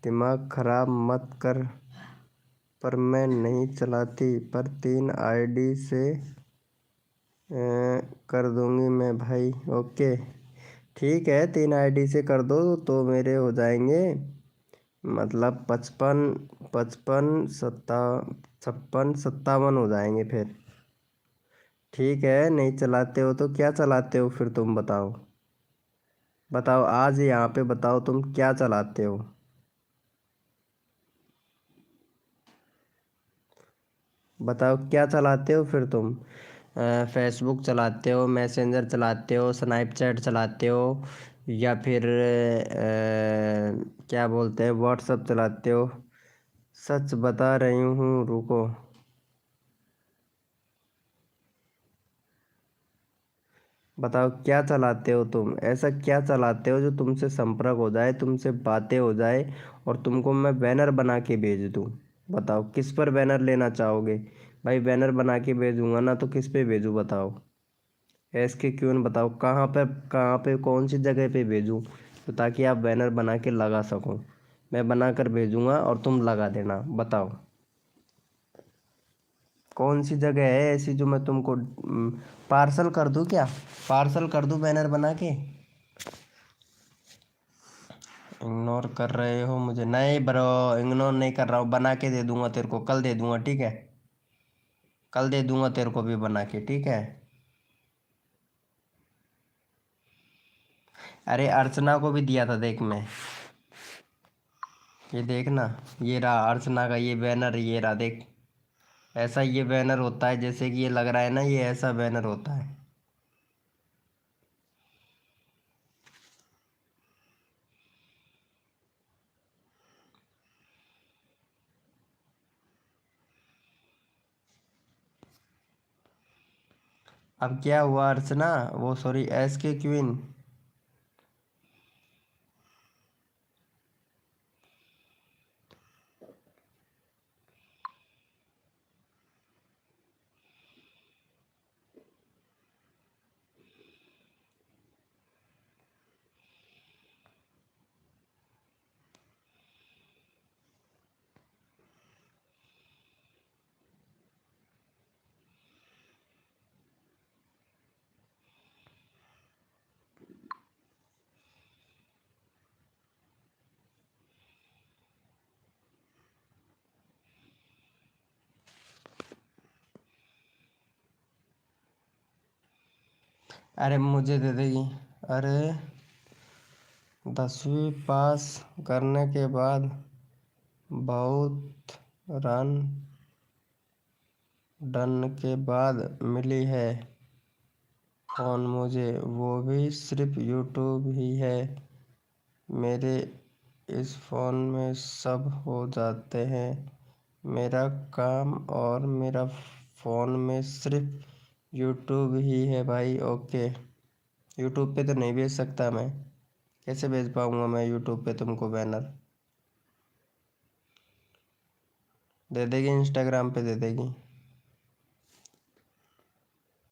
Speaker 1: दिमाग खराब मत कर, पर मैं नहीं चलाती। पर 3 ID से कर दूंगी मैं भाई। ओके ठीक है, 3 ID से कर दो तो मेरे हो जाएंगे, मतलब 55, 55, 56, 57 हो जाएंगे फिर। ठीक है, नहीं चलाते हो तो क्या चलाते हो फिर तुम बताओ? बताओ आज यहाँ पे बताओ तुम क्या चलाते हो? बताओ क्या चलाते हो फिर तुम? फेसबुक चलाते हो, मैसेंजर चलाते हो, स्नैपचैट चलाते हो, या फिर क्या बोलते हैं, व्हाट्सअप चलाते हो? सच बता रही हूँ, रुको। बताओ क्या चलाते हो तुम? ऐसा क्या चलाते हो जो तुमसे संपर्क हो जाए, तुमसे बातें हो जाए और तुमको मैं बैनर बना के भेज दूँ? बताओ किस पर बैनर लेना चाहोगे? भाई बैनर बना के भेजूंगा ना तो किस पे भेजूँ बताओ? SK क्यों बताओ, कहाँ पे कौन सी जगह पे भेजूँ तो ताकि आप बैनर बना के लगा सको? मैं बना कर भेजूंगा और तुम लगा देना। बताओ कौन सी जगह है ऐसी जो मैं तुमको पार्सल कर दूं क्या? पार्सल कर दूं बैनर बना के? इग्नोर कर रहे हो मुझे? नहीं ब्रो, इग्नोर नहीं कर रहा हूँ, बना के दे दूंगा तेरे को, कल दे दूंगा, ठीक है। कल दे दूंगा तेरे को भी बना के, ठीक है। अरे अर्चना को भी दिया था देख मैं। ये देख ना, ये रहा अर्चना का ये बैनर, ये रहा देख। ऐसा ये बैनर होता है जैसे कि ये लग रहा है ना, ये ऐसा बैनर होता है। अब क्या हुआ अर्चना, वो सॉरी SK क्वीन? अरे मुझे दे देगी। अरे 10वीं पास करने के बाद बहुत रन डन के बाद मिली है फ़ोन मुझे, वो भी सिर्फ यूट्यूब ही है। मेरे इस फ़ोन में सब हो जाते हैं, मेरा काम और मेरा फ़ोन में सिर्फ यूट्यूब ही है भाई। ओके, यूट्यूब पे तो नहीं भेज सकता मैं। कैसे भेज पाऊँगा मैं यूट्यूब पे तुमको बैनर? दे देगी इंस्टाग्राम पे दे देगी।